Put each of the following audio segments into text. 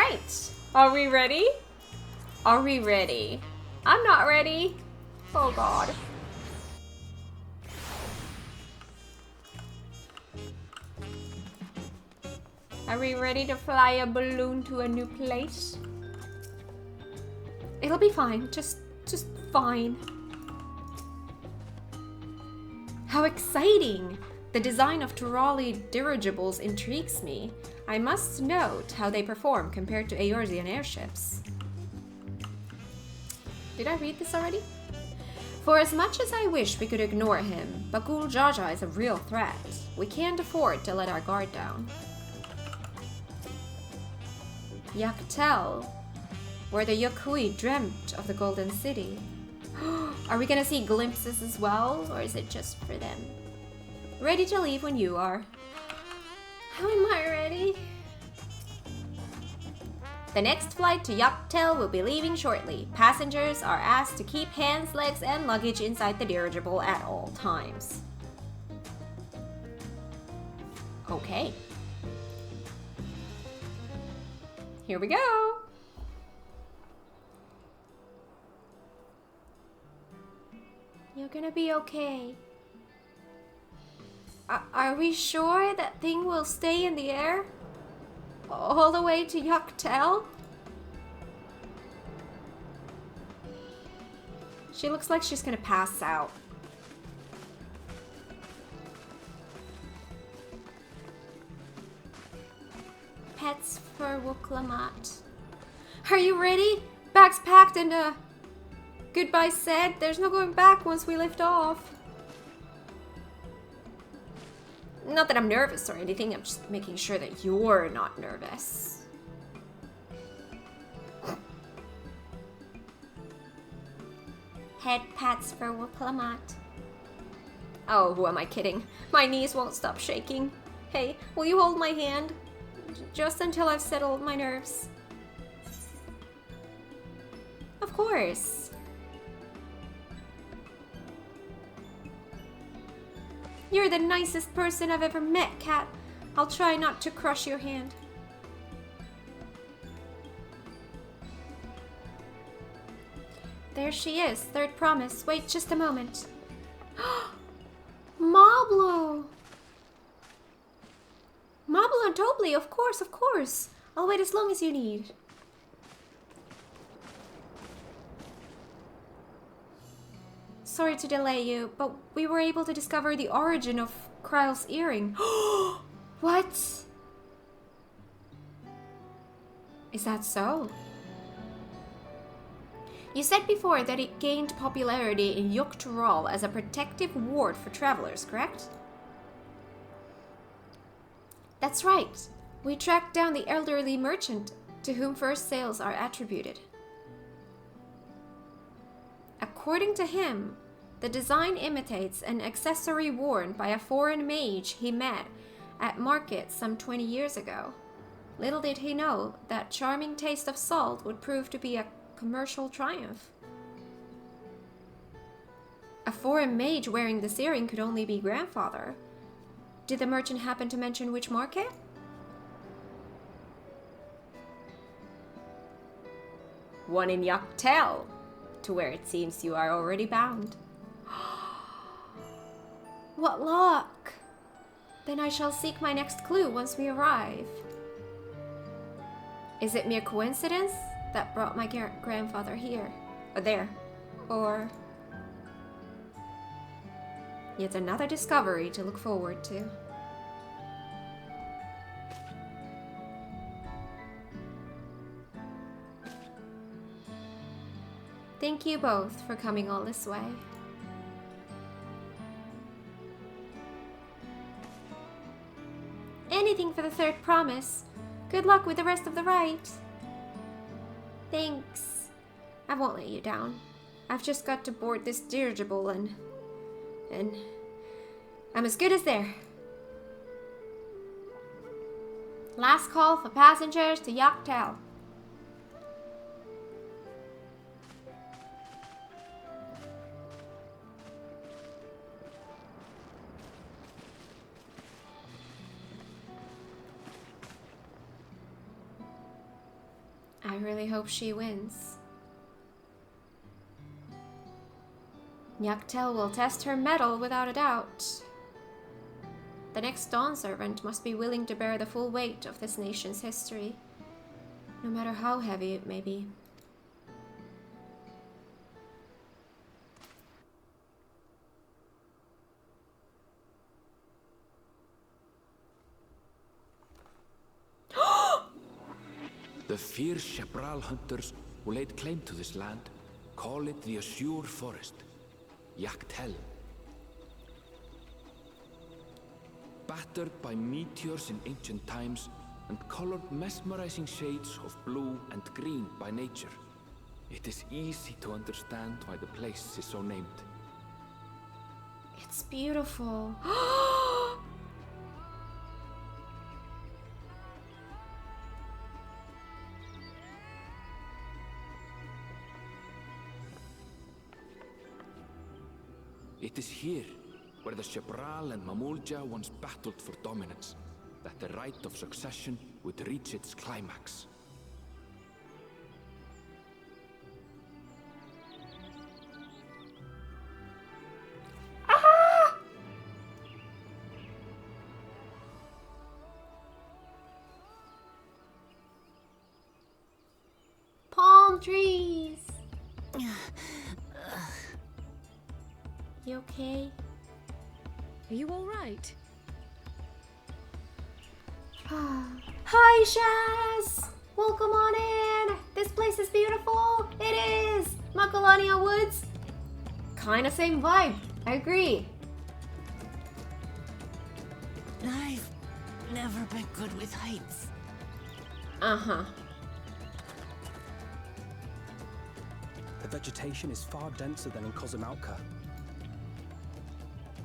Alright, are we ready? Are we ready? I'm not ready. Oh god. Are we ready to fly a balloon to a new place? It'll be fine, just fine. How exciting! The design of Turali dirigibles intrigues me. I must note how they perform compared to Eorzean airships. Did I read this already? For as much as I wish we could ignore him, Bakul Jaja is a real threat. We can't afford to let our guard down. Yaktel, where the Yokui dreamt of the Golden City. Are we gonna see glimpses as well, or is it just for them? Ready to leave when you are. How am I ready? The next flight to Yaktel will be leaving shortly. Passengers are asked to keep hands, legs, and luggage inside the dirigible at all times. Okay. Here we go. You're gonna be okay. Are we sure that thing will stay in the air? All the way to Yaktel? She looks like she's gonna pass out. Pets for Wuklamat. Are you ready? Bags packed and goodbye said. There's no going back once we lift off. Not that I'm nervous or anything, I'm just making sure that you're not nervous. Head pats for Wuklamat. Oh, who am I kidding? My knees won't stop shaking. Hey, will you hold my hand? Just until I've settled my nerves. Of course. You're the nicest person I've ever met, Kat. I'll try not to crush your hand. There she is, third promise. Wait just a moment. Mablu! Mablu and Tobli, of course, of course. I'll wait as long as you need. Sorry to delay you, but we were able to discover the origin of Kryle's earring. What? Is that so? You said before that it gained popularity in Yuktural as a protective ward for travelers, correct? That's right. We tracked down the elderly merchant to whom first sales are attributed. According to him, the design imitates an accessory worn by a foreign mage he met at market some 20 years ago. Little did he know that charming taste of salt would prove to be a commercial triumph. A foreign mage wearing this earring could only be grandfather. Did the merchant happen to mention which market? One in Yaktel, to where it seems you are already bound. What luck! Then I shall seek my next clue once we arrive. Is it mere coincidence that brought my grandfather here? Or there? Or yet another discovery to look forward to. Thank you both for coming all this way. Anything for the third promise. Good luck with the rest of the ride. Thanks. I won't let you down. I've just got to board this dirigible and I'm as good as there. Last call for passengers to Yaktel. I really hope she wins. Nyaktel will test her mettle without a doubt. The next Dawn Servant must be willing to bear the full weight of this nation's history, no matter how heavy it may be. The fierce Chapral hunters who laid claim to this land call it the Azure Forest, Yaktel. Battered by meteors in ancient times and colored mesmerizing shades of blue and green by nature, it is easy to understand why the place is so named. It's beautiful. It is here, where the Chapral and Mamulja once battled for dominance, that the right of succession would reach its climax. Palm trees. You okay? Are you all right? Hi, Shaz! Welcome on in! This place is beautiful! It is! Makalania Woods! Kinda same vibe, I agree. I've never been good with heights. Uh-huh. The vegetation is far denser than in Cozumauca.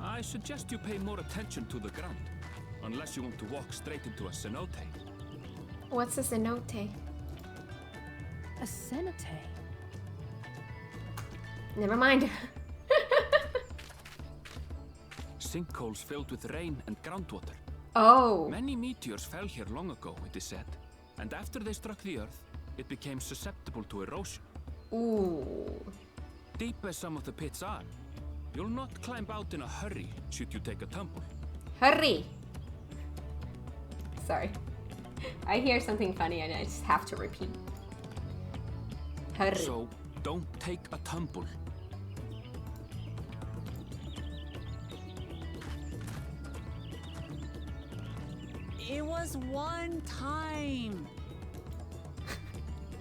I suggest you pay more attention to the ground, unless you want to walk straight into a cenote. What's a cenote? A cenote? Never mind. Sinkholes filled with rain and groundwater. Oh. Many meteors fell here long ago, it is said, and after they struck the earth, it became susceptible to erosion. Ooh. Deep as some of the pits are, you'll not climb out in a hurry should you take a tumble. Hurry! Sorry. I hear something funny and I just have to repeat. Hurry. So, don't take a tumble. It was one time.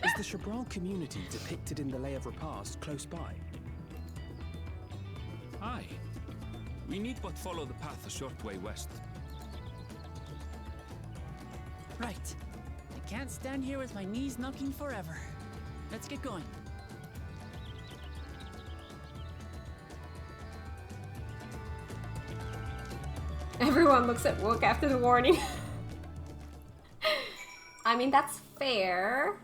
Is the Chapral community depicted in the Lay of Repast close by? Aye. We need but follow the path a short way west. Right. I can't stand here with my knees knocking forever. Let's get going. Everyone looks at Wook after the warning. I mean, that's fair.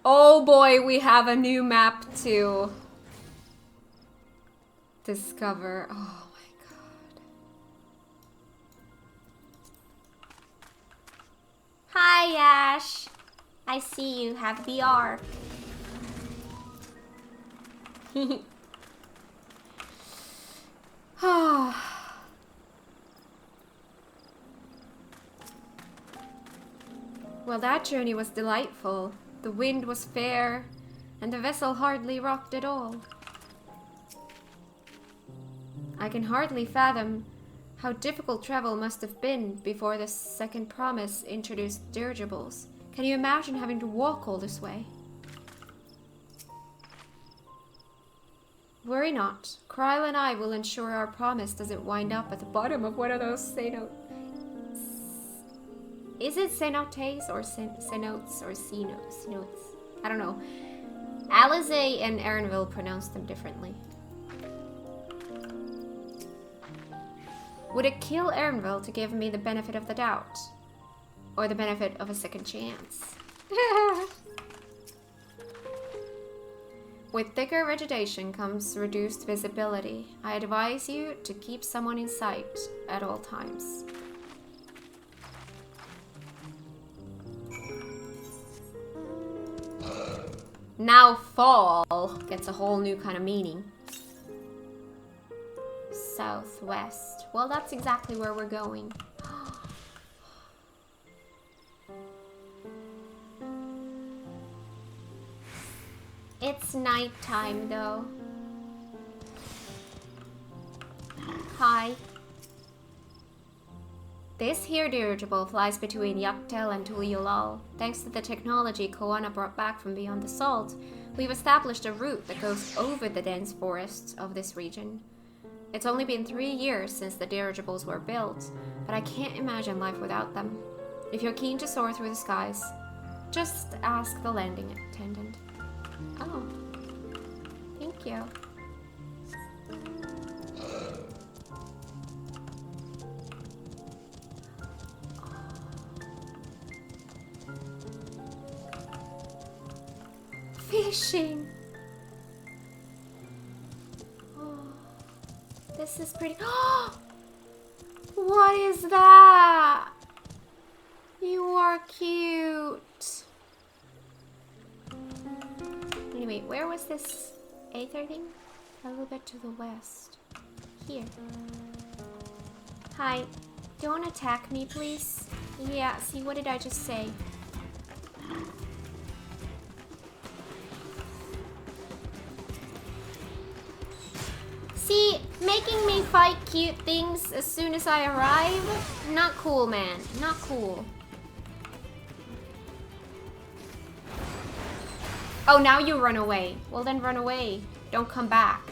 Oh boy, we have a new map to discover. Oh my god. Hi, Ash. I see you have the arc. Well, that journey was delightful. The wind was fair, and the vessel hardly rocked at all. I can hardly fathom how difficult travel must have been before the second promise introduced dirigibles. Can you imagine having to walk all this way? Worry not. Kryl and I will ensure our promise doesn't wind up at the bottom of one of those cenotes. Is it cenotes or cenotes or cenotes? I don't know. Alizé and Erinville pronounce them differently. Would it kill Erinville to give me the benefit of the doubt? Or the benefit of a second chance? With thicker vegetation comes reduced visibility. I advise you to keep someone in sight at all times. Now fall gets a whole new kind of meaning. Southwest. Well, that's exactly where we're going. It's nighttime though. Hi. This here dirigible flies between Yaktel and Tuliolal. Thanks to the technology Koana brought back from beyond the salt, we've established a route that goes over the dense forests of this region. It's only been 3 years since the dirigibles were built, but I can't imagine life without them. If you're keen to soar through the skies, just ask the landing attendant. Oh, thank you. Fishing. Oh, this is pretty. What is that? You are cute. Anyway, where was this aether thing? A little bit to the west. Here. Hi. Don't attack me, please. Yeah, see, what did I just say? See, making me fight cute things as soon as I arrive? Not cool, man. Not cool. Oh, now you run away. Well, then run away. Don't come back.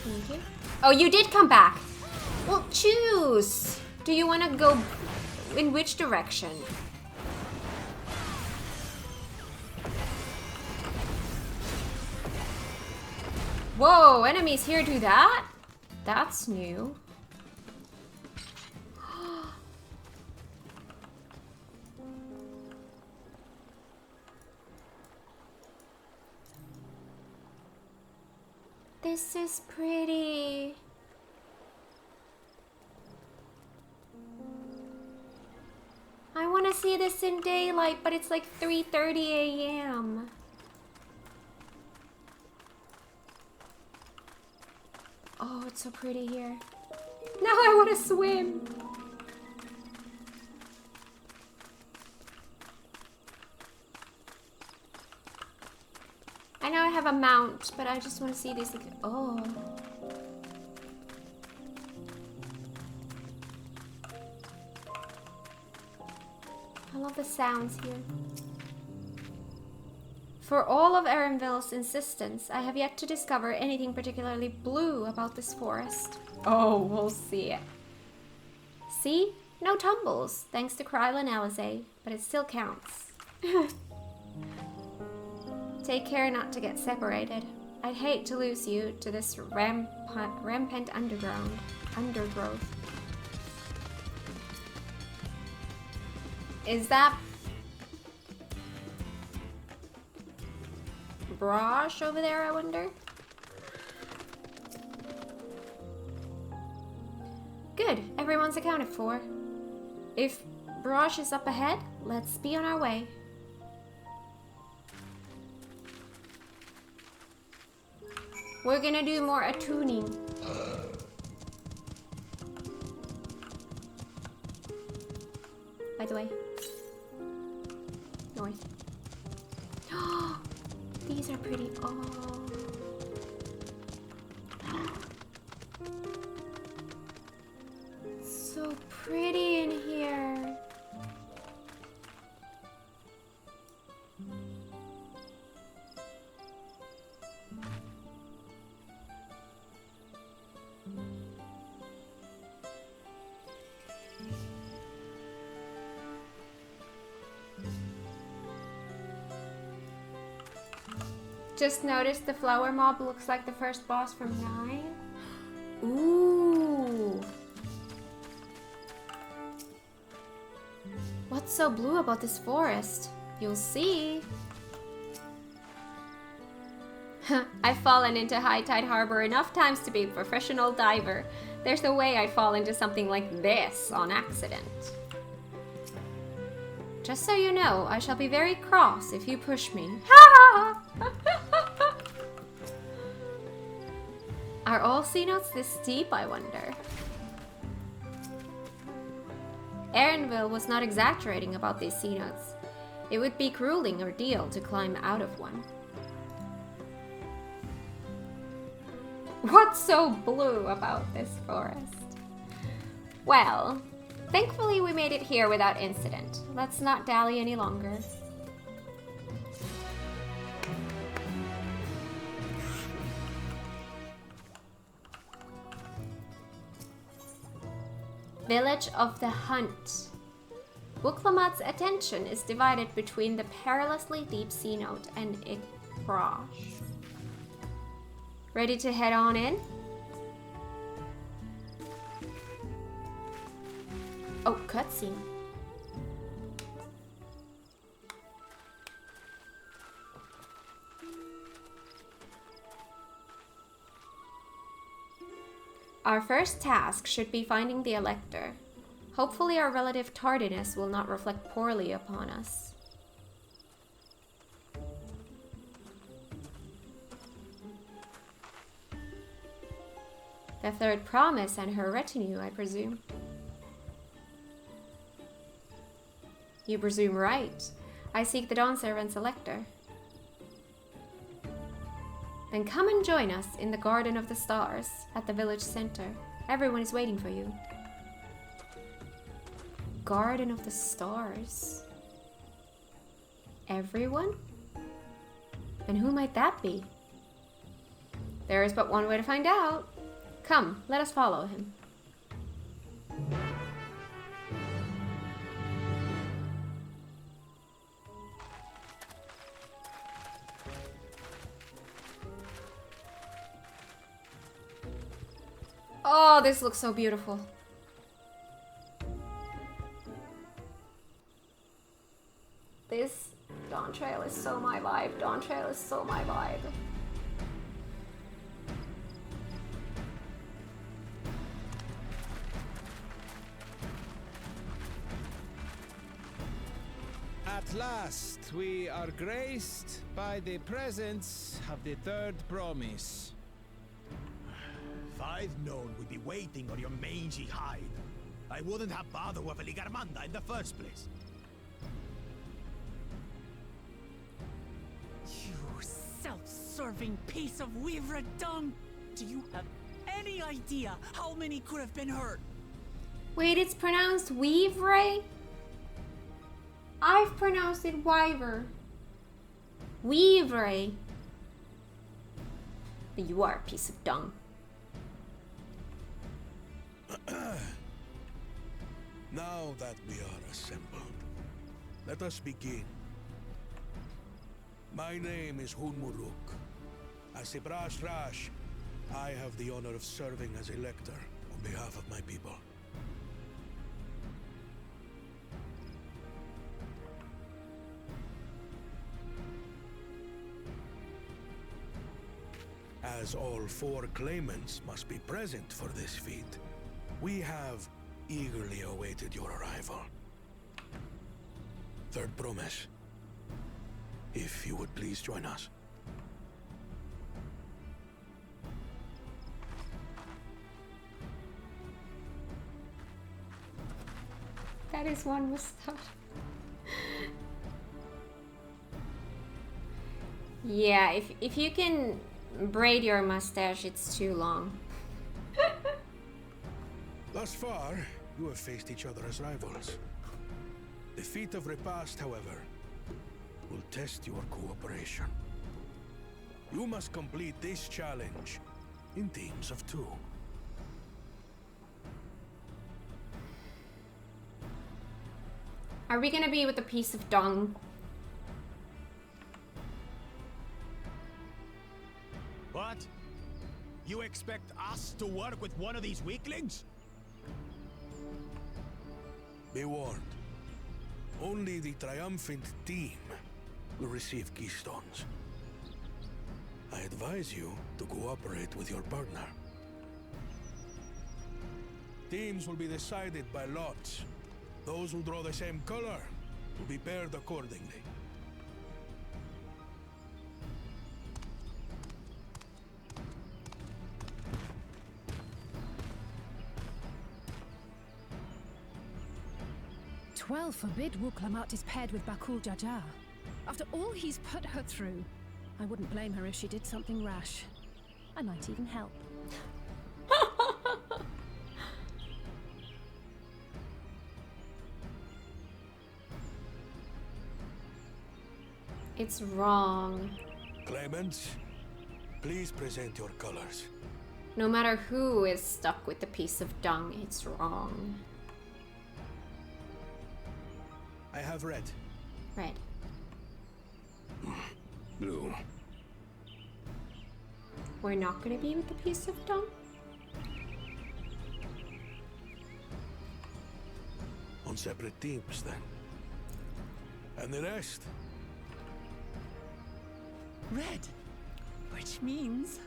Thank you. Oh, you did come back. Well, choose. Do you want to go in which direction? Whoa, enemies here do that? That's new. This is pretty. I want to see this in daylight, but it's like 3:30 a.m. Oh, it's so pretty here. Now I want to swim. I know I have a mount, but I just want to see these. Oh. I love the sounds here. For all of Erenville's insistence, I have yet to discover anything particularly blue about this forest. Oh, we'll see. See? No tumbles, thanks to Kryla and Alizé, but it still counts. Take care not to get separated. I'd hate to lose you to this rampant undergrowth. Is that Brosh over there, I wonder? Good, everyone's accounted for. If Brosh is up ahead, let's be on our way. We're gonna do more attuning. By the way. North. These are pretty. Oh. So pretty in here. Just noticed the flower mob looks like the first boss from 9. What's so blue about this forest? You'll see. I've fallen into High Tide Harbor enough times to be a professional diver. There's no way I'd fall into something like this on accident. Just so you know, I shall be very cross if you push me. Ha! Are all sea notes this steep, I wonder? Erinville was not exaggerating about these sea notes. It would be a grueling ordeal to climb out of one. What's so blue about this forest? Well, thankfully we made it here without incident. Let's not dally any longer. Village of the Hunt. Wooklamat's attention is divided between the perilously deep sea note and Ikrosh. Ready to head on in? Oh, cutscene. Our first task should be finding the Elector. Hopefully our relative tardiness will not reflect poorly upon us. The third promise and her retinue, I presume. You presume right. I seek the Dawn Servant's Elector. Then come and join us in the Garden of the Stars at the village center. Everyone is waiting for you. Garden of the Stars. Everyone? And who might that be? There is but one way to find out. Come, let us follow him. Oh, this looks so beautiful. This Dawntrail is so my vibe. Dawntrail is so my vibe. At last, we are graced by the presence of the third promise. If I'd known we'd be waiting on your mangy hide, I wouldn't have bothered with Ligarmanda in the first place. You self-serving piece of weaver dung! Do you have any idea how many could have been hurt? Wait, it's pronounced Weavray? I've pronounced it Wyver. Weavray. But you are a piece of dung. Now that we are assembled, let us begin. My name is Hunmuruk. As Ibrash Rash, I have the honor of serving as Elector on behalf of my people. As all four claimants must be present for this feat, we have eagerly awaited your arrival. Third promise. If you would please join us. That is one mustache. Yeah, if you can braid your mustache, it's too long. Thus far, you have faced each other as rivals. The feat of repast, however, will test your cooperation. You must complete this challenge in teams of 2. Are we gonna be with a piece of dung? What? You expect us to work with one of these weaklings? Be warned. Only the triumphant team will receive keystones. I advise you to cooperate with your partner. Teams will be decided by lots. Those who draw the same color will be paired accordingly. Twelve forbid Wuklamat is paired with Bakul Jaja. After all he's put her through, I wouldn't blame her if she did something rash. I might even help. It's wrong. Claimants, please present your colors. No matter who is stuck with the piece of dung, it's wrong. I have red. Red. Blue. We're not gonna be with the piece of dung? On separate teams, then. And the rest? Red. Which means...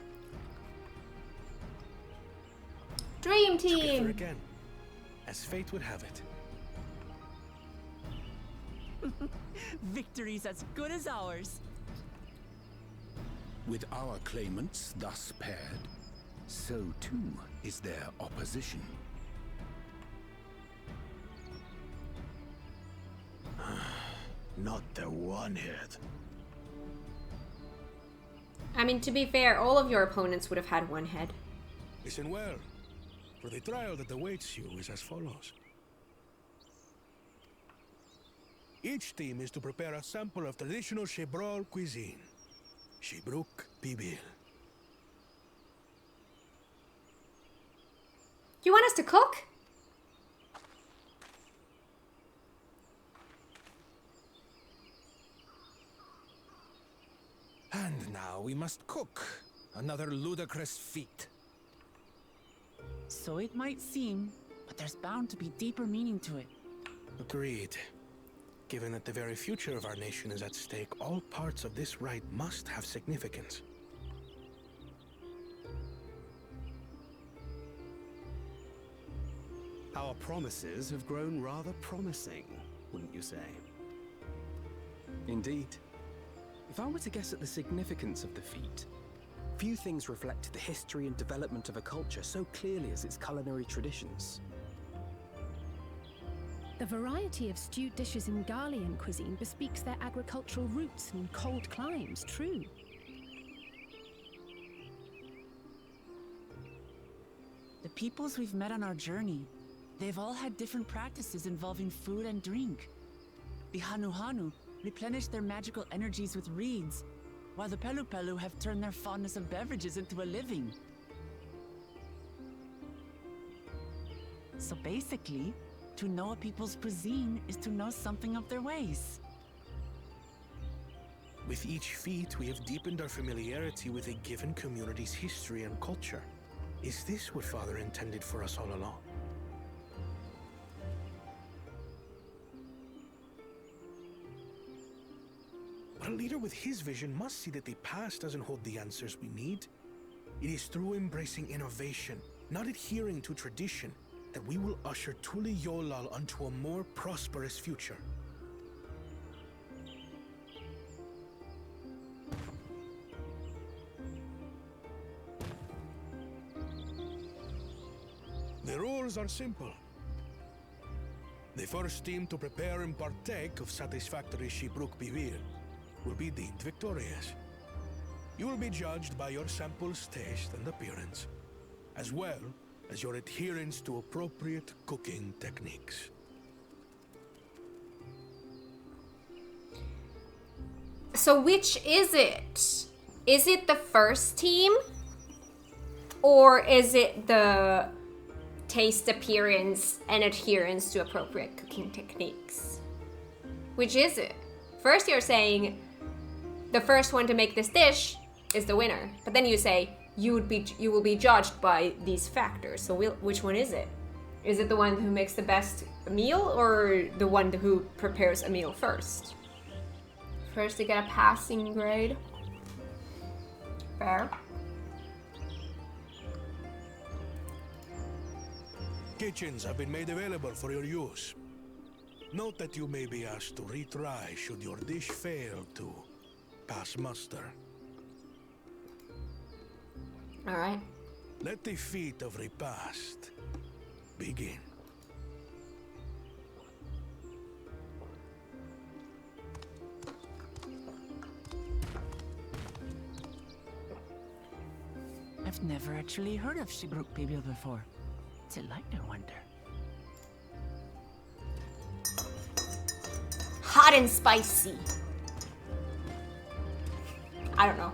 Dream Together team! again, as fate would have it. victory's as good as ours. With our claimants thus paired, so too is their opposition. Not the one head. I mean, to be fair, all of your opponents would have had one head. Listen well, for the trial that awaits you is as follows. Each team is to prepare a sample of traditional Shebrol cuisine. Shibruk Pibil. You want us to cook? And now we must cook. Another ludicrous feat. So it might seem, but there's bound to be deeper meaning to it. Agreed. Given that the very future of our nation is at stake, all parts of this rite must have significance. Our promises have grown rather promising, wouldn't you say? Indeed. If I were to guess at the significance of the feat, few things reflect the history and development of a culture so clearly as its culinary traditions. The variety of stewed dishes in Garlean cuisine bespeaks their agricultural roots and cold climes, true. The peoples we've met on our journey, they've all had different practices involving food and drink. The Hanu replenish their magical energies with reeds, while the Pelu have turned their fondness of beverages into a living. So basically, to know a people's cuisine is to know something of their ways. With each feat, we have deepened our familiarity with a given community's history and culture. Is this what Father intended for us all along? But a leader with his vision must see that the past doesn't hold the answers we need. It is through embracing innovation, not adhering to tradition, that we will usher Tuli Yolal onto a more prosperous future. The rules are simple. The first team to prepare and partake of satisfactory Shibruk Bivir will be deemed victorious. You will be judged by your sample's taste and appearance, as well as your adherence to appropriate cooking techniques. So which is it? Is it the first team? Or is it the taste, appearance, and adherence to appropriate cooking techniques? Which is it? First you're saying the first one to make this dish is the winner, but then you say you will be judged by these factors. So which one is it? Is it the one who makes the best meal or the one who prepares a meal first? First to get a passing grade. Fair. Kitchens have been made available for your use. Note that you may be asked to retry should your dish fail to pass muster. All right. Let the feat of repast begin. I've never actually heard of Shibruk Bibil before. What's it like, I wonder? Hot and spicy. I don't know.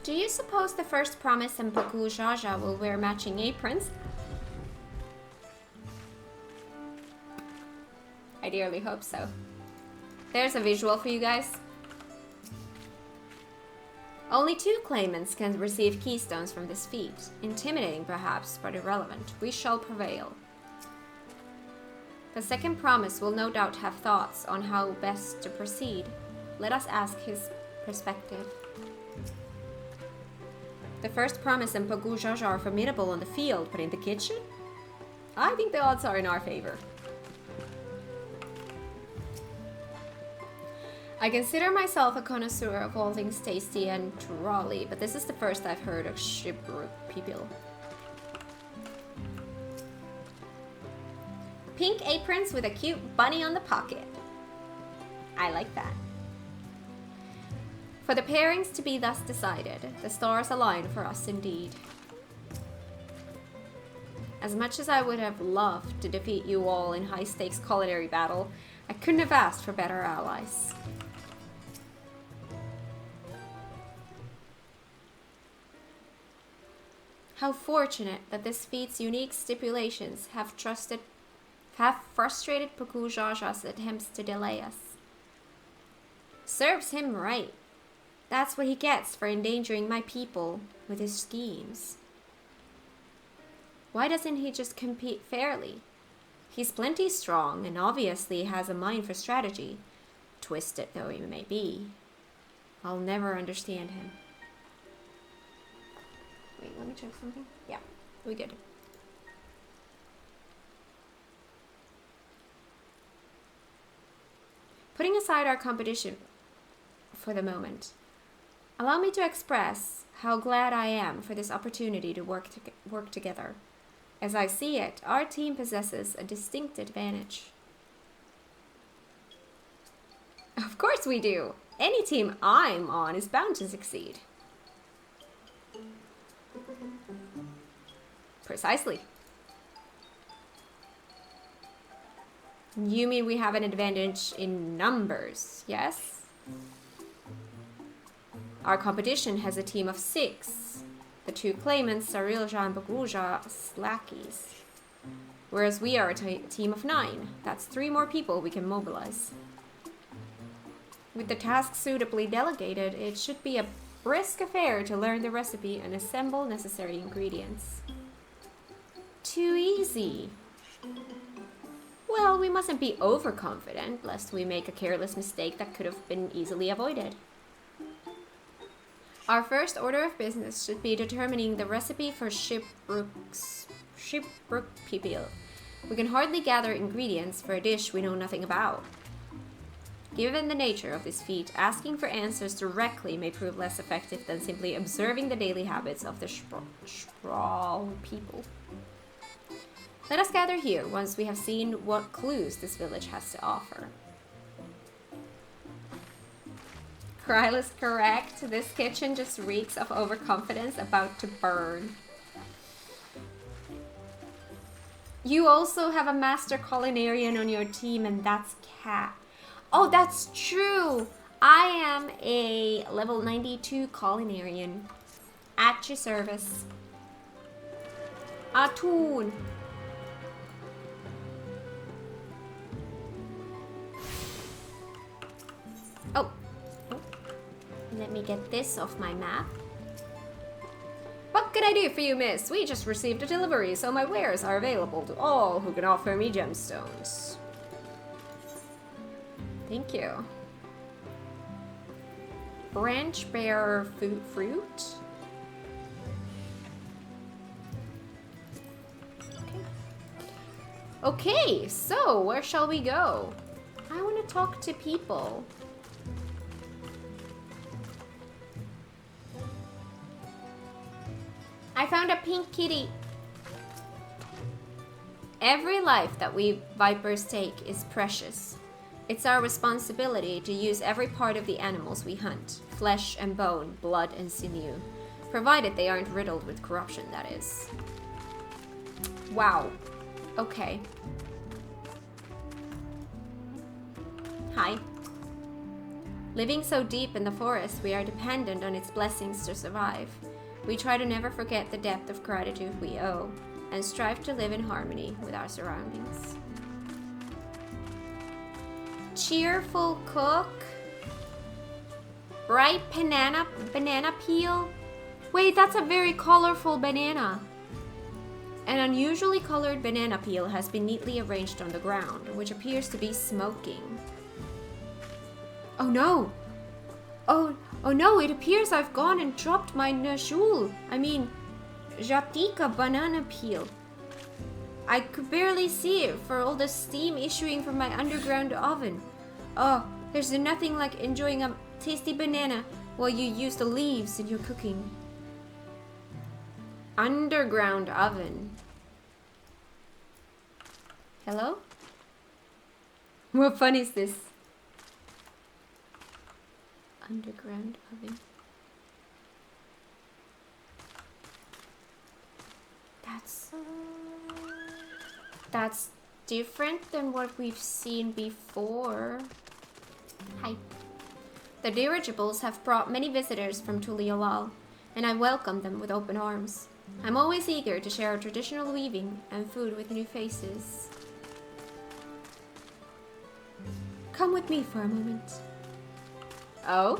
Do you suppose the first promise and Baku Jaja will wear matching aprons? I dearly hope so. There's a visual for you guys. Only 2 claimants can receive keystones from this feat. Intimidating perhaps, but irrelevant. We shall prevail. The second promise will no doubt have thoughts on how best to proceed. Let us ask his perspective. The first promise and Pagu Jaja are formidable on the field, but in the kitchen? I think the odds are in our favor. I consider myself a connoisseur of all things tasty and trolley, but this is the first I've heard of Shibruk Bibil. Pink aprons with a cute bunny on the pocket. I like that. For the pairings to be thus decided, the stars align for us indeed. As much as I would have loved to defeat you all in high-stakes culinary battle, I couldn't have asked for better allies. How fortunate that this feat's unique stipulations have frustrated Paku Jaja's attempts to delay us. Serves him right. That's what he gets for endangering my people with his schemes. Why doesn't he just compete fairly? He's plenty strong and obviously has a mind for strategy, twisted though he may be. I'll never understand him. Wait, let me check something. Yeah, we good. Putting aside our competition for the moment, allow me to express how glad I am for this opportunity to work together. As I see it, our team possesses a distinct advantage. Of course we do! Any team I'm on is bound to succeed. Precisely. You mean we have an advantage in numbers, yes? Our competition has a team of 6. The 2 claimants, Sarilja and Bagruja, lackeys. Whereas we are a team of 9. That's 3 more people we can mobilize. With the task suitably delegated, it should be a brisk affair to learn the recipe and assemble necessary ingredients. Too easy. Well, we mustn't be overconfident, lest we make a careless mistake that could have been easily avoided. Our first order of business should be determining the recipe for Shibruk Bibil. We can hardly gather ingredients for a dish we know nothing about. Given the nature of this feat, asking for answers directly may prove less effective than simply observing the daily habits of the Shprawl people. Let us gather here once we have seen what clues this village has to offer. Kryl is correct. This kitchen just reeks of overconfidence about to burn. You also have a master culinarian on your team, and that's Kat. Oh, that's true! I am a level 92 culinarian. At your service. Atun. Oh. Let me get this off my map. What can I do for you, miss? We just received a delivery, so my wares are available to all who can offer me gemstones. Thank you. Branch bearer fruit? Okay, so where shall we go? I want to talk to people. I found a pink kitty. Every life that we vipers take is precious. It's our responsibility to use every part of the animals we hunt, flesh and bone, blood and sinew, provided they aren't riddled with corruption, that is. Wow. Okay. Hi. Living so deep in the forest, we are dependent on its blessings to survive. We try to never forget the depth of gratitude we owe, and strive to live in harmony with our surroundings. Cheerful cook. Bright banana peel. Wait, that's a very colorful banana. An unusually colored banana peel has been neatly arranged on the ground, which appears to be smoking. Oh no! Oh no, it appears I've gone and dropped my Jatika banana peel. I could barely see it for all the steam issuing from my underground oven. Oh, there's nothing like enjoying a tasty banana while you use the leaves in your cooking. Underground oven. Hello? What fun is this? Underground oven. That's different than what we've seen before. Hi. The dirigibles have brought many visitors from Tuliolal, and I welcome them with open arms. I'm always eager to share our traditional weaving and food with new faces. Come with me for a moment. Oh?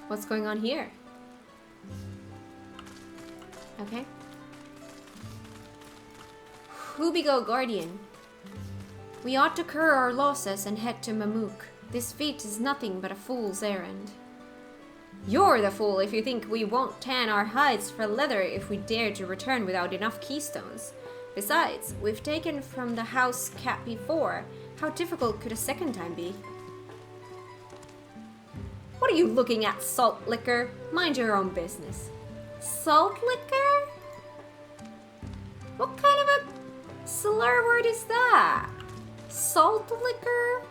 What's going on here? Okay. Hubigo Guardian. We ought to cure our losses and head to Mamuk. This feat is nothing but a fool's errand. You're the fool if you think we won't tan our hides for leather if we dare to return without enough keystones. Besides, we've taken from the house cat before. How difficult could a second time be? What are you looking at, salt liquor? Mind your own business. Salt liquor? What kind of a slur word is that? Salt liquor?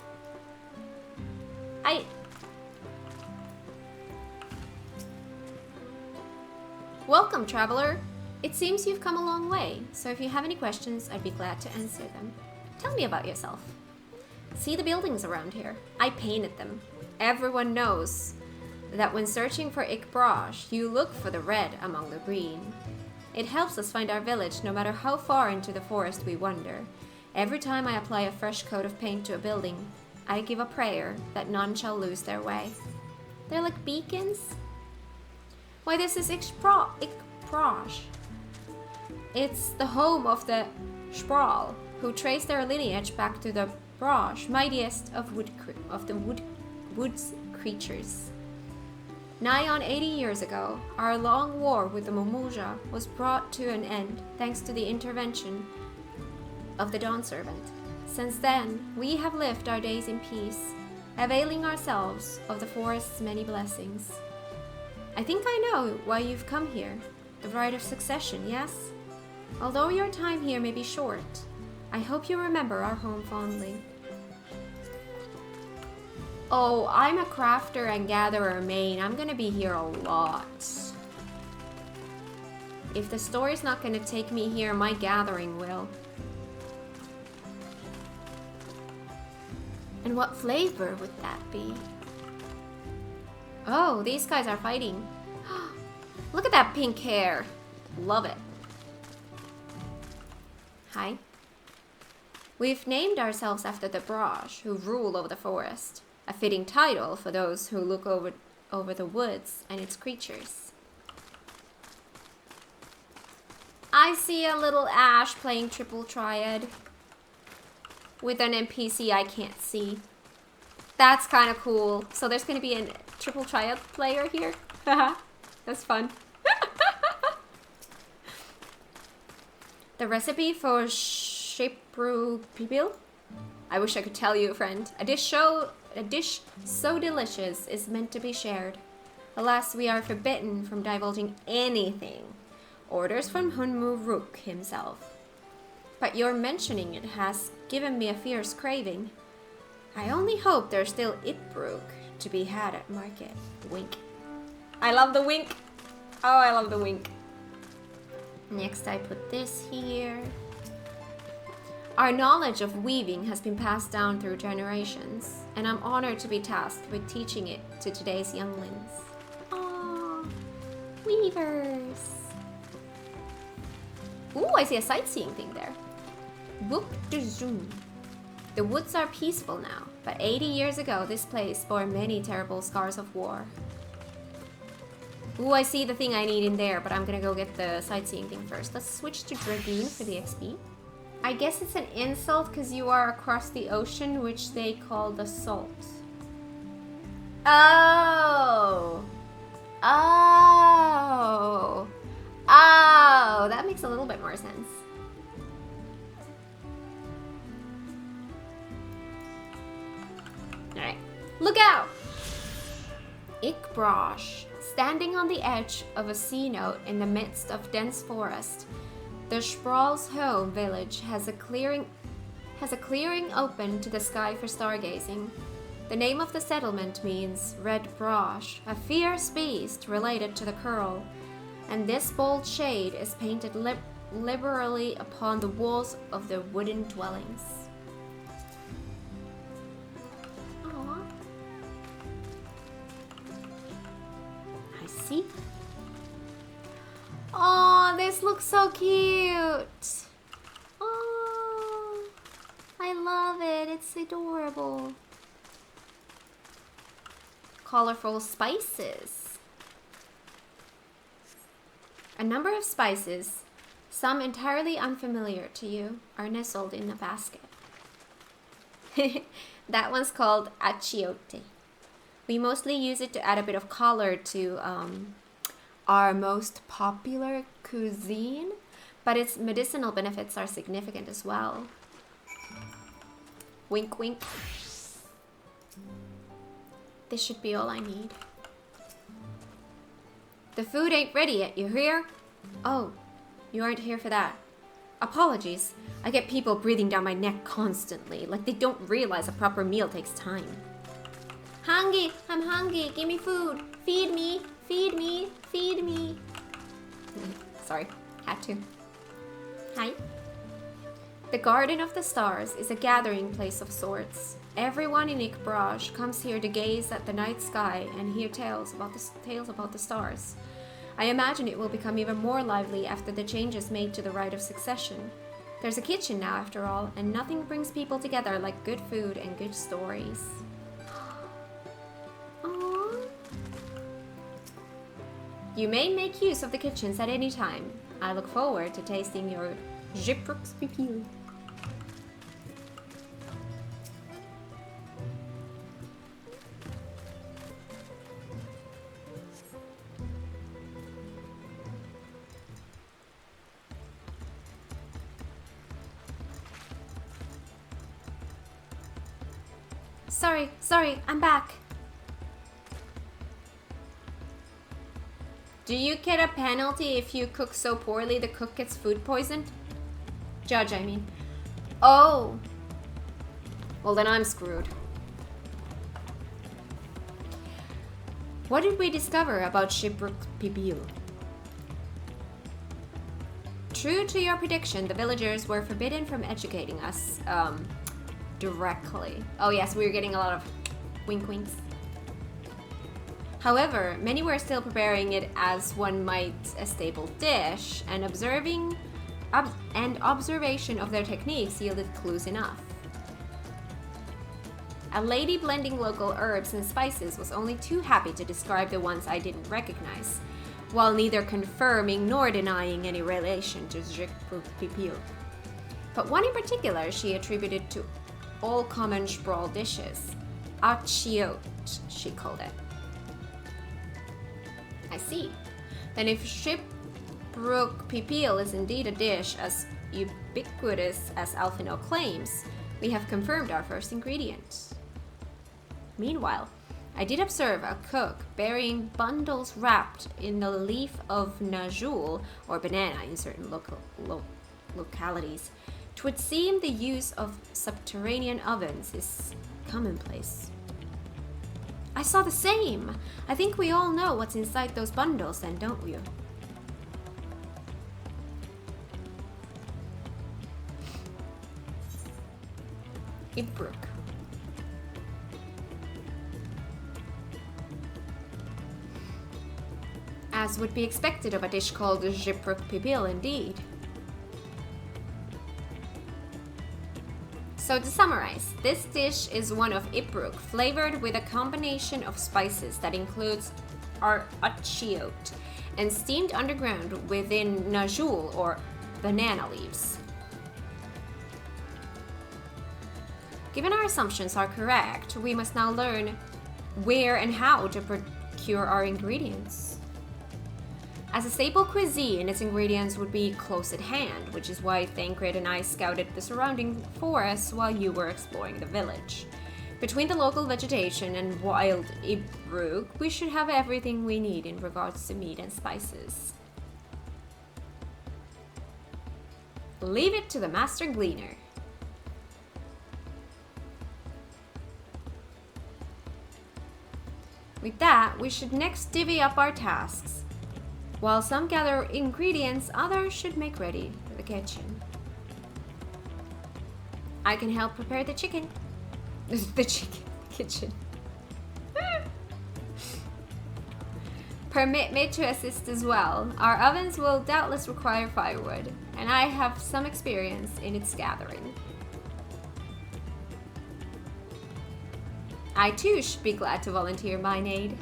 Welcome, traveler. It seems you've come a long way, so if you have any questions, I'd be glad to answer them. Tell me about yourself. See the buildings around here? I painted them. Everyone knows that when searching for Ikbraj, you look for the red among the green. It helps us find our village no matter how far into the forest we wander. Every time I apply a fresh coat of paint to a building, I give a prayer that none shall lose their way. They're like beacons? Why, this is Ikbraj. It's the home of the Sprawl, who trace their lineage back to the Braj, mightiest of the woods creatures. Nigh on 80 years ago, our long war with the Momuja was brought to an end thanks to the intervention of the Dawn Servant. Since then, we have lived our days in peace, availing ourselves of the forest's many blessings. I think I know why you've come here. The right of succession, yes? Although your time here may be short, I hope you remember our home fondly. Oh, I'm a crafter and gatherer main. I'm gonna be here a lot. If the story's not gonna take me here, my gathering will. And what flavor would that be? Oh, these guys are fighting. Look at that pink hair. Love it. Hi. We've named ourselves after the Braj, who rule over the forest. A fitting title for those who look over the woods and its creatures. I see a little Ash playing Triple Triad with an NPC I can't see. That's kind of cool. So there's going to be a Triple Triad player here. That's fun. The recipe for Shipru Pibil? I wish I could tell you, friend. A dish so delicious is meant to be shared. Alas, we are forbidden from divulging anything. Orders from Hunmu Rook himself. But your mentioning it has given me a fierce craving. I only hope there's still Itbruk to be had at market. Wink. I love the wink. Oh, I love the wink. Next I put this here. Our knowledge of weaving has been passed down through generations, and I'm honored to be tasked with teaching it to today's younglings. Aww, weavers. Ooh, I see a sightseeing thing there. Book de Zoom. The woods are peaceful now, but 80 years ago this place bore many terrible scars of war. Ooh, I see the thing I need in there, but I'm gonna go get the sightseeing thing first. Let's switch to Dragoon for the XP. I guess it's an insult because you are across the ocean, which they call the salt. Oh! Oh! Oh! That makes a little bit more sense. Alright. Look out! Ikbrash. Standing on the edge of a sea note in the midst of dense forest, the Spral's home village has a clearing open to the sky for stargazing. The name of the settlement means Red Brosh, a fierce beast related to the Curl, and this bold shade is painted liberally upon the walls of the wooden dwellings. Aww. I see. Oh, this looks so cute. Oh, I love it. It's adorable. Colorful spices. A number of spices, some entirely unfamiliar to you, are nestled in a basket. That one's called achiote. We mostly use it to add a bit of color to our most popular cuisine, but its medicinal benefits are significant as well. Wink, wink. This should be all I need. The food ain't ready yet, you hear? Oh, you aren't here for that. Apologies. I get people breathing down my neck constantly, like they don't realize a proper meal takes time. Hungry, I'm hungry, give me food. Feed me, feed me, feed me. Sorry, had to. Hi. The Garden of the Stars is a gathering place of sorts. Everyone in Ikbraj comes here to gaze at the night sky and hear tales about the stars. I imagine it will become even more lively after the changes made to the Rite of Succession. There's a kitchen now, after all, and nothing brings people together like good food and good stories. Aww. You may make use of the kitchens at any time. I look forward to tasting your Jiprux Pipil. Sorry, I'm back. Do you get a penalty if you cook so poorly the cook gets food poisoned? Judge, I mean. Oh. Well, then I'm screwed. What did we discover about Shibruk Pibil? True to your prediction, the villagers were forbidden from educating us, directly. Oh yes, we were getting a lot of wink winks. However, many were still preparing it as one might a staple dish, and observation of their techniques yielded clues enough. A lady blending local herbs and spices was only too happy to describe the ones I didn't recognize, while neither confirming nor denying any relation to Pipil. But one in particular she attributed to all common sprawl dishes. Achiote, she called it. I see. Then if Shipbrook Pipil is indeed a dish as ubiquitous as Alfino claims, we have confirmed our first ingredient. Meanwhile, I did observe a cook burying bundles wrapped in the leaf of najul, or banana in certain localities. 'Twould seem the use of subterranean ovens is commonplace. I saw the same! I think we all know what's inside those bundles then, don't we? Ibrook. As would be expected of a dish called Shipbrook Pipil, indeed. So to summarize, this dish is one of Ibrook, flavored with a combination of spices that includes our achiote and steamed underground within najul, or banana leaves. Given our assumptions are correct, we must now learn where and how to procure our ingredients. As a staple cuisine, its ingredients would be close at hand, which is why Thancred and I scouted the surrounding forests while you were exploring the village. Between the local vegetation and wild Ibrook, we should have everything we need in regards to meat and spices. Leave it to the master gleaner. With that, we should next divvy up our tasks. While some gather ingredients, others should make ready for the kitchen. I can help prepare the chicken. Kitchen. Permit me to assist as well. Our ovens will doubtless require firewood, and I have some experience in its gathering. I too should be glad to volunteer mine aid.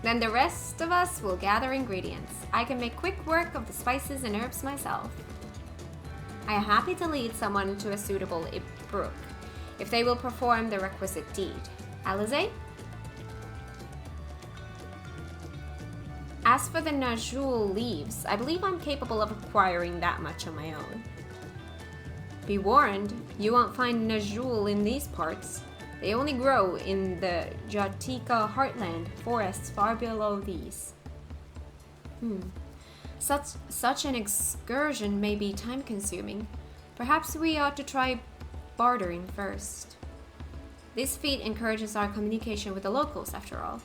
Then the rest of us will gather ingredients. I can make quick work of the spices and herbs myself. I am happy to lead someone to a suitable Ibrook, if they will perform the requisite deed. Alize? As for the najul leaves, I believe I'm capable of acquiring that much on my own. Be warned, you won't find najul in these parts. They only grow in the Jatika heartland forests far below these. Such an excursion may be time-consuming. Perhaps we ought to try bartering first. This feat encourages our communication with the locals, after all.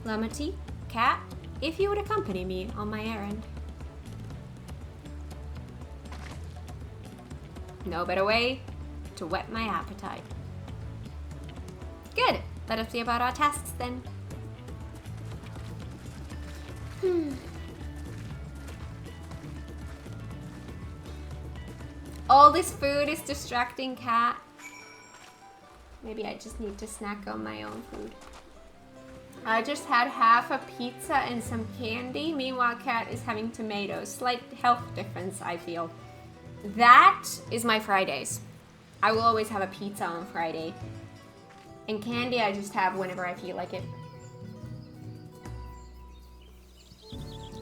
Lamati, Kat, if you would accompany me on my errand. No better way to whet my appetite. Good. Let us see about our tasks then. All this food is distracting Kat. Maybe I just need to snack on my own food. I just had half a pizza and some candy. Meanwhile, Kat is having tomatoes. Slight health difference, I feel. That is my Fridays. I will always have a pizza on Friday. And candy I just have whenever I feel like it.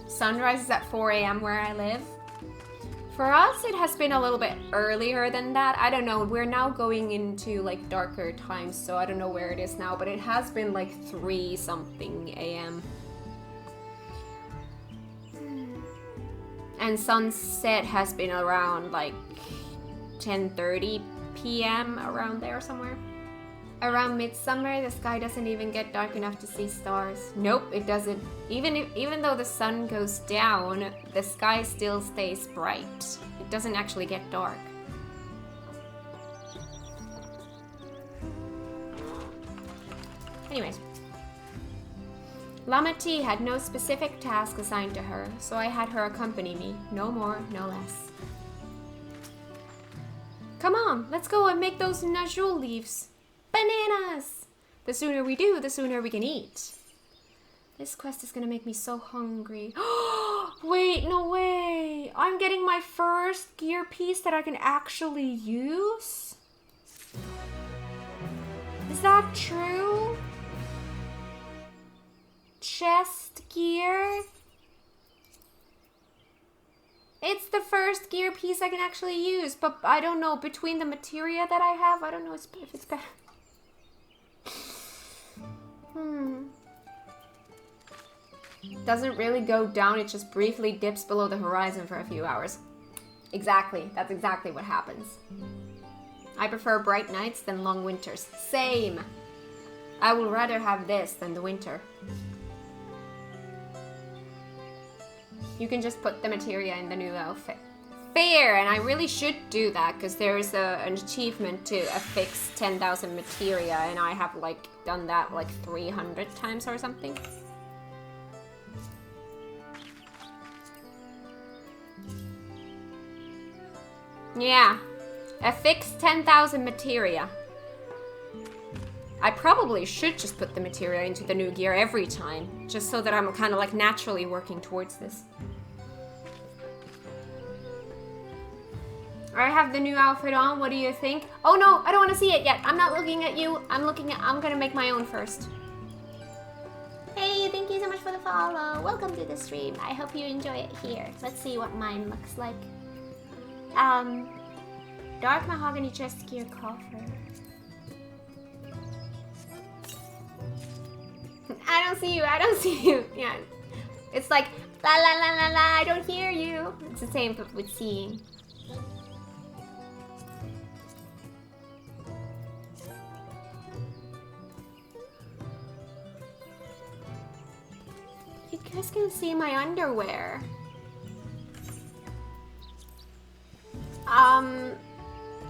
Sunrise is at 4 a.m. where I live. For us, it has been a little bit earlier than that. I don't know. We're now going into like darker times, so I don't know where it is now, but it has been like 3 something a.m. And sunset has been around like 10:30 p.m. around there somewhere. Around midsummer, the sky doesn't even get dark enough to see stars. Nope, it doesn't. Even though the sun goes down, the sky still stays bright. It doesn't actually get dark. Anyways. Lama T had no specific task assigned to her, so I had her accompany me. No more, no less. Come on, let's go and make those najul leaves. Bananas! The sooner we do, the sooner we can eat. This quest is gonna make me so hungry. Wait, no way! I'm getting my first gear piece that I can actually use? Is that true? Chest gear? It's the first gear piece I can actually use, but I don't know, between the materia that I have, I don't know if it's better. Doesn't really go down, it just briefly dips below the horizon for a few hours. Exactly, that's exactly what happens. I prefer bright nights than long winters. Same! I would rather have this than the winter. You can just put the materia in the new outfit. Fair, and I really should do that, because there's an achievement to affix 10,000 materia, and I have, like, done that, like, 300 times or something. Yeah. Affix 10,000 materia. I probably should just put the materia into the new gear every time, just so that I'm kind of like naturally working towards this. I have the new outfit on, what do you think? Oh no, I don't want to see it yet. I'm not looking at you, I'm gonna make my own first. Hey, thank you so much for the follow. Welcome to the stream. I hope you enjoy it here. Let's see what mine looks like. Dark mahogany chest gear coffer. I don't see you, I don't see you. Yeah. It's like, la la la la la, I don't hear you. It's the same with seeing. You guys can see my underwear.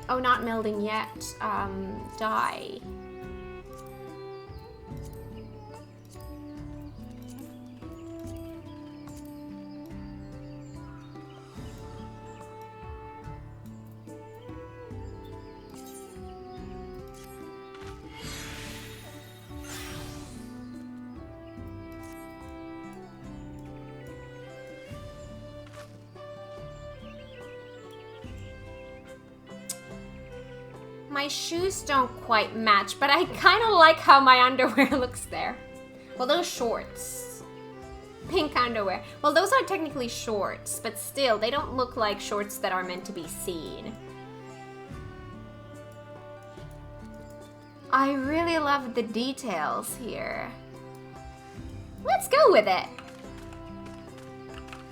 Oh, not melding yet. Dye. My shoes don't quite match, but I kind of like how my underwear looks there. Well, those shorts. Pink underwear. Well, those are technically shorts, but still, they don't look like shorts that are meant to be seen. I really love the details here. Let's go with it.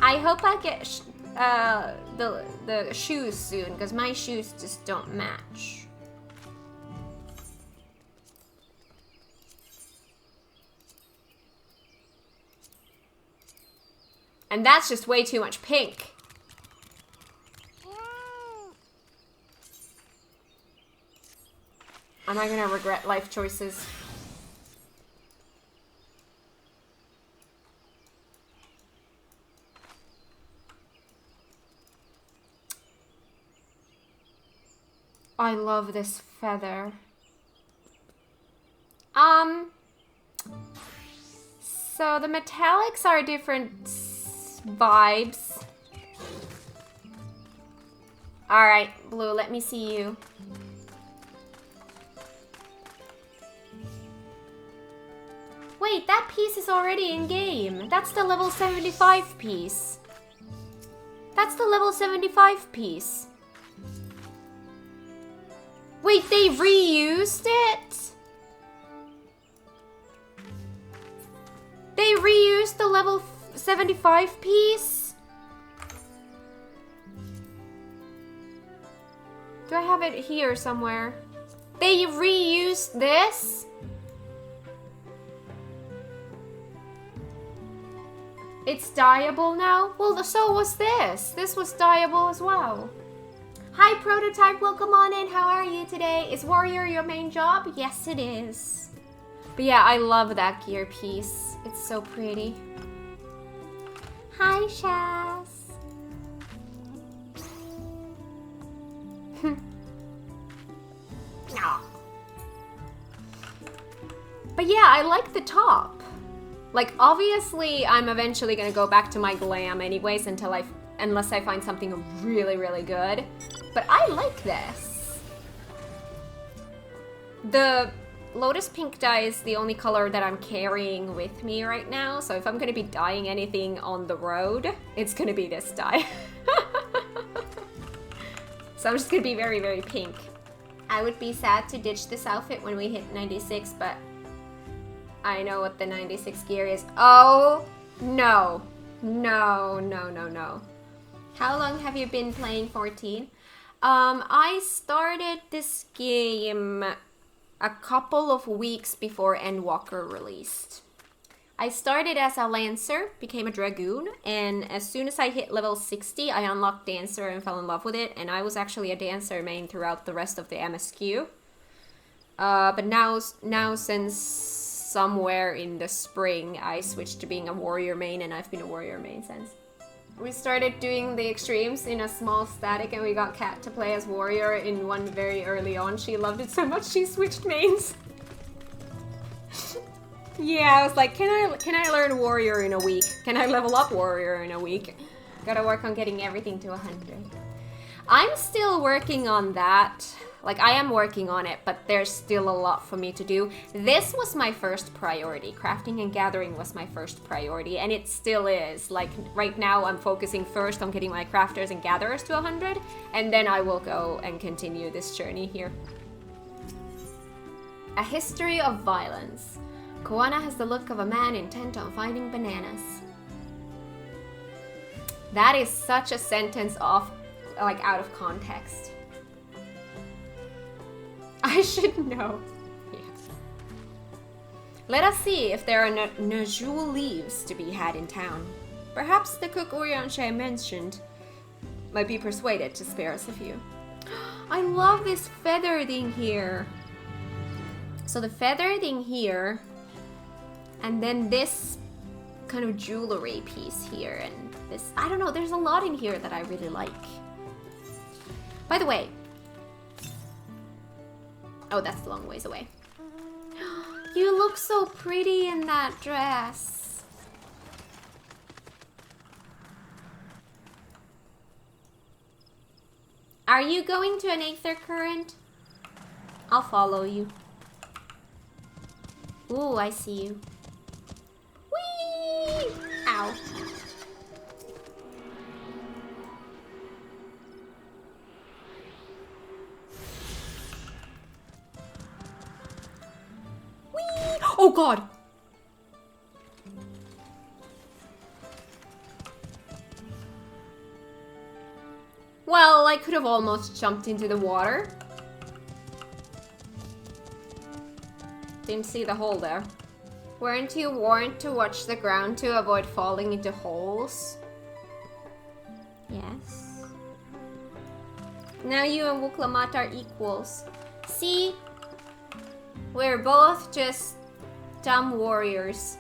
I hope I get the shoes soon, because my shoes just don't match. And that's just way too much pink. Am I gonna regret life choices? I love this feather. So the metallics are different vibes. Alright, Blue, let me see you. Wait, that piece is already in game. That's the level 75 piece. That's the level 75 piece. Wait, they reused it? They reused the level 75 piece? Do I have it here somewhere? They reused this? It's dyeable now? Well, so was this. This was dyeable as well. Hi, Prototype. Welcome on in. How are you today? Is Warrior your main job? Yes, it is. But yeah, I love that gear piece. It's so pretty. Hi, Shaz. But yeah, I like the top. Like, obviously, I'm eventually gonna go back to my glam anyways unless I find something really, really good. But I like this. The Lotus Pink dye is the only color that I'm carrying with me right now, so if I'm gonna be dyeing anything on the road, it's gonna be this dye. So I'm just gonna be very, very pink. I would be sad to ditch this outfit when we hit 96, but I know what the 96 gear is. Oh, no. No, no, no, no. How long have you been playing 14? I started this game a couple of weeks before Endwalker released. I started as a Lancer, became a Dragoon, and as soon as I hit level 60, I unlocked Dancer and fell in love with it, and I was actually a Dancer main throughout the rest of the MSQ. But now since somewhere in the spring, I switched to being a Warrior main, and I've been a Warrior main since. We started doing the extremes in a small static, and we got Kat to play as Warrior in one very early on. She loved it so much she switched mains. Yeah, I was like, can I learn Warrior in a week? Can I level up Warrior in a week? Gotta work on getting everything to 100. I'm still working on that. Like, I am working on it, but there's still a lot for me to do. This was my first priority. Crafting and gathering was my first priority, and it still is. Like, right now I'm focusing first on getting my crafters and gatherers to 100, and then I will go and continue this journey here. A history of violence. Koana has the look of a man intent on finding bananas. That is such a sentence off, like, out of context. I should know. Yeah. Let us see if there are Najul leaves to be had in town. Perhaps the cook Orianche mentioned might be persuaded to spare us a few. I love this feather thing here. So the feather thing here, and then this kind of jewelry piece here, and this, I don't know, there's a lot in here that I really like. By the way, oh, that's a long ways away. You look so pretty in that dress. Are you going to an Aether Current? I'll follow you. Ooh, I see you. Whee! Ow. Whee! Oh god! Well, I could have almost jumped into the water. Didn't see the hole there. Weren't you warned to watch the ground to avoid falling into holes? Yes. Now you and Wuklamat are equals. See? We're both just dumb warriors.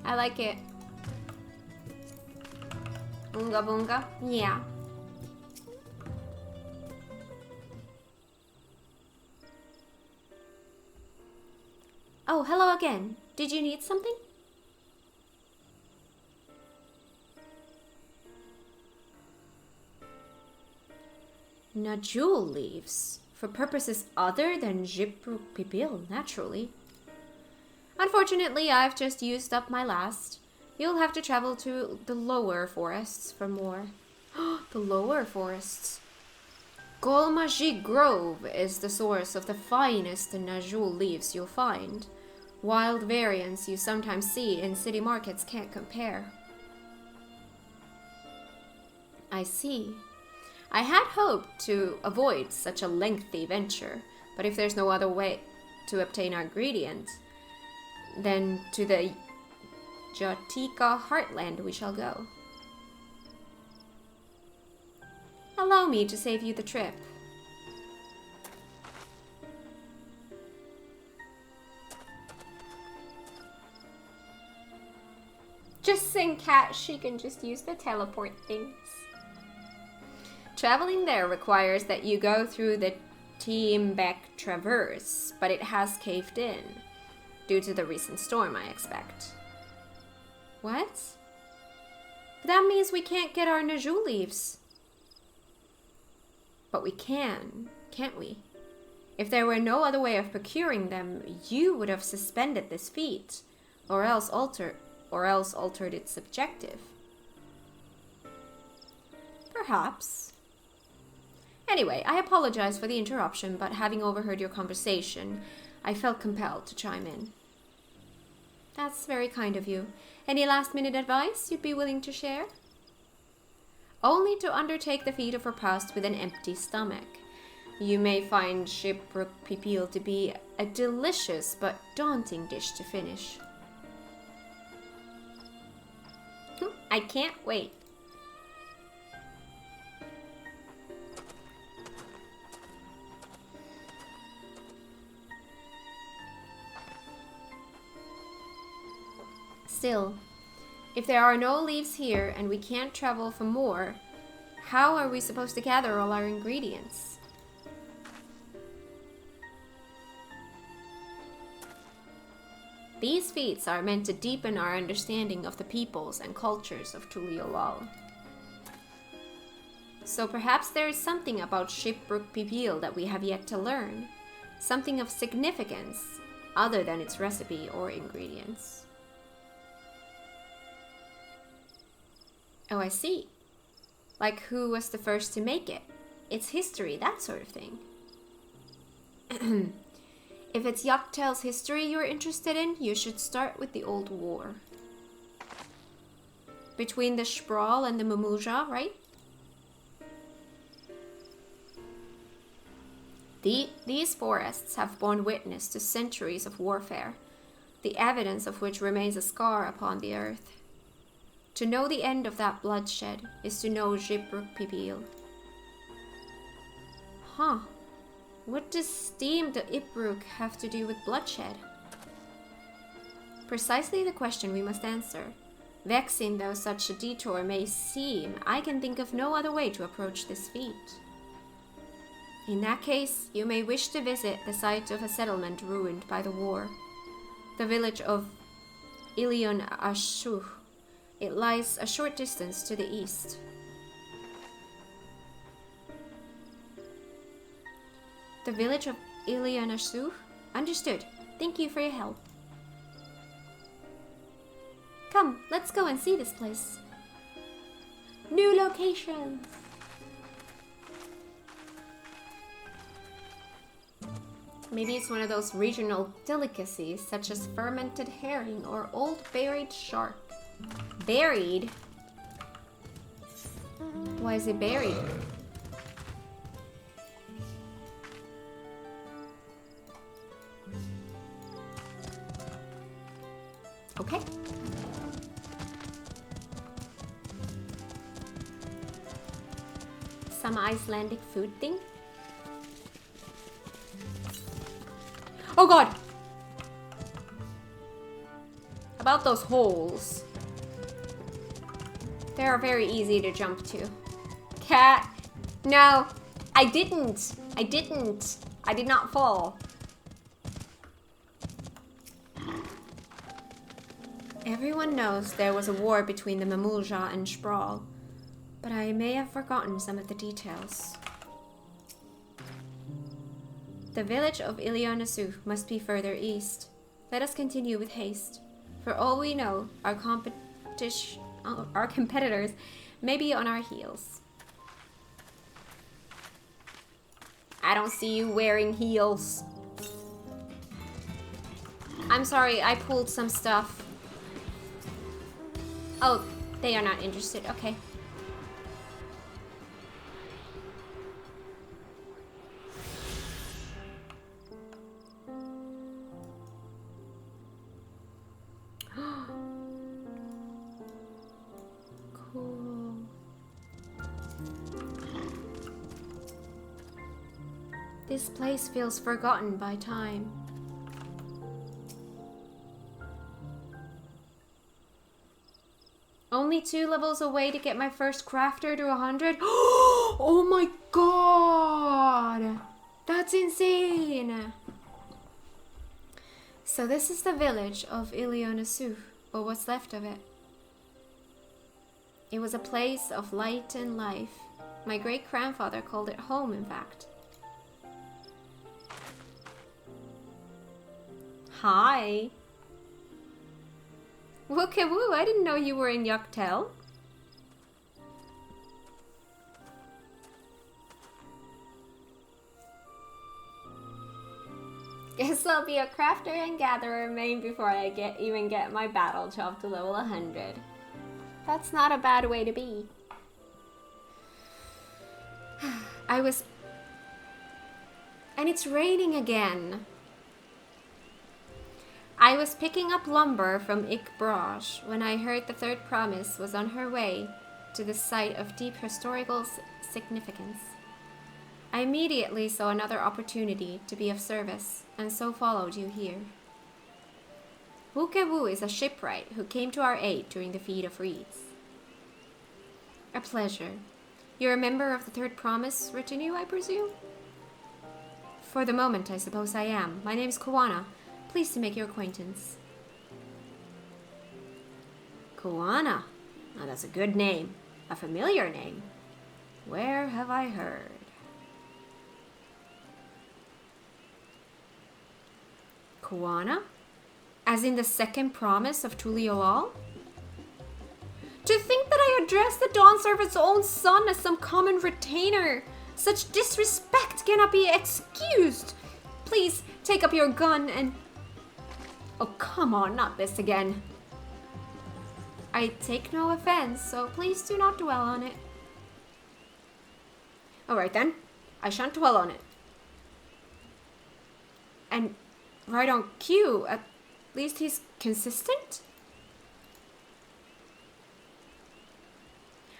I like it. Boonga boonga? Yeah. Oh, hello again. Did you need something? Najul leaves. For purposes other than Jipruk Pipil, naturally. Unfortunately, I've just used up my last. You'll have to travel to the lower forests for more. The lower forests. Golmaji Grove is the source of the finest Najul leaves you'll find. Wild variants you sometimes see in city markets can't compare. I see. I had hoped to avoid such a lengthy venture, but if there's no other way to obtain our ingredients, then to the Jatika Heartland we shall go. Allow me to save you the trip. Just sing Cat, she can just use the teleport things. Traveling there requires that you go through the Teambeck Traverse, but it has caved in. Due to the recent storm, I expect. What? That means we can't get our Najou leaves. But we can, can't we? If there were no other way of procuring them, you would have suspended this feat, or else altered its objective. Perhaps. Anyway, I apologize for the interruption, but having overheard your conversation, I felt compelled to chime in. That's very kind of you. Any last-minute advice you'd be willing to share? Only to undertake the feat of repast with an empty stomach. You may find Shipbrook Pipil to be a delicious but daunting dish to finish. I can't wait. Still, if there are no leaves here and we can't travel for more, how are we supposed to gather all our ingredients? These feats are meant to deepen our understanding of the peoples and cultures of Tuliolal. So perhaps there is something about Shipbrook Pipil that we have yet to learn. Something of significance, other than its recipe or ingredients. Oh, I see. Like who was the first to make it, its history, that sort of thing. If it's Yaktel's history you're interested in, you should start with the old war. Between the Sprawl and the Mamuja, right? These forests have borne witness to centuries of warfare, the evidence of which remains a scar upon the earth. To know the end of that bloodshed is to know Shipbrook Pipil. Huh. What does steamed Ibruk have to do with bloodshed? Precisely the question we must answer. Vexing though such a detour may seem, I can think of no other way to approach this feat. In that case, you may wish to visit the site of a settlement ruined by the war. The village of Ilion Ashuh. It lies a short distance to the east. The village of Ilion Ashuh? Understood. Thank you for your help. Come, let's go and see this place. New locations! Maybe it's one of those regional delicacies, such as fermented herring or old buried shark. Buried? Why is it buried? Okay. Some Icelandic food thing? Oh god! About those holes. They are very easy to jump to. Cat! No! I didn't! I did not fall. Everyone knows there was a war between the Mamulja and Sprawl, but I may have forgotten some of the details. The village of Ilion Ashuh must be further east. Let us continue with haste. For all we know, our competitors may be on our heels. I don't see you wearing heels. I'm sorry, I pulled some stuff. Oh, they are not interested. Okay. Cool. This place feels forgotten by time. Only 2 levels away to get my first crafter to 100. Oh my god! That's insane! So this is the village of Ilionasu, or what's left of it. It was a place of light and life. My great-grandfather called it home, in fact. Hi! Okay, woo, I didn't know you were in Yucktail. Guess I'll be a crafter and gatherer main before I even get my battle chop to level 100. That's not a bad way to be. And it's raining again. I was picking up lumber from Ikbraj when I heard the third promise was on her way to the site of deep historical significance. I immediately saw another opportunity to be of service, and so followed you here. Wukewu is a shipwright who came to our aid during the Feed of Reeds. A pleasure. You're a member of the Third Promise retinue, I presume? For the moment, I suppose I am. My name's Koana. Pleased to make your acquaintance. Koana. Oh, that's a good name. A familiar name. Where have I heard? Koana? As in the second promise of Tuliolal? To think that I addressed the Dawn Servant's own son as some common retainer! Such disrespect cannot be excused! Please, take up your gun and... Oh, come on, not this again. I take no offense, so please do not dwell on it. Alright then, I shan't dwell on it. And right on cue, at least he's consistent?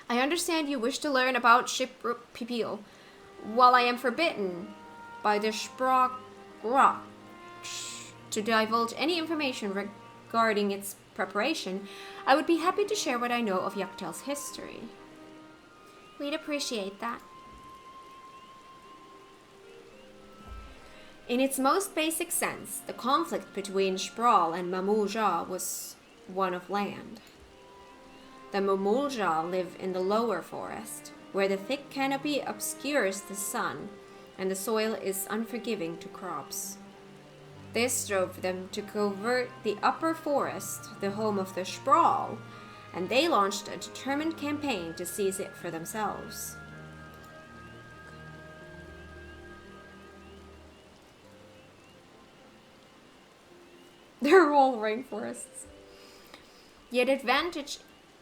I understand you wish to learn about Shipbrook Pipil, while I am forbidden by the Sprach to divulge any information regarding its preparation. I would be happy to share what I know of Yucktail's history. We'd appreciate that. In its most basic sense, the conflict between Sprawl and Mamulja was one of land. The Mamulja live in the lower forest, where the thick canopy obscures the sun and the soil is unforgiving to crops. This drove them to covert the upper forest, the home of the Sprawl, and they launched a determined campaign to seize it for themselves. They're all rainforests. Yet advantage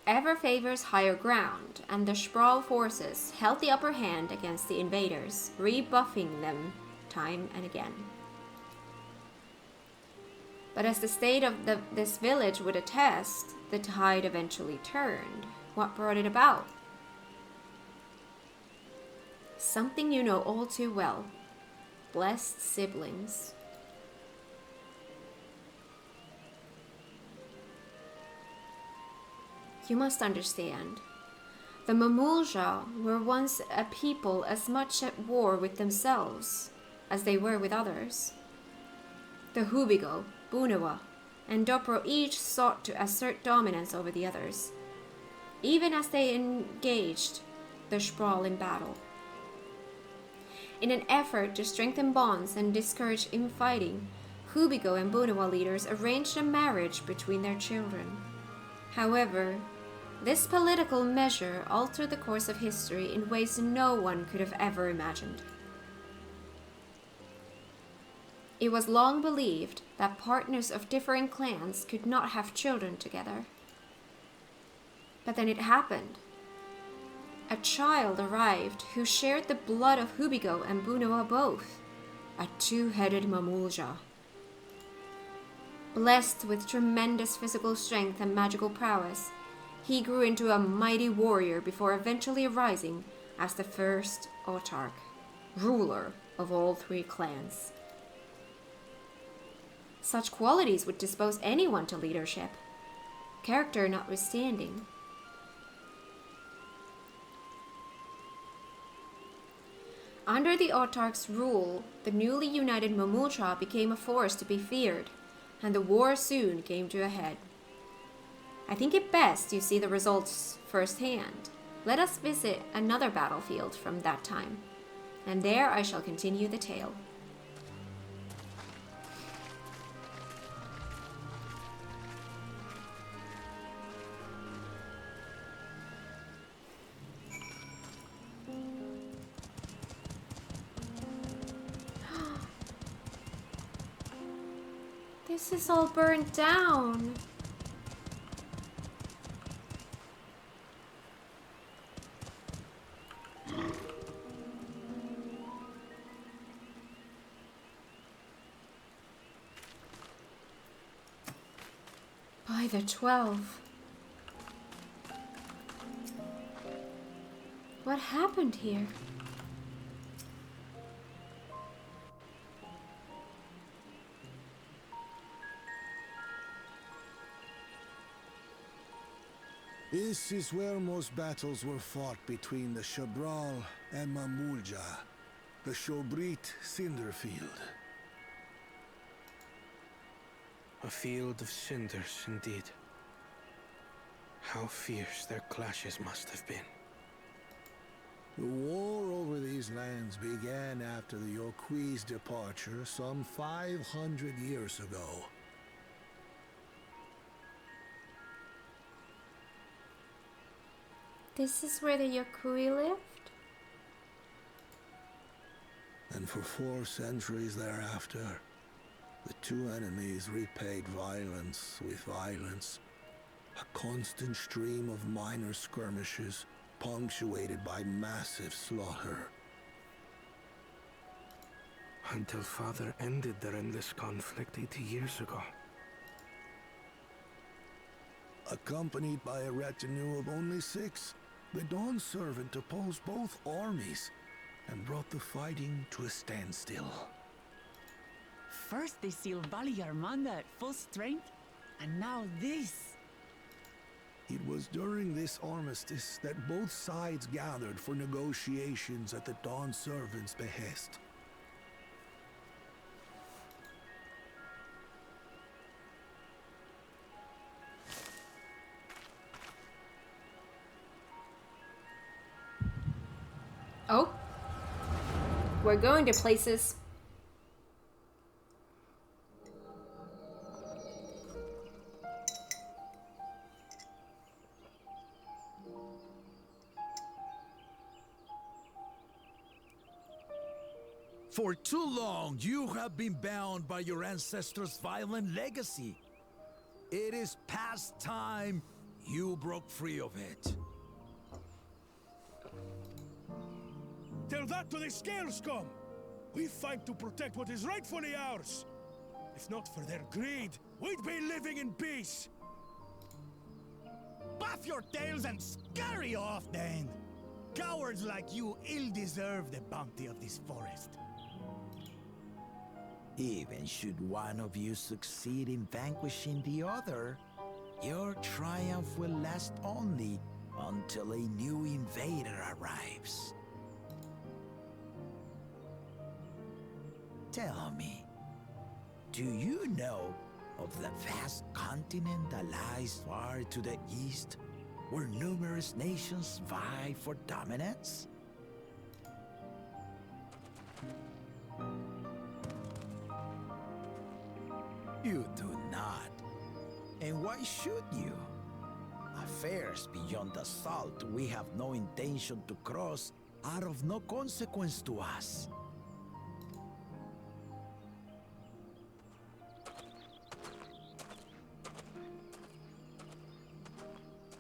ever favors higher ground, and the Sprawl forces held the upper hand against the invaders, rebuffing them time and again. But as the state of this village would attest, the tide eventually turned. What brought it about? Something you know all too well. Blessed siblings. You must understand. The Mamulja were once a people as much at war with themselves as they were with others. The Hubigo, Bunawa, and Dopro each sought to assert dominance over the others, even as they engaged the Sprawl in battle. In an effort to strengthen bonds and discourage infighting, Hubigo and Bunawa leaders arranged a marriage between their children. However, this political measure altered the course of history in ways no one could have ever imagined. It was long believed that partners of differing clans could not have children together. But then it happened. A child arrived who shared the blood of Hubigo and Bunawa both, a two-headed Mamulja. Blessed with tremendous physical strength and magical prowess, he grew into a mighty warrior before eventually rising as the first autarch, ruler of all three clans. Such qualities would dispose anyone to leadership, character notwithstanding. Under the Autarch's rule, the newly united Mamutra became a force to be feared, and the war soon came to a head. I think it best you see the results firsthand. Let us visit another battlefield from that time, and there I shall continue the tale. This is all burned down. By the 12. What happened here? This is where most battles were fought between the Shabral and Mamulja, the Shobrit Cinder Field. A field of cinders, indeed. How fierce their clashes must have been. The war over these lands began after the Yorqui's departure some 500 years ago. This is where the Yorqui lived? And for 4 centuries thereafter, the two enemies repaid violence with violence. A constant stream of minor skirmishes, punctuated by massive slaughter. Until Father ended their endless conflict 80 years ago. Accompanied by a retinue of only 6, the Dawn Servant opposed both armies and brought the fighting to a standstill. First they sealed Valley Armanda at full strength, and now this. It was during this armistice that both sides gathered for negotiations at the Dawn Servant's behest. Oh. We're going to places. For too long, you have been bound by your ancestors' violent legacy. It is past time you broke free of it. Tell that to the Scale Scum! We fight to protect what is rightfully ours. If not for their greed, we'd be living in peace. Buff your tails and scurry off, then. Cowards like you ill-deserve the bounty of this forest. Even should one of you succeed in vanquishing the other, your triumph will last only until a new invader arrives. Tell me, do you know of the vast continent that lies far to the east, where numerous nations vie for dominance? You do not. And why should you? Affairs beyond the salt we have no intention to cross are of no consequence to us.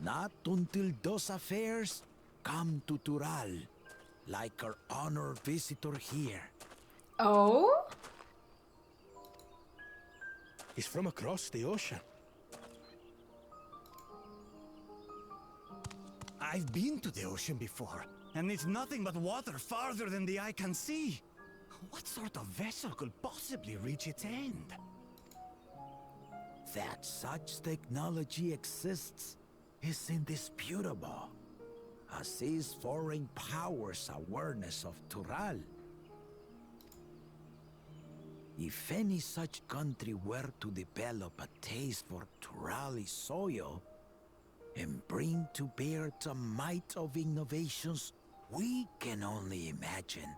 Not until those affairs come to Tural, like our honored visitor here. Oh? He's from across the ocean. I've been to the ocean before, and it's nothing but water farther than the eye can see. What sort of vessel could possibly reach its end? That such technology exists is indisputable, as is foreign powers' awareness of Tural. If any such country were to develop a taste for Turali soil and bring to bear the might of innovations we can only imagine,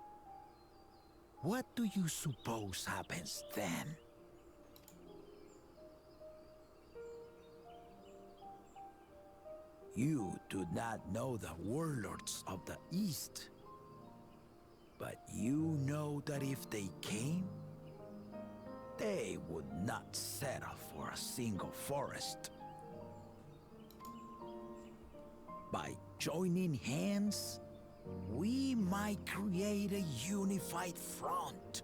what do you suppose happens then? You do not know the warlords of the East, but you know that if they came, they would not settle for a single forest. By joining hands, we might create a unified front,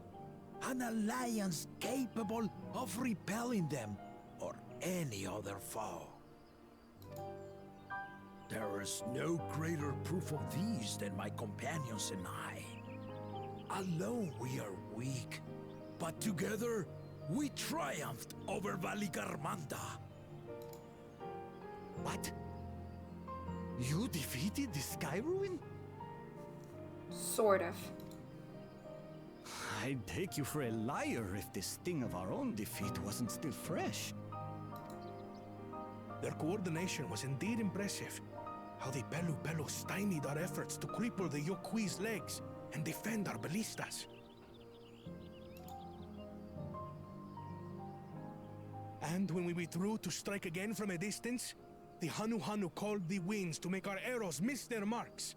an alliance capable of repelling them or any other foe. There is no greater proof of these than my companions and I. Alone we are weak, but together we triumphed over Valigarmanda. What? You defeated the Sky Ruin? Sort of. I'd take you for a liar if the sting of our own defeat wasn't still fresh. Their coordination was indeed impressive. How the Belu stymied our efforts to cripple the Yokui's legs and defend our ballistas. And when we withdrew to strike again from a distance, the Hanu called the winds to make our arrows miss their marks.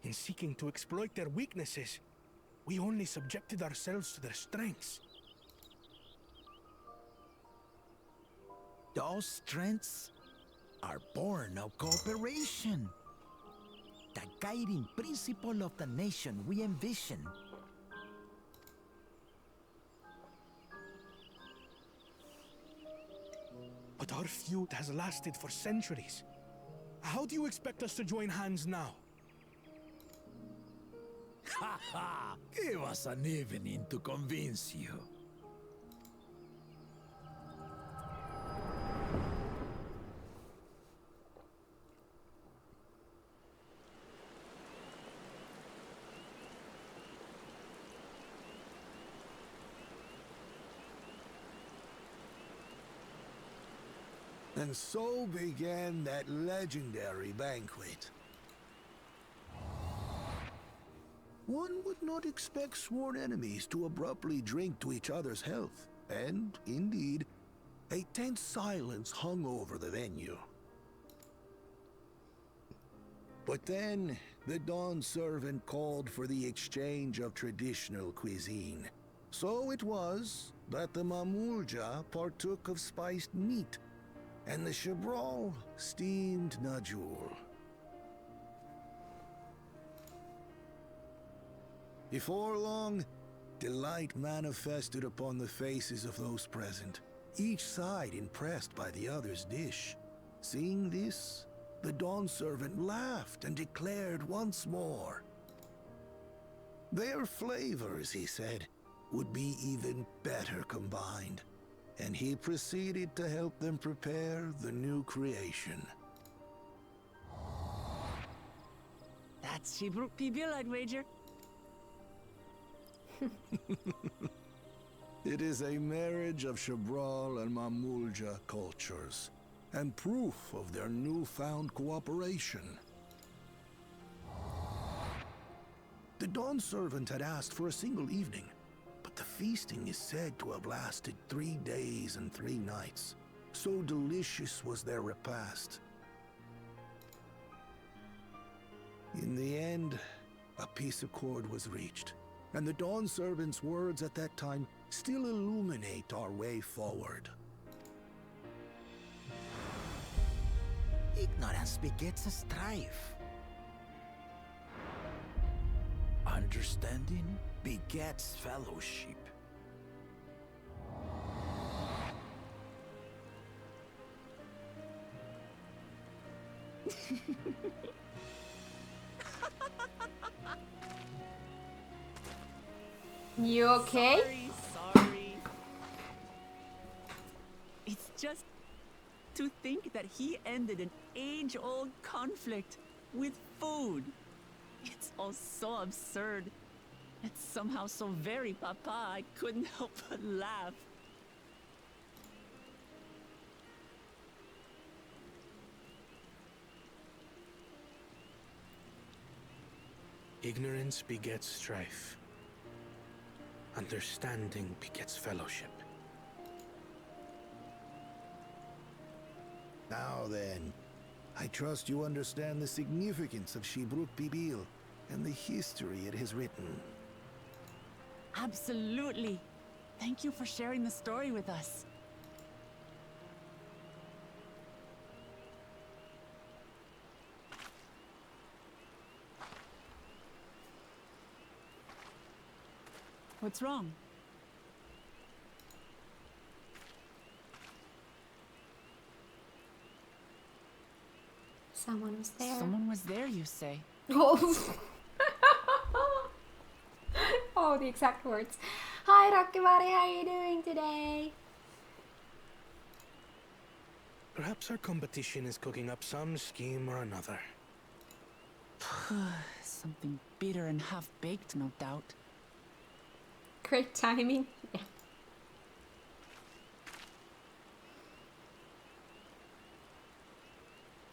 In seeking to exploit their weaknesses, we only subjected ourselves to their strengths. Those strengths are born of cooperation. The guiding principle of the nation we envision. But our feud has lasted for centuries. How do you expect us to join hands now? Ha ha! Give us an evening to convince you. And so began that legendary banquet. One would not expect sworn enemies to abruptly drink to each other's health, and, indeed, a tense silence hung over the venue. But then, the Dawn Servant called for the exchange of traditional cuisine. So it was that the Mamulja partook of spiced meat, and the Chebral steamed Najul. Before long, delight manifested upon the faces of those present, each side impressed by the other's dish. Seeing this, the Dawn Servant laughed and declared once more. Their flavors, he said, would be even better combined, and he proceeded to help them prepare the new creation. That's Shibruk Pibil, I'd wager. It is a marriage of Chebral and Mamulja cultures, and proof of their newfound cooperation. The Dawn Servant had asked for a single evening, but the feasting is said to have lasted 3 days and 3 nights. So delicious was their repast. In the end, a peace accord was reached, and the Dawn Servant's words at that time still illuminate our way forward. Ignorance begets a strife. Understanding begets fellowship. You okay? Sorry. It's just to think that he ended an age-old conflict with food. It's all so absurd. It's somehow so very papa, I couldn't help but laugh. Ignorance begets strife. Understanding begets fellowship. Now then, I trust you understand the significance of Shibruk Bibil and the history it has written. Absolutely. Thank you for sharing the story with us. What's wrong? Someone was there. Someone was there, you say? Oh. Oh, the exact words. Hi, Rakibari, how are you doing today? Perhaps our competition is cooking up some scheme or another. Something bitter and half-baked, no doubt. Great timing. Yeah.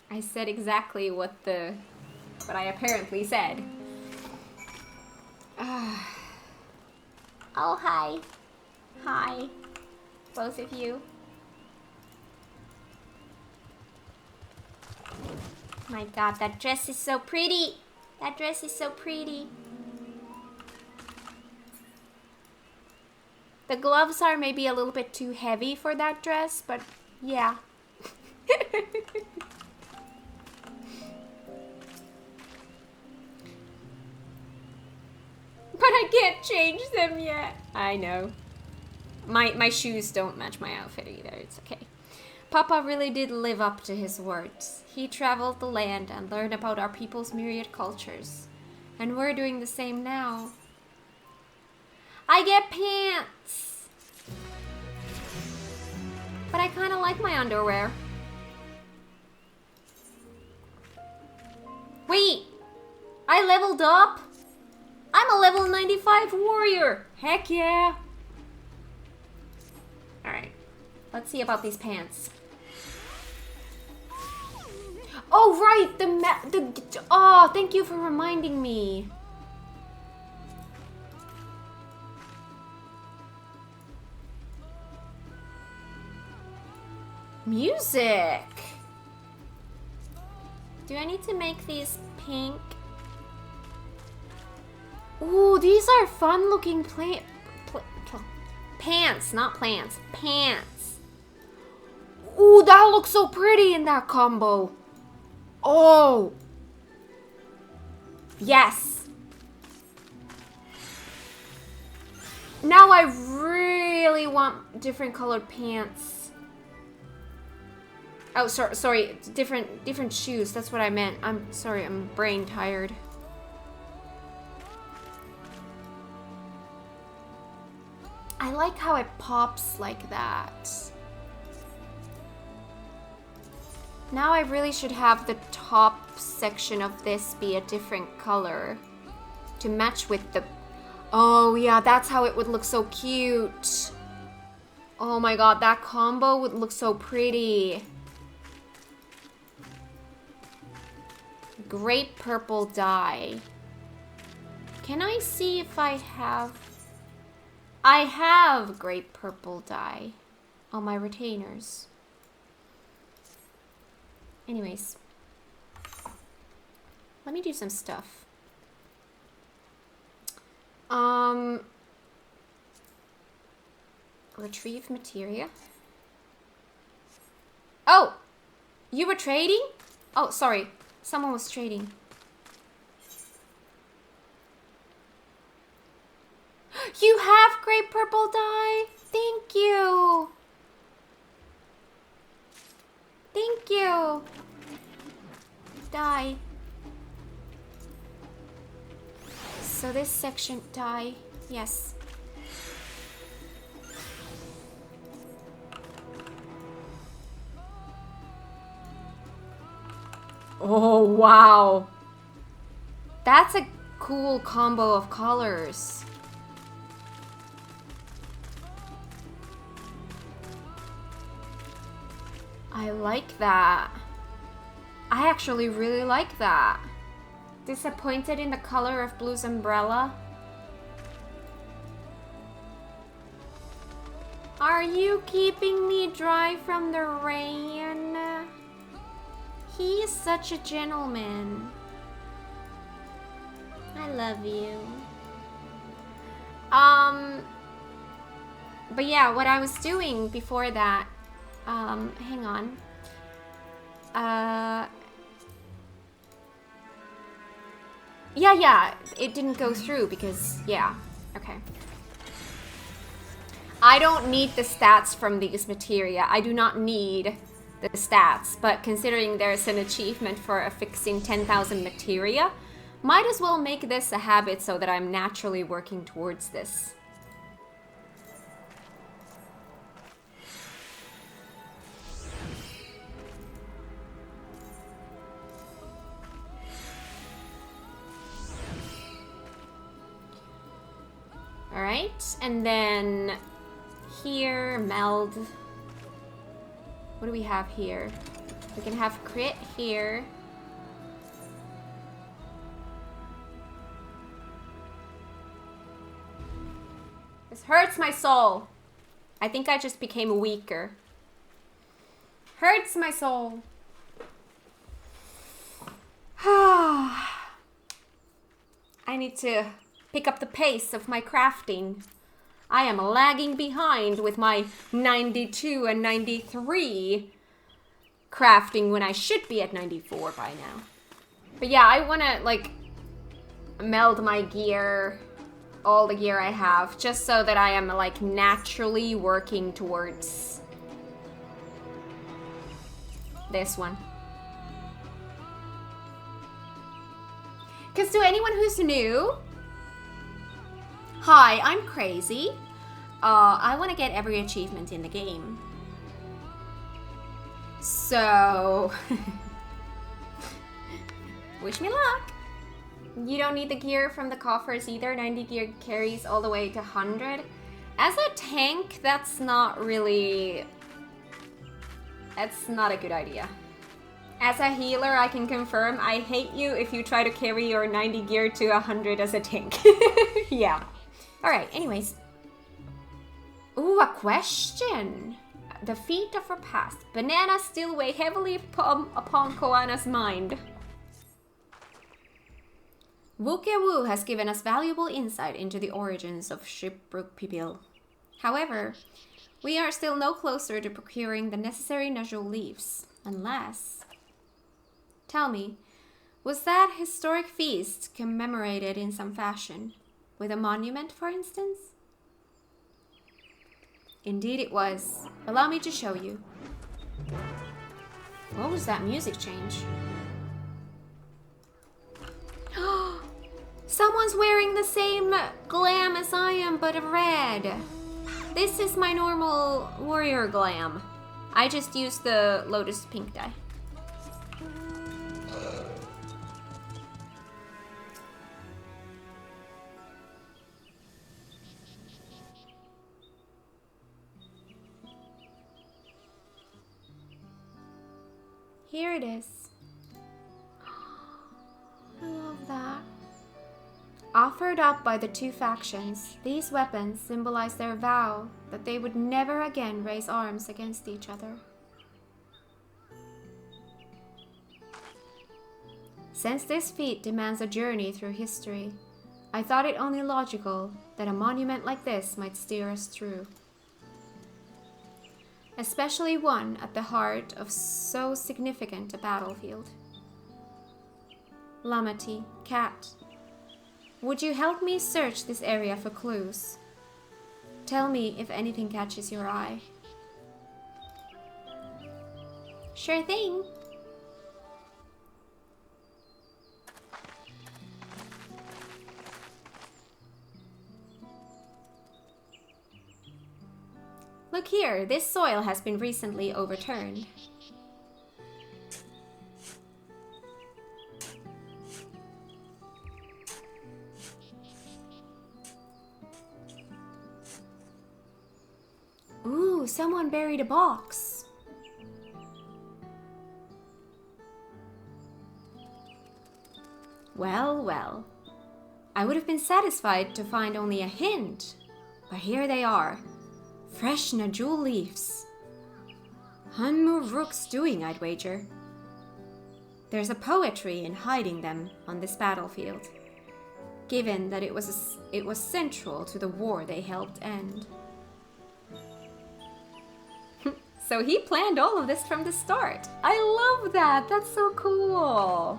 I said exactly what I apparently said. Oh, hi. Hi. Both of you. My god, that dress is so pretty. That dress is so pretty. The gloves are maybe a little bit too heavy for that dress, but yeah. But I can't change them yet. I know. My shoes don't match my outfit either. It's okay. Papa really did live up to his words. He traveled the land and learned about our people's myriad cultures. And we're doing the same now. I get pants! But I kind of like my underwear. Wait! I leveled up? I'm a level 95 warrior! Heck yeah! Alright. Let's see about these pants. Oh, right! Oh, thank you for reminding me. Music! Do I need to make these pink? Ooh, these are fun looking pants, not plants. Pants. Ooh, that looks so pretty in that combo. Oh. Yes. Now I really want different colored pants. Oh, sorry, different shoes. That's what I meant. I'm sorry, I'm brain tired. I like how it pops like that. Now I really should have the top section of this be a different color to match with the... Oh yeah, that's how it would look so cute. Oh my god, that combo would look so pretty. Grape purple dye. Can I see if I have... I have grape purple dye on my retainers. Anyways. Let me do some stuff. Retrieve materia. Oh! You were trading? Oh, sorry. Someone was trading. You have grape purple dye? Thank you. Thank you. Dye. So this section, dye. Yes. Oh, wow. That's a cool combo of colors. I like that. I actually really like that. Disappointed in the color of Blue's umbrella? Are you keeping me dry from the rain? He's such a gentleman. I love you. But yeah, what I was doing before that, hang on. Yeah, it didn't go through because, yeah, okay. I don't need the stats from these materia. I do not need the stats, but considering there's an achievement for affixing 10,000 materia, might as well make this a habit so that I'm naturally working towards this. Alright, and then here, meld. What do we have here? We can have crit here. This hurts my soul. I think I just became weaker. Hurts my soul. I need to pick up the pace of my crafting. I am lagging behind with my 92 and 93 crafting when I should be at 94 by now. But yeah, I want to like meld my gear, all the gear I have, just so that I am like naturally working towards this one. Because to anyone who's new, hi, I'm crazy. I want to get every achievement in the game. So, wish me luck. You don't need the gear from the coffers either. 90 gear carries all the way to 100. As a tank, that's not really... That's not a good idea. As a healer, I can confirm, I hate you if you try to carry your 90 gear to 100 as a tank. Yeah. Alright, anyways. Ooh, a question. The feat of her past. Bananas still weigh heavily upon Koana's mind. Wukewu has given us valuable insight into the origins of Shipbrook Pipil. However, we are still no closer to procuring the necessary Najul leaves, unless... Tell me, was that historic feast commemorated in some fashion? With a monument, for instance? Indeed it was. Allow me to show you. What was that music change? Someone's wearing the same glam as I am, but red. This is my normal warrior glam. I just used the Lotus pink dye. Here it is. I love that. Offered up by the two factions, these weapons symbolize their vow that they would never again raise arms against each other. Since this feat demands a journey through history, I thought it only logical that a monument like this might steer us through. Especially one at the heart of so significant a battlefield. Lamati, Kat, would you help me search this area for clues? Tell me if anything catches your eye. Sure thing. Look here, this soil has been recently overturned. Ooh, someone buried a box. Well, well. I would have been satisfied to find only a hint, but here they are. Fresh Najul leaves. Hanmu Rook's doing, I'd wager. There's a poetry in hiding them on this battlefield, given that it was central to the war they helped end. So he planned all of this from the start. I love that. That's so cool.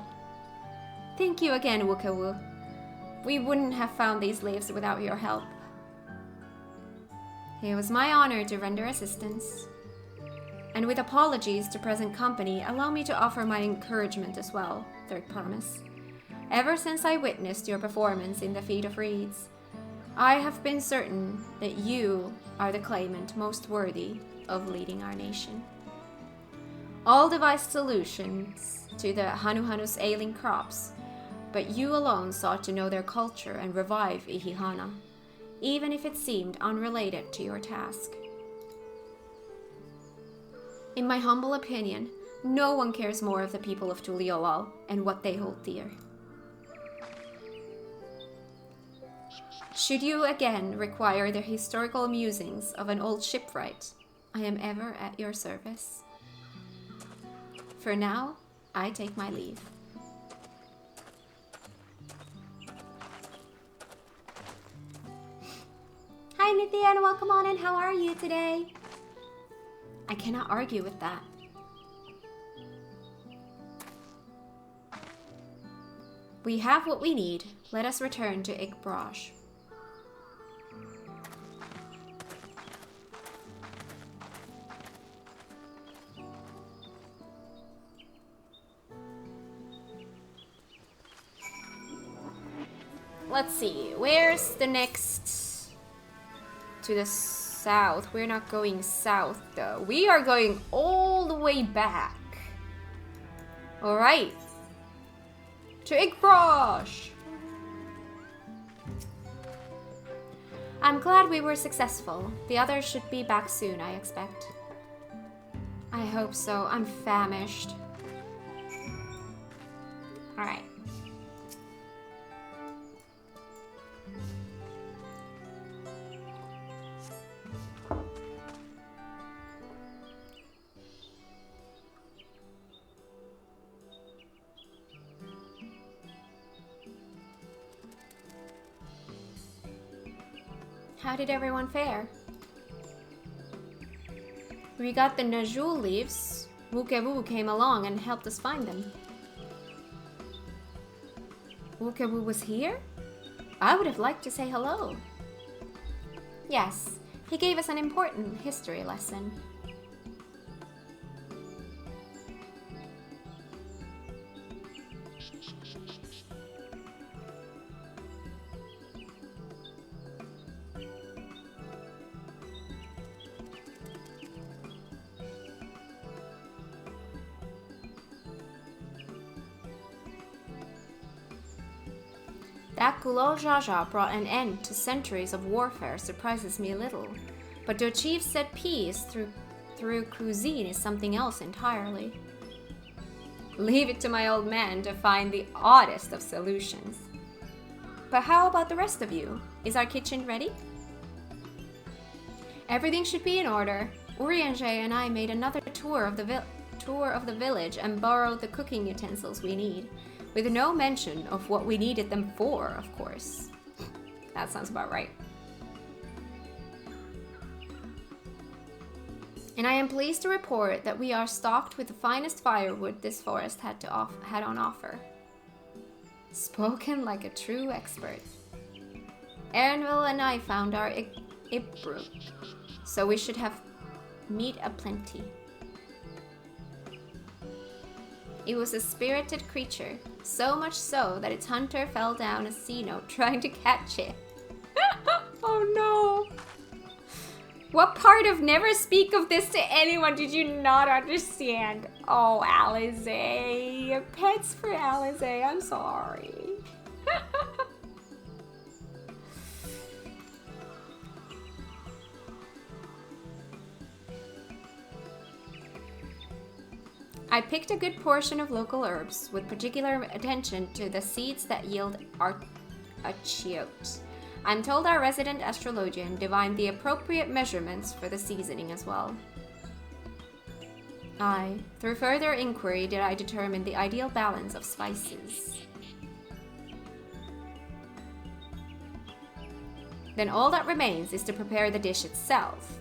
Thank you again, Wukawu. We wouldn't have found these leaves without your help. It was my honor to render assistance. And with apologies to present company, allow me to offer my encouragement as well, Third Promise. Ever since I witnessed your performance in the Feat of Reeds, I have been certain that you are the claimant most worthy of leading our nation. All devised solutions to the Hanuhanu's ailing crops, but you alone sought to know their culture and revive Ihihana, even if it seemed unrelated to your task. In my humble opinion, no one cares more of the people of Tuliolal and what they hold dear. Should you again require the historical musings of an old shipwright, I am ever at your service. For now, I take my leave. Hi Nithya, and welcome on in. How are you today? I cannot argue with that. We have what we need. Let us return to Igbraj. Let's see, where's the next? To the south. We're not going south though. We are going all the way back. Alright. To Igbraj. I'm glad we were successful. The others should be back soon, I expect. I hope so. I'm famished. Alright. How did everyone fare? We got the Najul leaves. Wukewu came along and helped us find them. Wukewu was here? I would have liked to say hello. Yes, he gave us an important history lesson. That Kulal Jaja brought an end to centuries of warfare surprises me a little, but to achieve said peace through cuisine is something else entirely. Leave it to my old man to find the oddest of solutions. But how about the rest of you? Is our kitchen ready? Everything should be in order. Urianger and I made another tour of the village and borrowed the cooking utensils we need. With no mention of what we needed them for, of course. That sounds about right. And I am pleased to report that we are stocked with the finest firewood this forest had on offer. Spoken like a true expert. Erinville and I found our Ibru, so we should have meat aplenty. It was a spirited creature, so much so that its hunter fell down a sea note trying to catch it. Oh no! What part of never speak of this to anyone did you not understand? Oh, Alize. Pets for Alize, I'm sorry. I picked a good portion of local herbs, with particular attention to the seeds that yield artichokes. I'm told our resident astrologian divined the appropriate measurements for the seasoning as well. Aye, through further inquiry did I determine the ideal balance of spices. Then all that remains is to prepare the dish itself.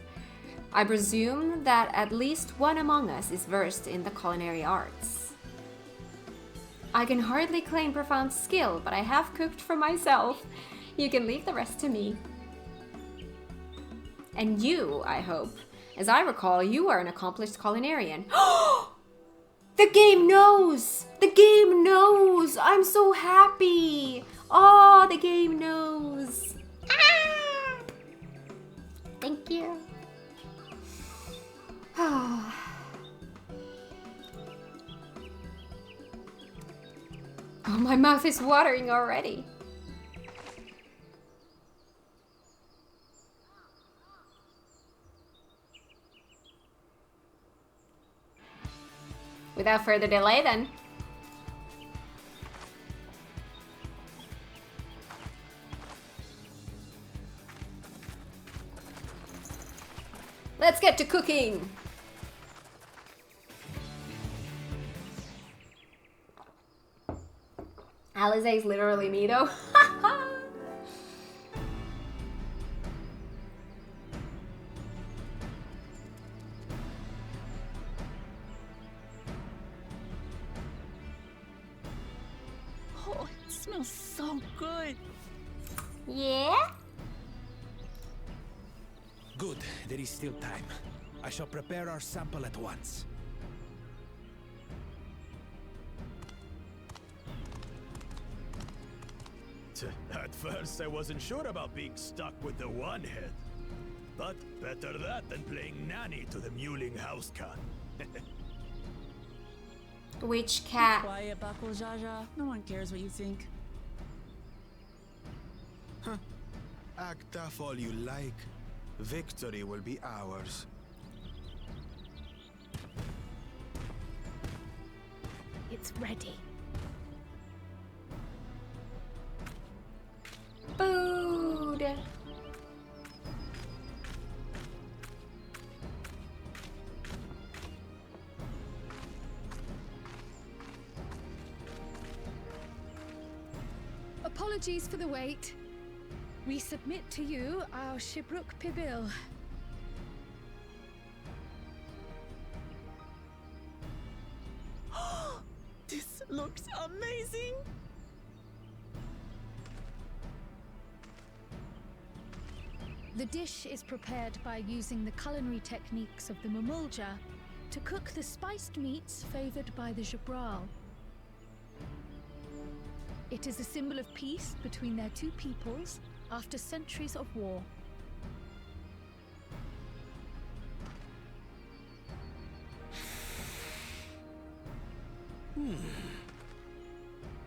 I presume that at least one among us is versed in the culinary arts. I can hardly claim profound skill, but I have cooked for myself. You can leave the rest to me. And you, I hope. As I recall, you are an accomplished culinarian. The game knows! The game knows! I'm so happy! Oh, the game knows! Ah! Thank you. Oh, my mouth is watering already. Without further delay, then. Let's get to cooking! Alize is literally me, though. Oh, it smells so good. Yeah? Good, there is still time. I shall prepare our sample at once. At first, I wasn't sure about being stuck with the one head. But better that than playing nanny to the mewling house cat. Which cat? Be quiet, Bakul Jaja. No one cares what you think. Huh. Act tough all you like. Victory will be ours. It's ready. Food. Apologies for the wait. We submit to you our Shibruk Pibil. This looks amazing! The dish is prepared by using the culinary techniques of the Mamulja to cook the spiced meats favored by the Jabral. It is a symbol of peace between their two peoples after centuries of war.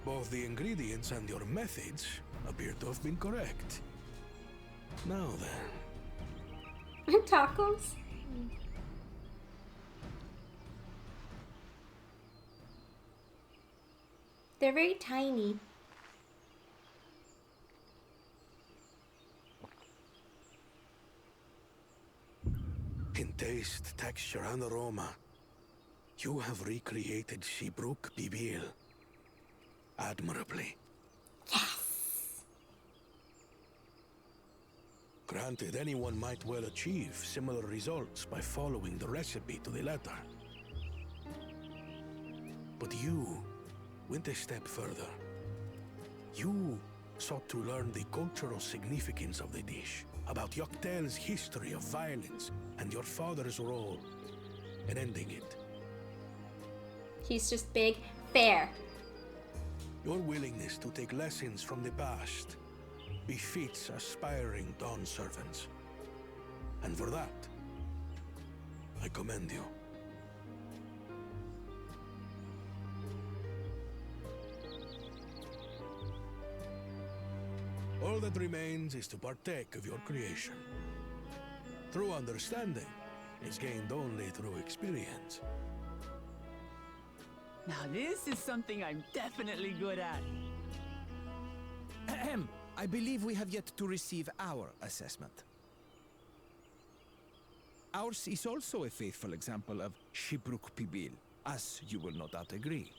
Both the ingredients and your methods appear to have been correct. Now then. Tacos? They're very tiny. In taste, texture, and aroma, you have recreated Shibruk Bibil admirably. Yes! Granted, anyone might well achieve similar results by following the recipe to the letter. But you went a step further. You sought to learn the cultural significance of the dish, about Yoctel's history of violence and your father's role in ending it. He's just big. Fair. Your willingness to take lessons from the past befits aspiring Dawn servants. And for that, I commend you. All that remains is to partake of your creation. True understanding is gained only through experience. Now this is something I'm definitely good at. Ahem. I believe we have yet to receive our assessment. Ours is also a faithful example of Shibruk Pibil, as you will no doubt agree.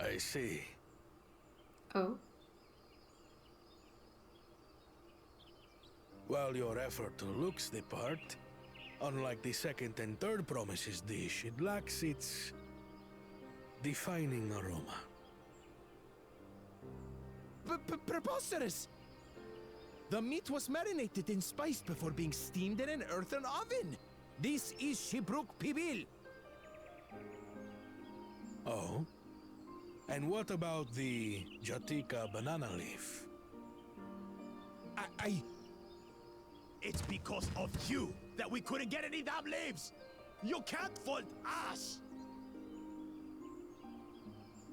I see. Oh? While your effort looks the part, unlike the second and third promises dish, it lacks its defining aroma. Preposterous! The meat was marinated in spice before being steamed in an earthen oven. This is Shibruk Pibil. Oh? And what about the Jatika banana leaf? It's because of you that we couldn't get any damn leaves! You can't fault us!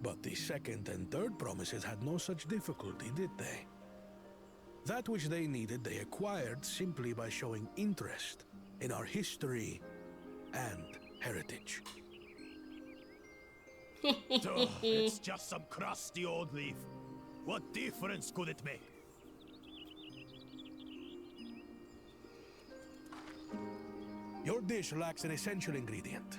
But the second and third promises had no such difficulty, did they? That which they needed, they acquired simply by showing interest in our history and heritage. Duh, it's just some crusty old leaf. What difference could it make? Your dish lacks an essential ingredient.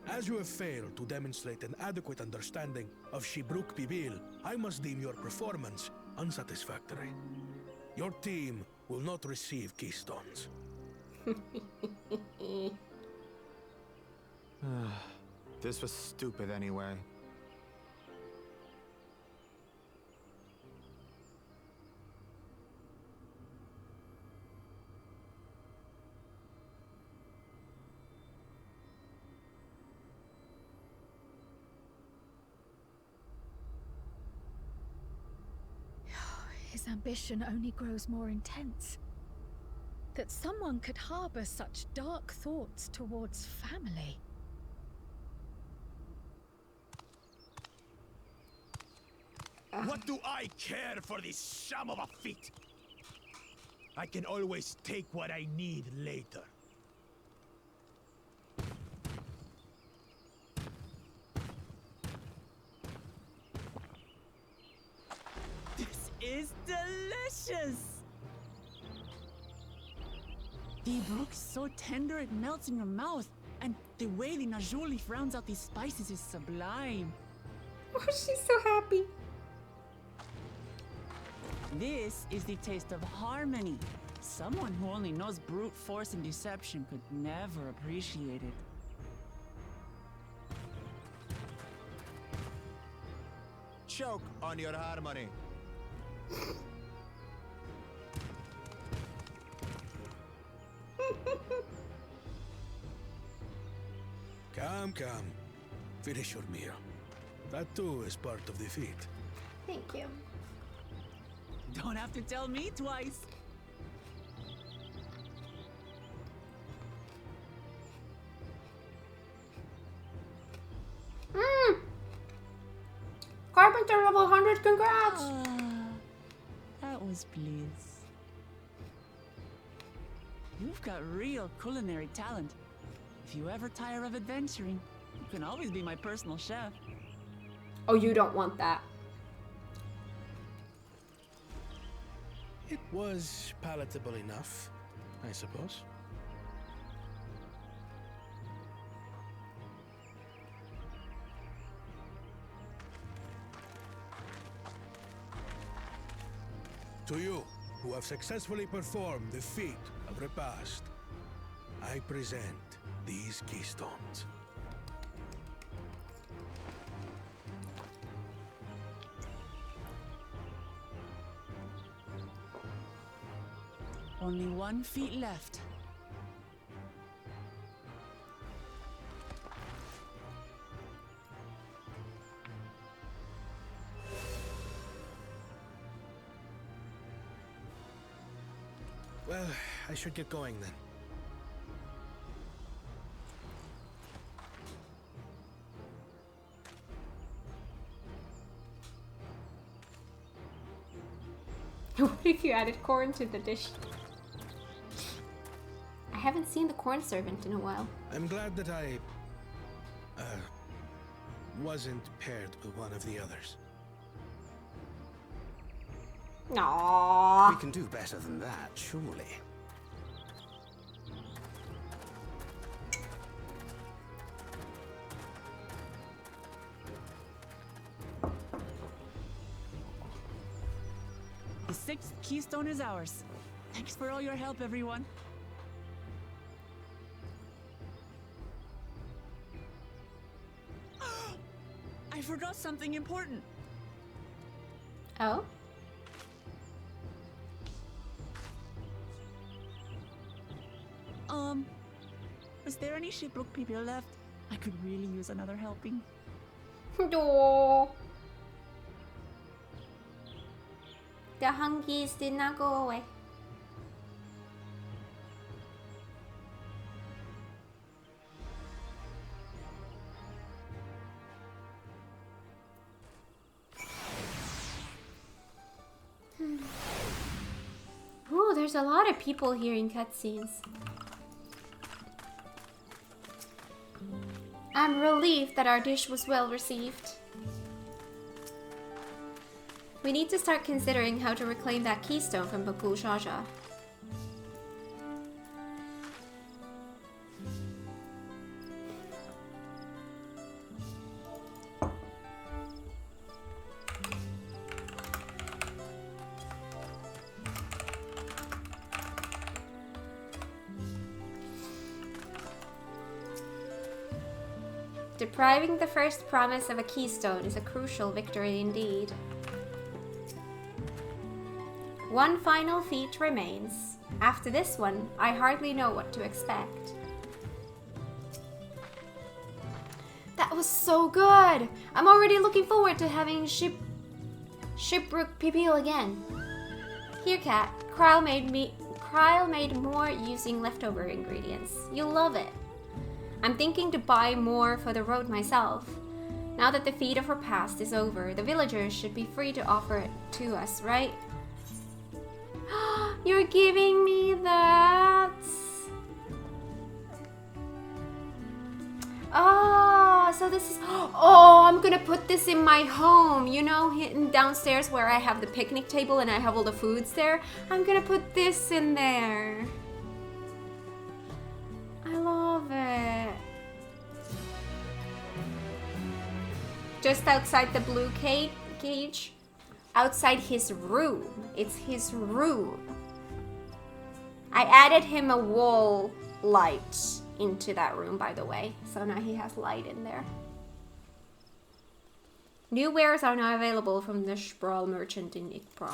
As you have failed to demonstrate an adequate understanding of Shibruk Pibil, I must deem your performance unsatisfactory. Your team will not receive keystones. This was stupid anyway. His ambition only grows more intense. That someone could harbor such dark thoughts towards family. What do I care for this sham of a feat? I can always take what I need later. This is delicious! The brook's so tender it melts in your mouth, and the way the najou leaf rounds out these spices is sublime. Oh, she's so happy. This is the taste of harmony. Someone who only knows brute force and deception could never appreciate it. Choke on your harmony. Come. Finish your meal. That too is part of the feat. Thank you. Don't have to tell me twice. Carpenter level 100, congrats! That was bliss. You've got real culinary talent. If you ever tire of adventuring, you can always be my personal chef. Oh, you don't want that. It was palatable enough, I suppose. To you, who have successfully performed the feat of repast, I present these keystones. Only 1 feet left. Well, I should get going then. What if you added corn to the dish? I haven't seen the corn servant in a while. I'm glad that I wasn't paired with one of the others. Aww. We can do better than that, surely. The 6th keystone is ours. Thanks for all your help, everyone. I forgot something important. Oh? Was there any shipwreck people left? I could really use another helping. No. The hungies did not go away. Ooh, there's a lot of people here in cutscenes. I'm relieved that our dish was well received. We need to start considering how to reclaim that keystone from Bakul Shaja. Depriving the first promise of a keystone is a crucial victory indeed. One final feat remains. After this one, I hardly know what to expect. That was so good! I'm already looking forward to having Shipwreck Pipil again. Here, Kat. Kryle made more using leftover ingredients. You'll love it. I'm thinking to buy more for the road myself. Now that the feat of her past is over, the villagers should be free to offer it to us, right? You're giving me that? Oh, so this is... Oh, I'm gonna put this in my home. You know, hidden downstairs where I have the picnic table and I have all the foods there. I'm gonna put this in there. I love it. Just outside the blue cage. Outside his room. It's his room. I added him a wall light into that room, by the way. So now he has light in there. New wares are now available from the Sprawl merchant in Ikpra.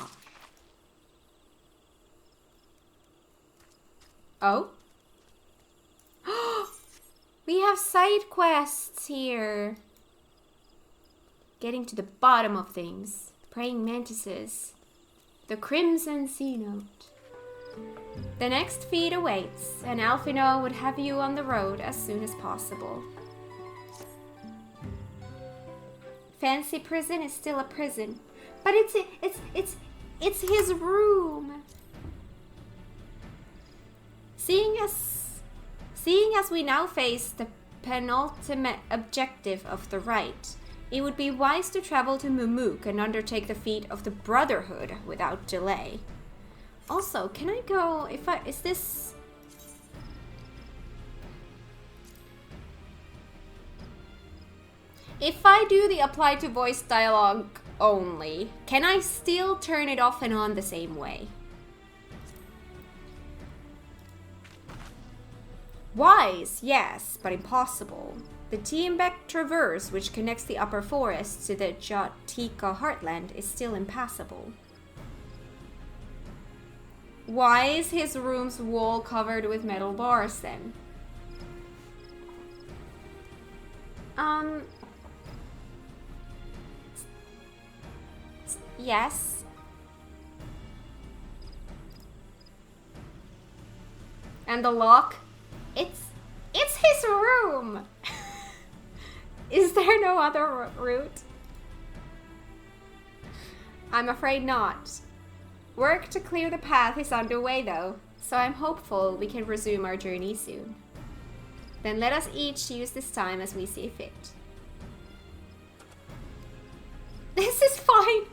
Oh? We have side quests here. Getting to the bottom of things. Praying mantises. The Crimson Sea Note. The next feed awaits, and Alphino would have you on the road as soon as possible. Fancy prison is still a prison, but it's his room. Seeing as we now face the penultimate objective of the rite, it would be wise to travel to Mumuk and undertake the feat of the Brotherhood without delay. Also, can I go, is this... If I do the apply to voice dialogue only, can I still turn it off and on the same way? Wise, yes, but impossible. The Tiembek Traverse, which connects the upper forests to the Jatika heartland, is still impassable. Why is his room's wall covered with metal bars then? Yes. And the lock? It's his room! Is there no other route? I'm afraid not. Work to clear the path is underway though, so I'm hopeful we can resume our journey soon. Then let us each use this time as we see fit. This is fine!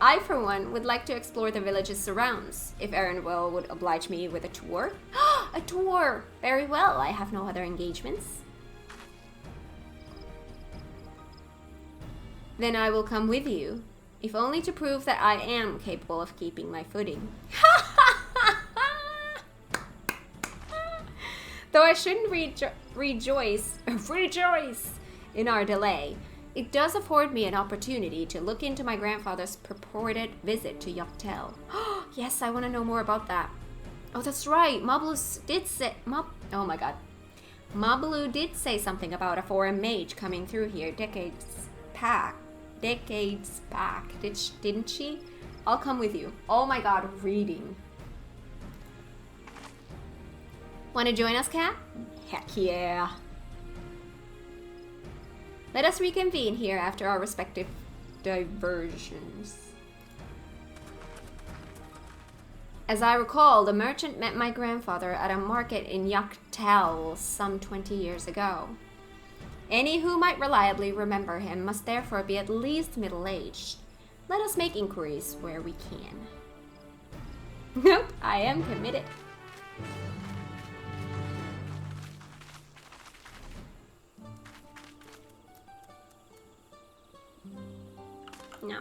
I, for one, would like to explore the village's surrounds, if Erinwell would oblige me with a tour. A tour! Very well, I have no other engagements. Then I will come with you, if only to prove that I am capable of keeping my footing. Though I shouldn't rejoice in our delay, it does afford me an opportunity to look into my grandfather's purported visit to Yoktel. Yes, I want to know more about that. Oh, that's right. Mablu did say... oh my god. Mablu did say something about a foreign mage coming through here decades back. Didn't she? I'll come with you. Oh my god, reading. Want to join us, Kat? Heck yeah. Let us reconvene here after our respective diversions. As I recall, the merchant met my grandfather at a market in Yoktel some 20 years ago. Any who might reliably remember him must therefore be at least middle-aged. Let us make inquiries where we can. Nope, I am committed. No.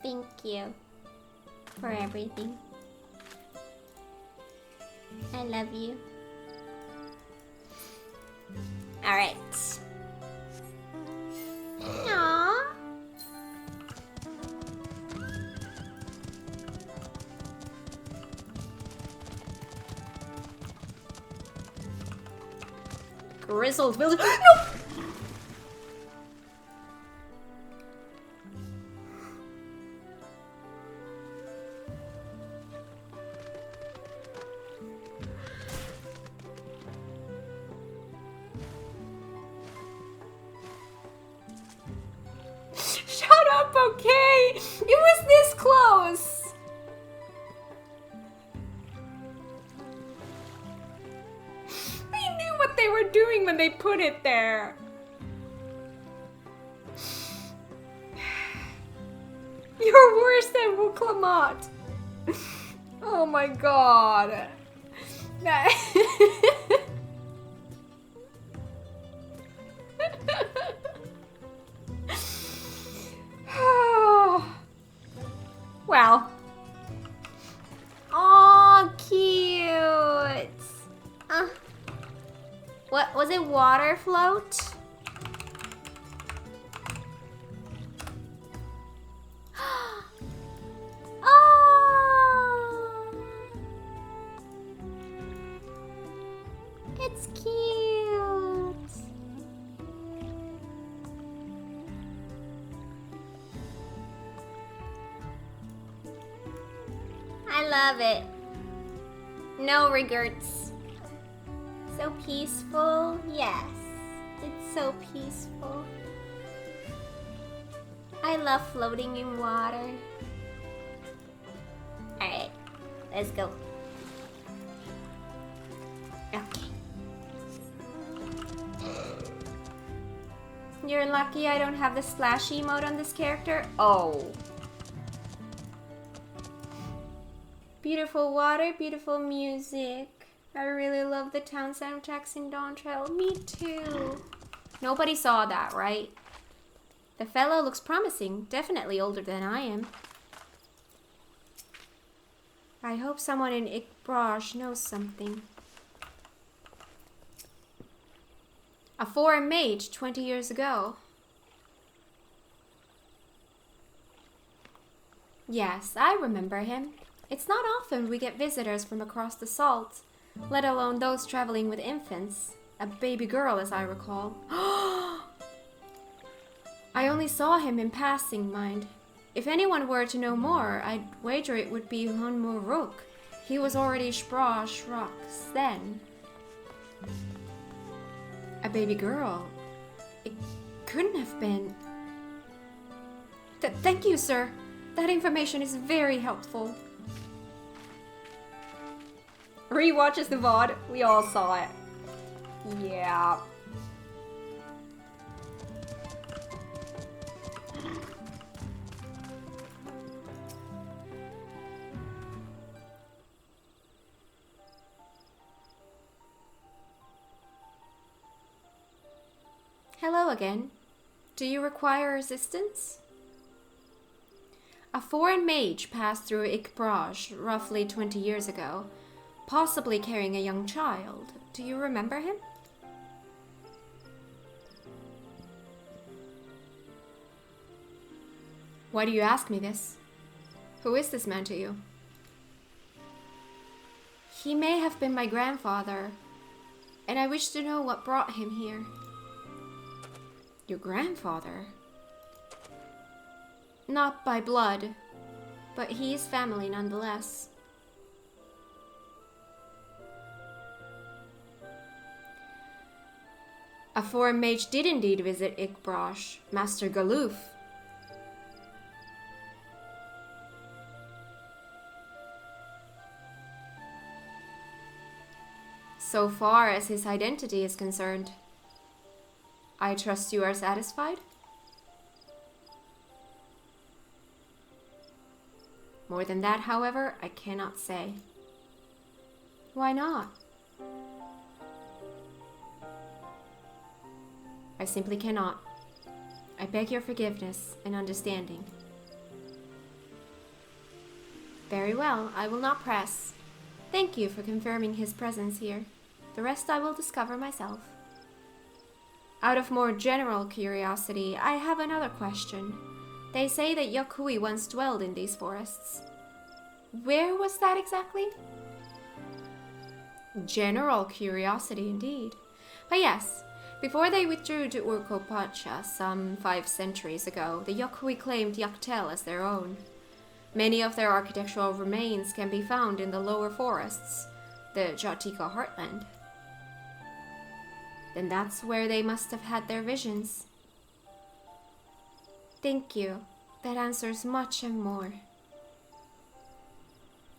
Thank you for everything. I love you. Alright. Aww. Grizzled village. No! Okay, it was this close. They knew what they were doing when they put it there. You're worse than Wuklamat. Oh my god. Wow. Oh, cute. What was it? Water float? Oh, it's cute. I love it. No regrets. So peaceful. Yes, it's so peaceful. I love floating in water. Alright, let's go. Okay. You're lucky I don't have the splashy mode on this character. Oh. Beautiful water, beautiful music. I really love the town soundtracks in Dawntrail. Me too. Nobody saw that, right? The fellow looks promising. Definitely older than I am. I hope someone in Ikbraj knows something. A foreign mage 20 years ago. Yes, I remember him. It's not often we get visitors from across the salt, let alone those traveling with infants. A baby girl, as I recall. I only saw him in passing, mind. If anyone were to know more, I'd wager it would be Hunmuruk. He was already Shrock then. A baby girl. It couldn't have been. Thank you, sir. That information is very helpful. Rewatches the VOD. We all saw it. Yeah. Hello again. Do you require assistance? A foreign mage passed through Ikbraj roughly 20 years ago, possibly carrying a young child. Do you remember him? Why do you ask me this? Who is this man to you? He may have been my grandfather, and I wish to know what brought him here. Your grandfather? Not by blood, but he is family nonetheless. A foreign mage did indeed visit Ikbraj, Master Galuf. So far as his identity is concerned, I trust you are satisfied? More than that, however, I cannot say. Why not? I simply cannot. I beg your forgiveness and understanding. Very well, I will not press. Thank you for confirming his presence here. The rest I will discover myself. Out of more general curiosity, I have another question. They say that Yokui once dwelled in these forests. Where was that exactly? General curiosity indeed. But yes, before they withdrew to Urkopacha some 5 centuries ago, the Yokui claimed Yaktel as their own. Many of their architectural remains can be found in the lower forests, the Jatika heartland. Then that's where they must have had their visions. Thank you. That answers much and more.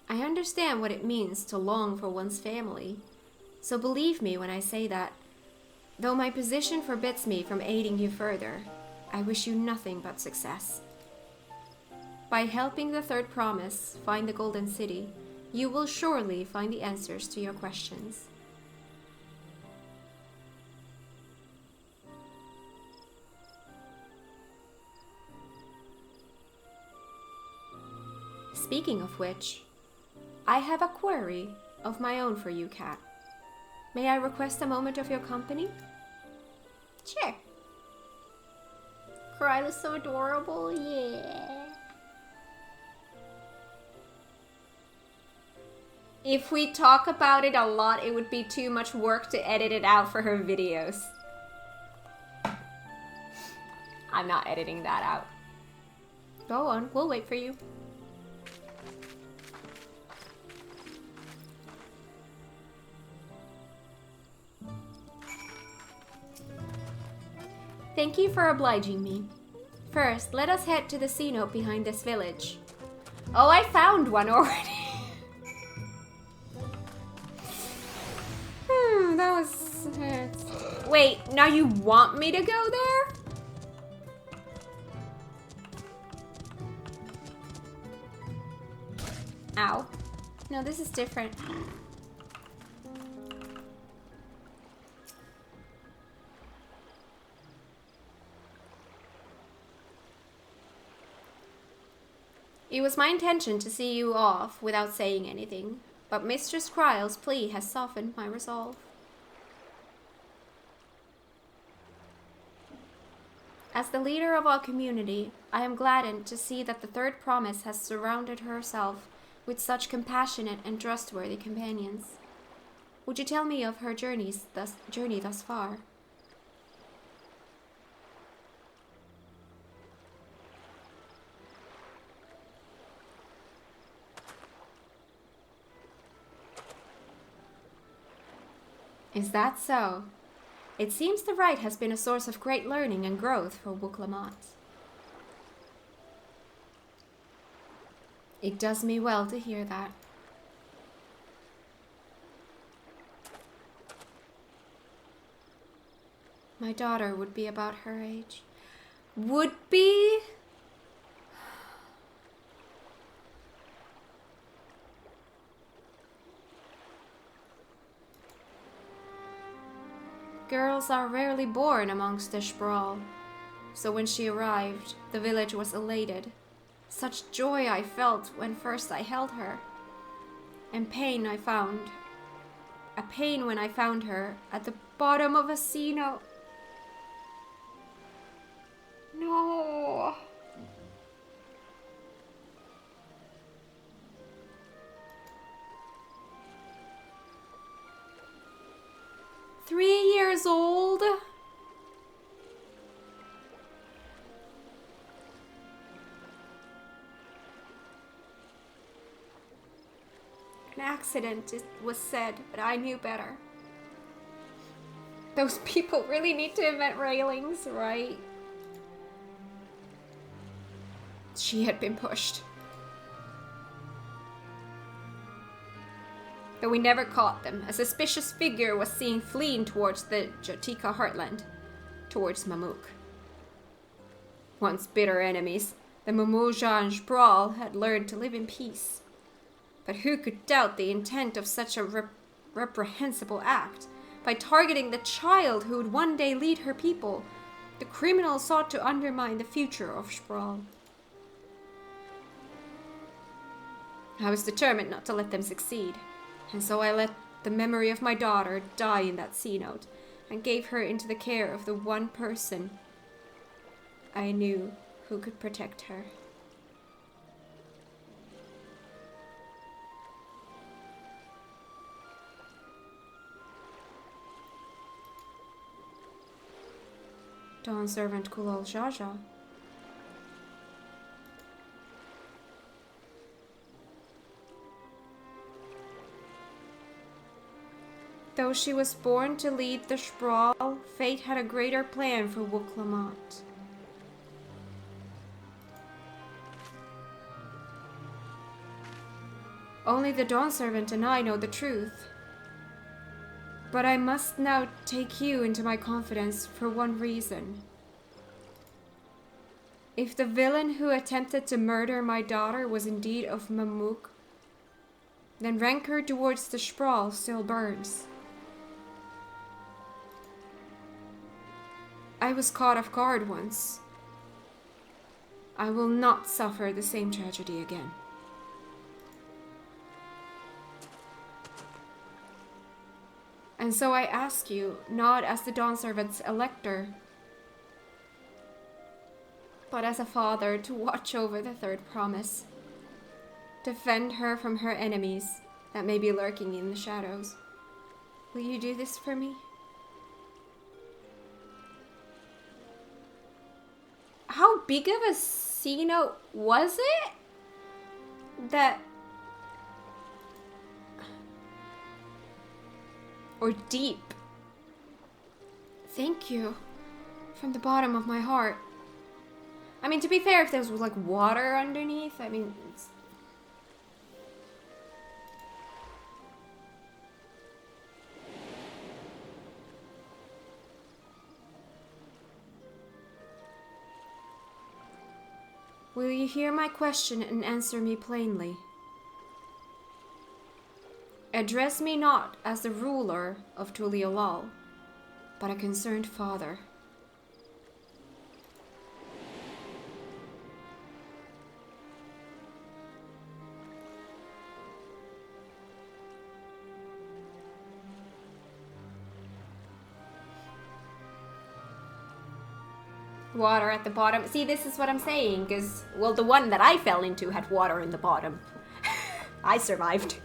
I understand what it means to long for one's family, so believe me when I say that, though my position forbids me from aiding you further, I wish you nothing but success. By helping the third promise find the Golden City, you will surely find the answers to your questions. Speaking of which, I have a query of my own for you, Kat. May I request a moment of your company? Sure. Kryla's so adorable, yeah. If we talk about it a lot, it would be too much work to edit it out for her videos. I'm not editing that out. Go on, we'll wait for you. Thank you for obliging me. First, let us head to the cenote behind this village. Oh, I found one already. That was... Wait, now you want me to go there? Ow. No, this is different. It was my intention to see you off without saying anything, but Mistress Kryle's plea has softened my resolve. As the leader of our community, I am gladdened to see that the third promise has surrounded herself with such compassionate and trustworthy companions. Would you tell me of her journey thus far? Is that so? It seems the rite has been a source of great learning and growth for Wuk-Lamat. It does me well to hear that. My daughter would be about her age. Would be? Girls are rarely born amongst the sprawl, so when she arrived, the village was elated. Such joy I felt when first I held her, and pain I found. A pain when I found her at the bottom of a sea note. No. Years old. An accident, it was said, but I knew better. Those people really need to invent railings, right? She had been pushed. Though we never caught them, a suspicious figure was seen fleeing towards the Jotika heartland, towards Mamuk. Once bitter enemies, the Mamuja and Sprawl had learned to live in peace. But who could doubt the intent of such a reprehensible act? By targeting the child who would one day lead her people, the criminals sought to undermine the future of Sprawl. I was determined not to let them succeed. And so I let the memory of my daughter die in that sea note, and gave her into the care of the one person I knew who could protect her. Dawn servant Kulal Jaja. Though she was born to lead the Sprawl, fate had a greater plan for Wuk-Lamat. Only the Dawn Servant and I know the truth. But I must now take you into my confidence for one reason. If the villain who attempted to murder my daughter was indeed of Mamuk, then rancor towards the Sprawl still burns. I was caught off guard once. I will not suffer the same tragedy again. And so I ask you, not as the Dawn Servant's elector, but as a father, to watch over the third promise. Defend her from her enemies that may be lurking in the shadows. Will you do this for me? How big of a sea note was it? That... Or deep? Thank you. From the bottom of my heart. I mean, to be fair, if there was like water underneath, I mean... Will you hear my question and answer me plainly? Address me not as the ruler of Tuliolal, but a concerned father. Water at the bottom. See, this is what I'm saying, because, well, the one that I fell into had water in the bottom. I survived.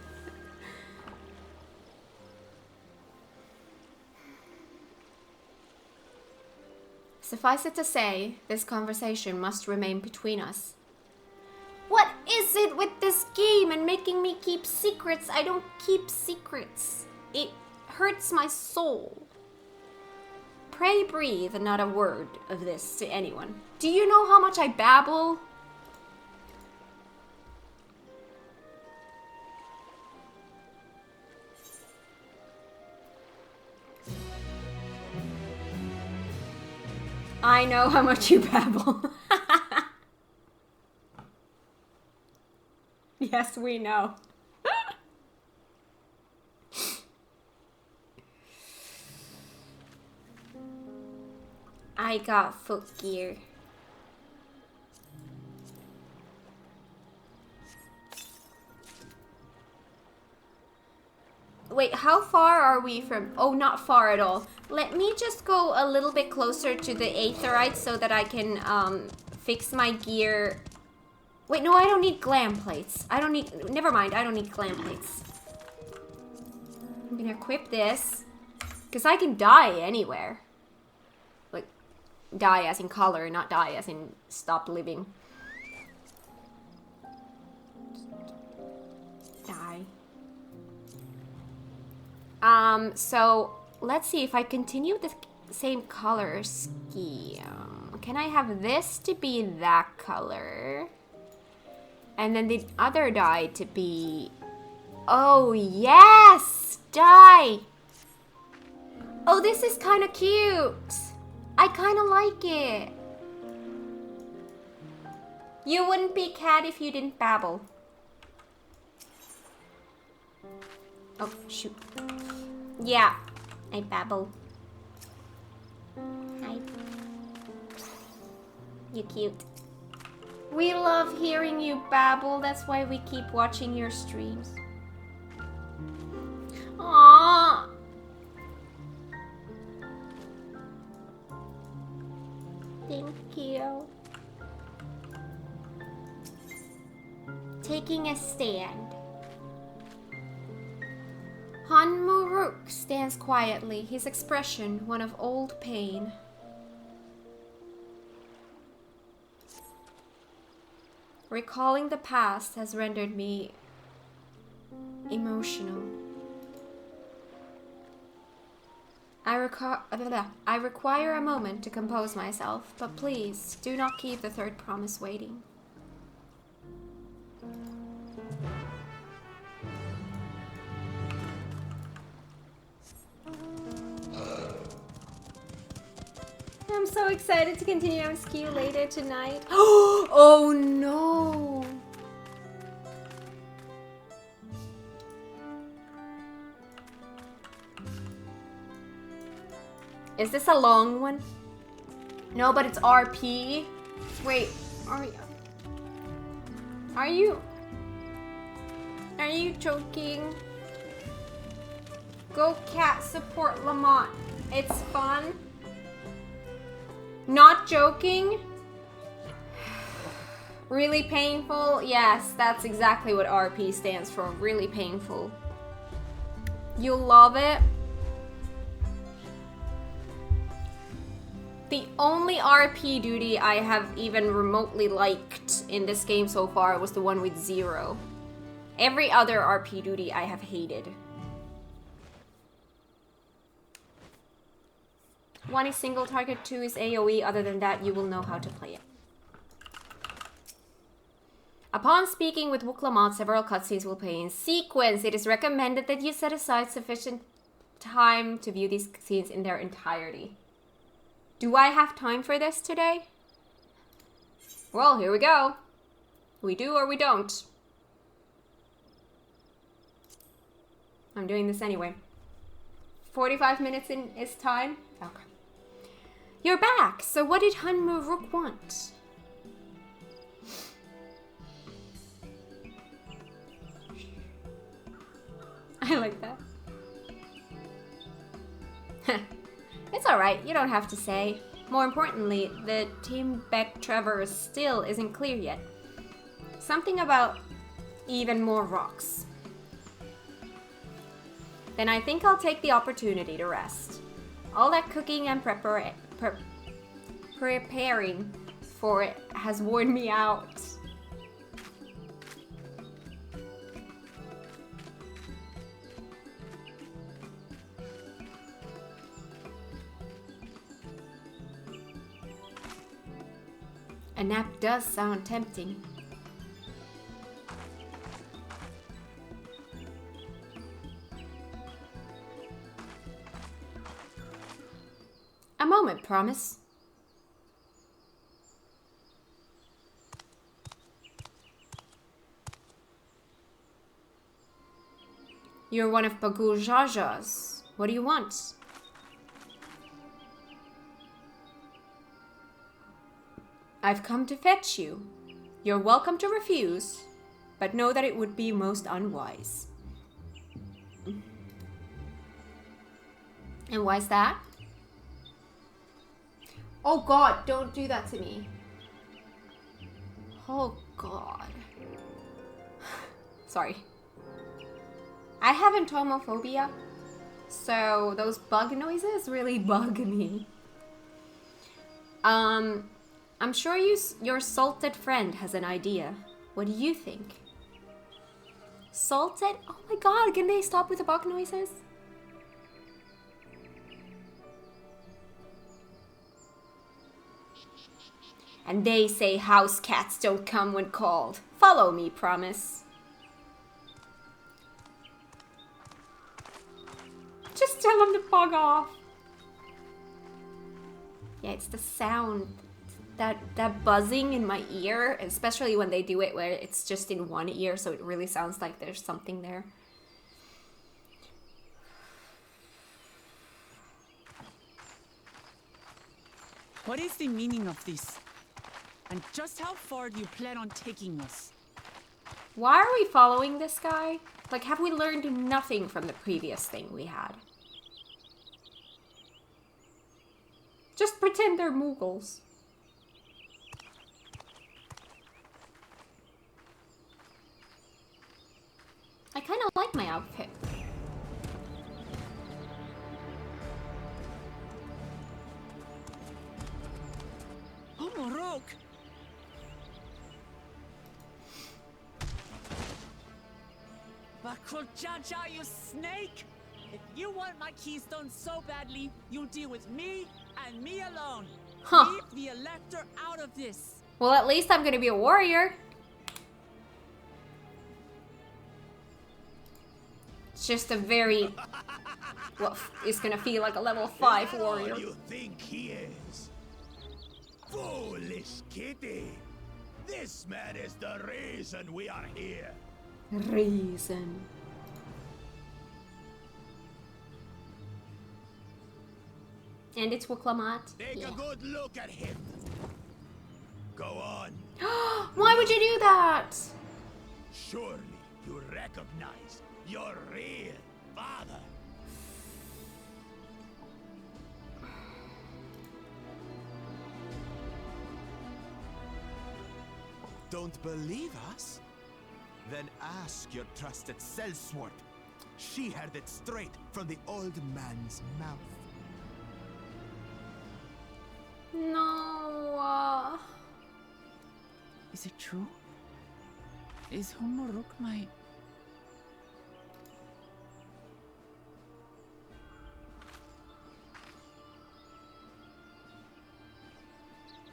Suffice it to say, this conversation must remain between us. What is it with this game and making me keep secrets? I don't keep secrets. It hurts my soul. Pray breathe not a word of this to anyone. Do you know how much I babble? I know how much you babble. Yes, we know. I got footgear. Wait, how far are we from... Oh, not far at all. Let me just go a little bit closer to the aetherite so that I can fix my gear. Wait, no, I don't need glam plates. I don't need... Never mind, I don't need glam plates. I'm gonna equip this. Because I can die anywhere. Like, die as in color, not die as in stop living. Die. So let's see if I continue the same color scheme. Can I have this to be that color? And then the other dye to be... Oh, yes! Dye! Oh, this is kind of cute. I kind of like it. You wouldn't be cat if you didn't babble. Oh, shoot. Yeah, I babble. Hi. You cute. We love hearing you babble. That's why we keep watching your streams. Aww. Thank you. Taking a stand. Han Muruk stands quietly, his expression one of old pain. Recalling the past has rendered me emotional. I require a moment to compose myself, but please do not keep the third promise waiting. I'm so excited to continue MSQ later tonight. Oh no! Is this a long one? No, but it's RP. Wait, are you joking? Go cat support Lamont. It's fun. Not joking? Really painful? Yes, that's exactly what RP stands for. Really painful. You'll love it. The only RP duty I have even remotely liked in this game so far was the one with 0. Every other RP duty I have hated. One is single target, 2 is AoE. Other than that, you will know how to play it. Upon speaking with Wuklamot, several cutscenes will play in sequence. It is recommended that you set aside sufficient time to view these scenes in their entirety. Do I have time for this today? Well, here we go. We do or we don't. I'm doing this anyway. 45 minutes in is time? Okay. You're back! So what did Han Muruk want? I like that. It's alright, you don't have to say. More importantly, the Timbek Traverse still isn't clear yet. Something about even more rocks. Then I think I'll take the opportunity to rest. All that cooking and preparing for it has worn me out. A nap does sound tempting. A moment, promise. You're one of Bagul Jaja's. What do you want? I've come to fetch you. You're welcome to refuse, but know that it would be most unwise. And why's that? Oh God, don't do that to me. Oh God. Sorry. I have entomophobia, so those bug noises really bug me. I'm sure your salted friend has an idea. What do you think? Salted? Oh my God, can they stop with the bug noises? And they say house cats don't come when called. Follow me, promise. Just tell them to bug off. Yeah, it's the sound. That buzzing in my ear, especially when they do it where it's just in one ear, so it really sounds like there's something there. What is the meaning of this? And just how far do you plan on taking us? Why are we following this guy? Like, have we learned nothing from the previous thing we had? Just pretend they're Mughals. I kind of like my outfit. Oh, Morok! Bakul Jaja, you snake! If you want my keystone so badly, you'll deal with me and me alone. Huh. Leave the Elector out of this. Well, at least I'm gonna be a warrior. It's just a very... well, it's gonna feel like a level 5 warrior. All you think he is? Foolish kitty! This man is the reason we are here. Reason. And it's Wuklamat. Take a good look at him. Go on. Why would you do that? Surely you recognize your real father. Don't believe us? Then ask your trusted sellsword. She heard it straight from the old man's mouth. No. Is it true? Is Homoruk my...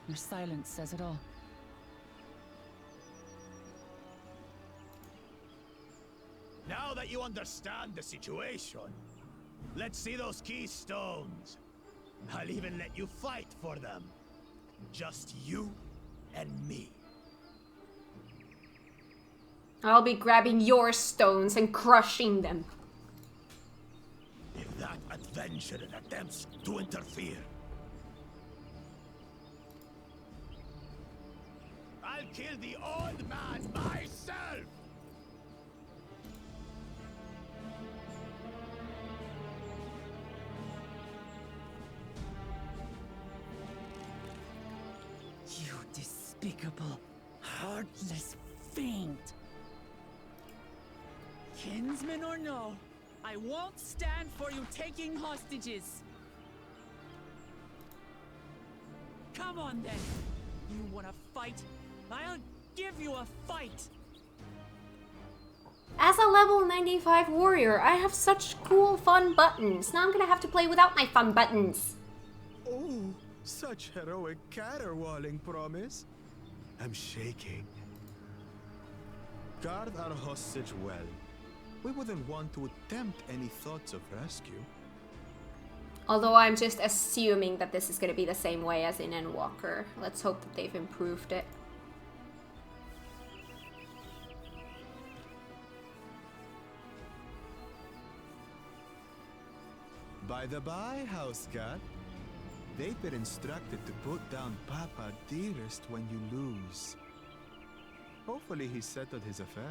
Your silence says it all. Now that you understand the situation, let's see those keystones. I'll even let you fight for them. Just you and me. I'll be grabbing your stones and crushing them. If that adventurer attempts to interfere, I'll kill the old man myself! You despicable, heartless fiend! Kinsman or no, I won't stand for you taking hostages! Come on then! You wanna fight? I'll give you a fight! As a level 95 warrior, I have such cool fun buttons. Now I'm gonna have to play without my fun buttons. Oh, such heroic caterwauling promise. I'm shaking. Guard our hostage well. We wouldn't want to attempt any thoughts of rescue. Although I'm just assuming that this is going to be the same way as in Endwalker. Let's hope that they've improved it. By the by, Housecat, they've been instructed to put down Papa dearest when you lose. Hopefully he settled his affairs.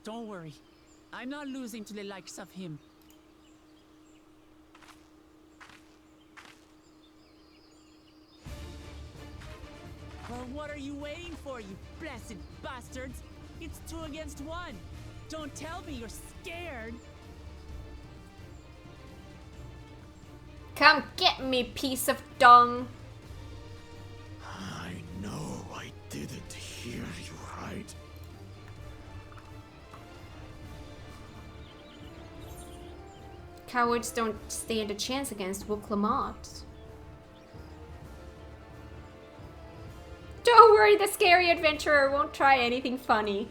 Don't worry. I'm not losing to the likes of him. Well, what are you waiting for, you blessed bastards? It's 2 against 1. Don't tell me you're scared. Come get me, piece of dung. I know I didn't hear you right. Cowards don't stand a chance against Wooklamot. Don't worry, the scary adventurer won't try anything funny.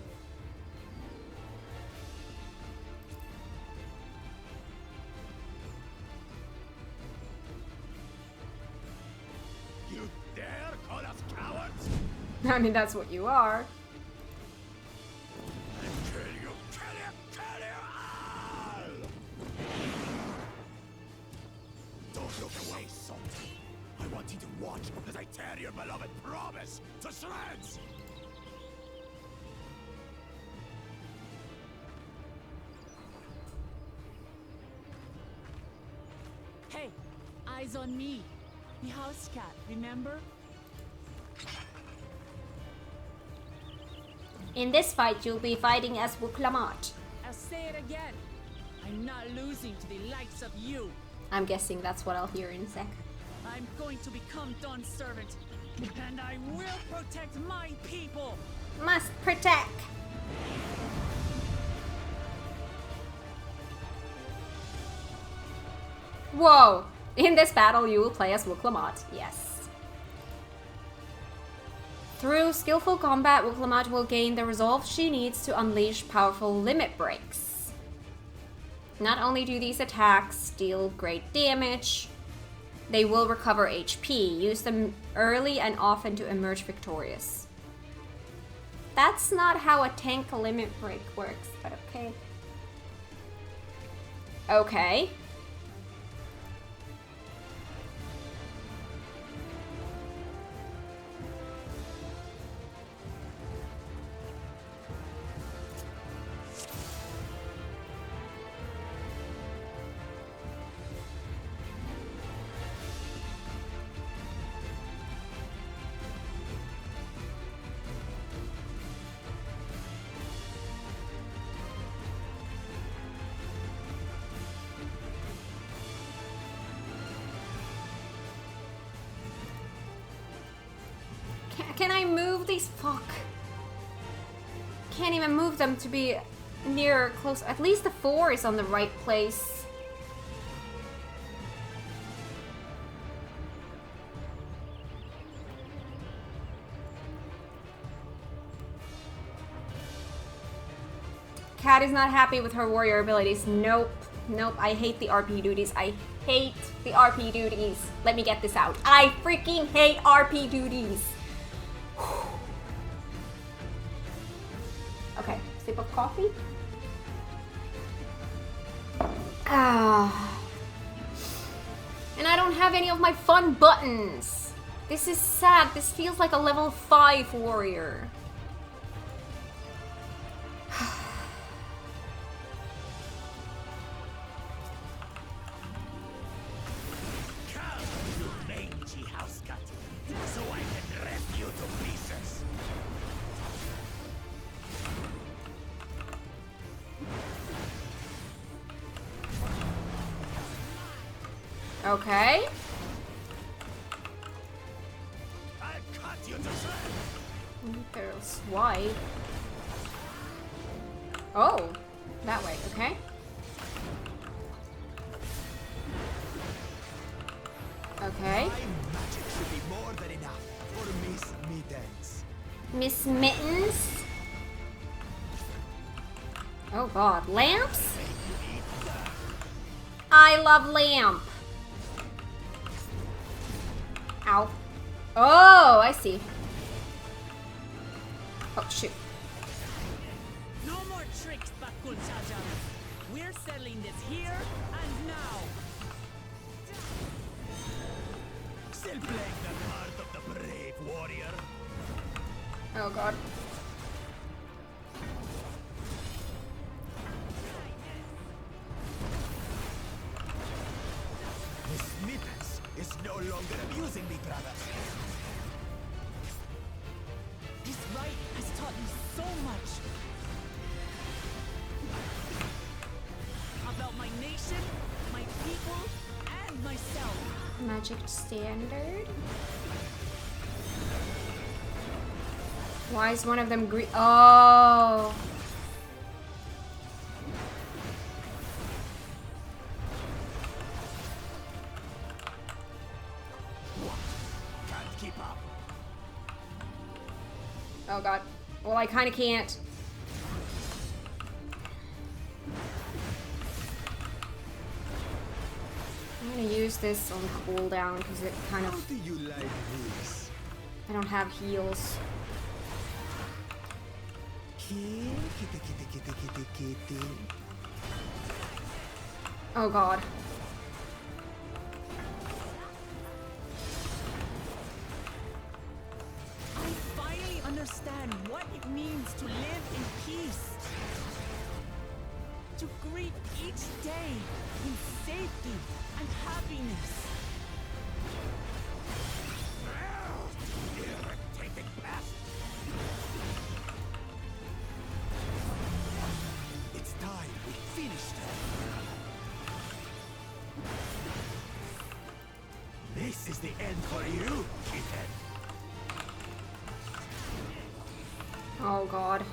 You dare call us cowards? I mean, that's what you are. Kill you all! Don't look away, Salty. I want you to watch as I tear your beloved promise to shreds! Hey, eyes on me. The house cat, remember? In this fight, you'll be fighting as Wooklamot. I'll say it again. I'm not losing to the likes of you. I'm guessing that's what I'll hear in a sec. I'm going to become Dawn's servant, and I will protect my people. Must protect. Whoa! In this battle, you will play as Wooklamot. Yes. Through skillful combat, Wooklamot will gain the resolve she needs to unleash powerful limit breaks. Not only do these attacks deal great damage, they will recover HP. Use them early and often to emerge victorious. That's not how a tank limit break works, but okay. Okay. Can I move these? Fuck. Can't even move them to be near close. At least the 4 is on the right place. Kat is not happy with her warrior abilities. Nope. Nope. I hate the RP duties. I hate the RP duties. Let me get this out. I freaking hate RP duties. Okay, sip of coffee. And I don't have any of my fun buttons. This is sad. This feels like a level 5 warrior. Come, you mangy house cat, so I can rip you to pieces. Okay. I'll cut you to shreds. There's swipe. Oh, that way. Okay. Okay. My magic should be more than enough for Miss Mittens. Miss Mittens. Oh god, lamps? I love lamp. Ow. Oh, I see. Oh, shoot. No more tricks, Bakul Jaja. We're settling this here and now. Still playing the part of the brave warrior. Oh god. Miss Mittens is no longer amusing me, brother. This rite has taught me so much. About my nation, my people, and myself. Magic standard. Why is one of them green? Oh. Can't keep up. Oh god. Well, I kind of can't. I'm gonna use this on cooldown because it kind of. How do you like this? I don't have heals. Kitty, kitty, kitty, kitty, kitty. Oh god. I finally understand what it means to live in peace. To greet each day in safety and happiness. Irritating pest. It's time we finished it. This is the end for you, kitten. Oh god.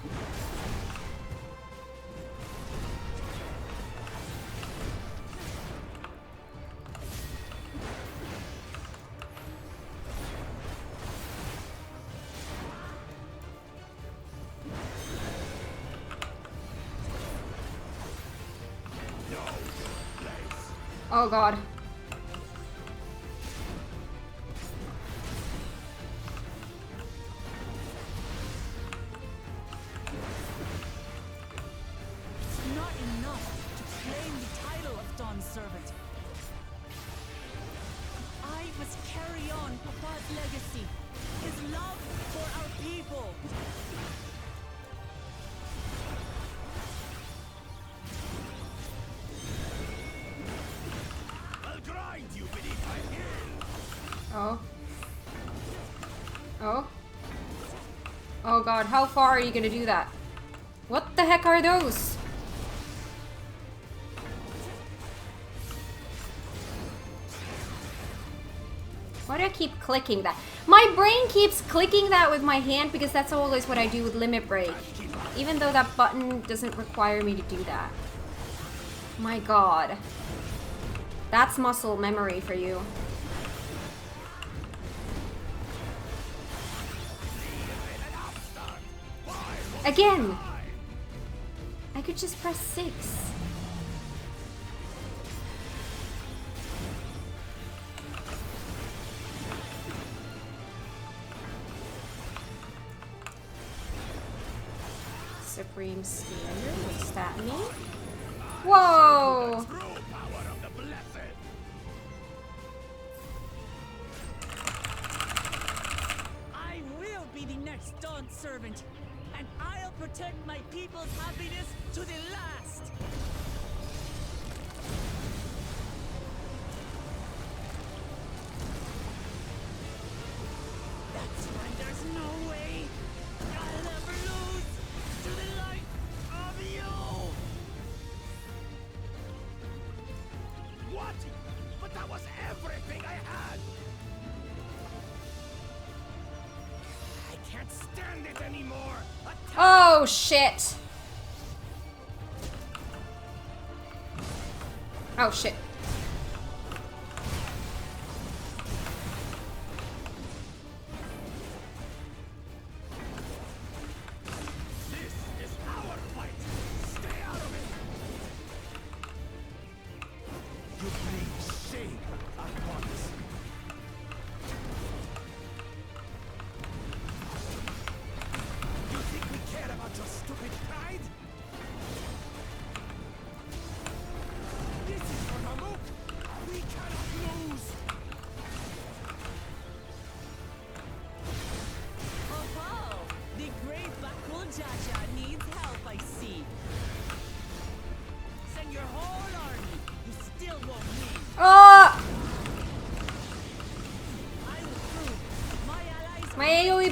Oh god. It's not enough to claim the title of Dawn's servant. I must carry on Papa's legacy, his love for our people. I'll grind you beneath my heel. Oh. Oh. Oh god, how far are you gonna do that? What the heck are those? Why do I keep clicking that? My brain keeps clicking that with my hand because that's always what I do with limit break. Even though that button doesn't require me to do that. My god. That's muscle memory for you. Again! I could just press 6. Supreme Standard, what's that mean? Whoa! I will be the next Dawn servant, and I'll protect my people's happiness to the last. That's why there's no way I'll ever lose to the light of you. What? But that was everything I had. I can't stand it anymore. Oh shit! Oh shit.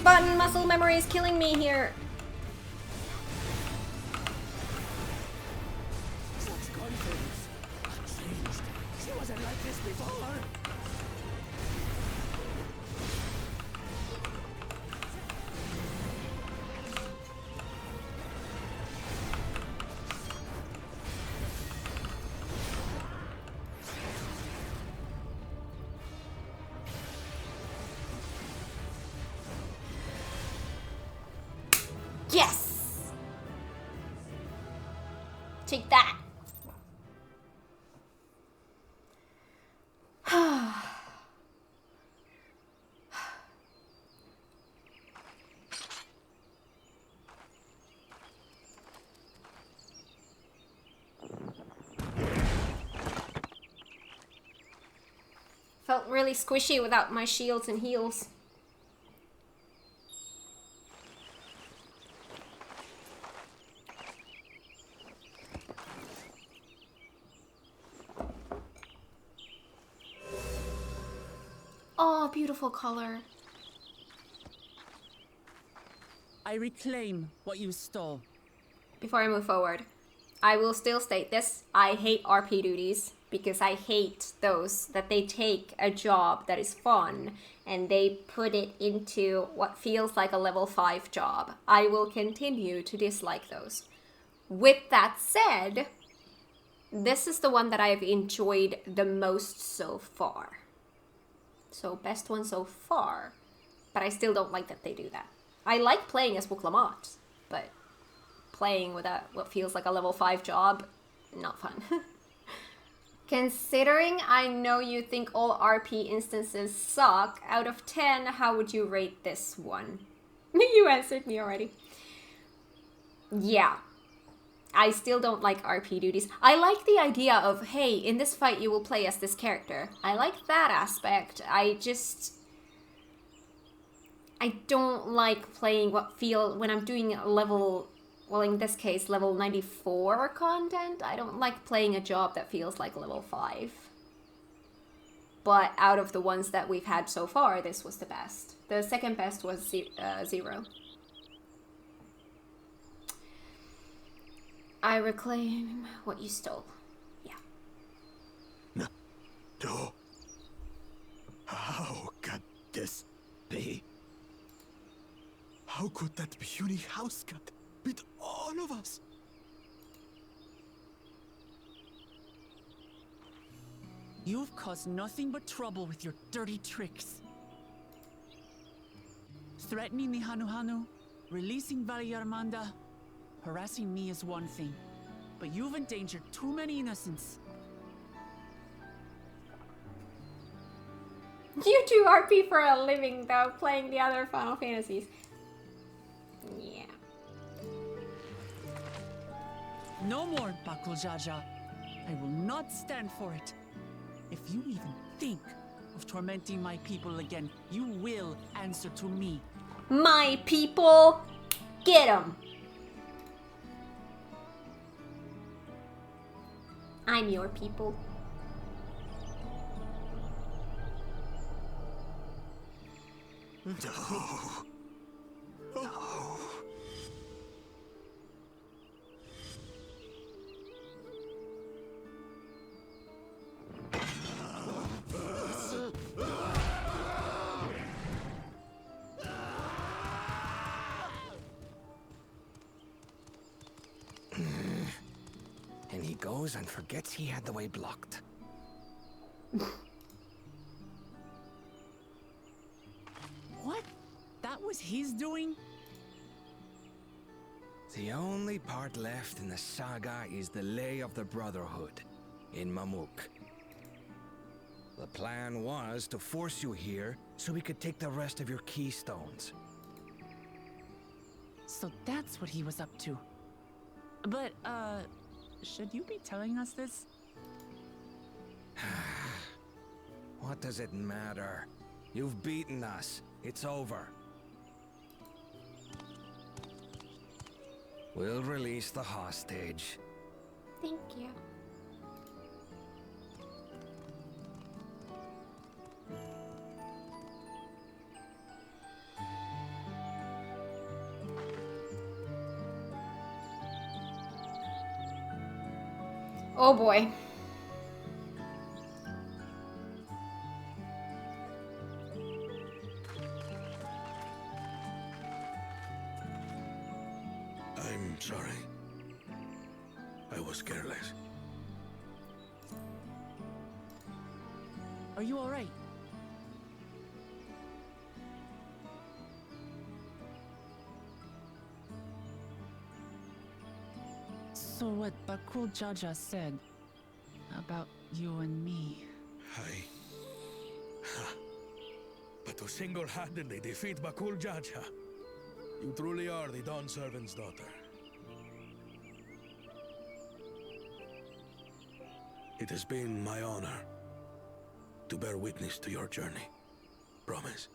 button muscle memory is killing me here. Such confidence. Changed. She wasn't like this before. Yes! Take that. Felt really squishy without my shields and heals. Oh, beautiful color. I reclaim what you stole. Before I move forward, I will still state this. I hate RP duties because I hate those that they take a job that is fun and they put it into what feels like a level 5 job. I will continue to dislike those. With that said, this is the one that I've enjoyed the most so far. So best one so far, but I still don't like that they do that. I like playing as Wuklamat, but playing with what feels like a level 5 job, not fun. Considering I know you think all RP instances suck, out of 10, how would you rate this one? You answered me already. Yeah. I still don't like RP duties. I like the idea of, hey, in this fight you will play as this character. I like that aspect. I don't like playing when I'm doing a level, well in this case, level 94 content. I don't like playing a job that feels like level 5. But out of the ones that we've had so far, this was the best. The second best was 0. I reclaim what you stole. Yeah. No. How can this be? How could that puny house cat beat all of us? You've caused nothing but trouble with your dirty tricks. Threatening the Hanuhanu, releasing Valyarmanda, harassing me is one thing, but you've endangered too many innocents. You do RP for a living though, playing the other Final Fantasies. Yeah. No more, Bakul Jaja. I will not stand for it. If you even think of tormenting my people again, you will answer to me. My people, get 'em. I'm your people. No. No. And he goes and forgets he had the way blocked. What? That was his doing? The only part left in the saga is the Lay of the Brotherhood in Mamuk. The plan was to force you here so we could take the rest of your keystones. So that's what he was up to. But, should you be telling us this? What does it matter? You've beaten us. It's over. We'll release the hostage. Thank you. Oh boy. I'm sorry. I was careless. Are you all right? So what Bakul Jaja said about you and me. But to single-handedly defeat Bakul Jaja, you truly are the Dawn Servant's daughter. It has been my honor to bear witness to your journey. Promise.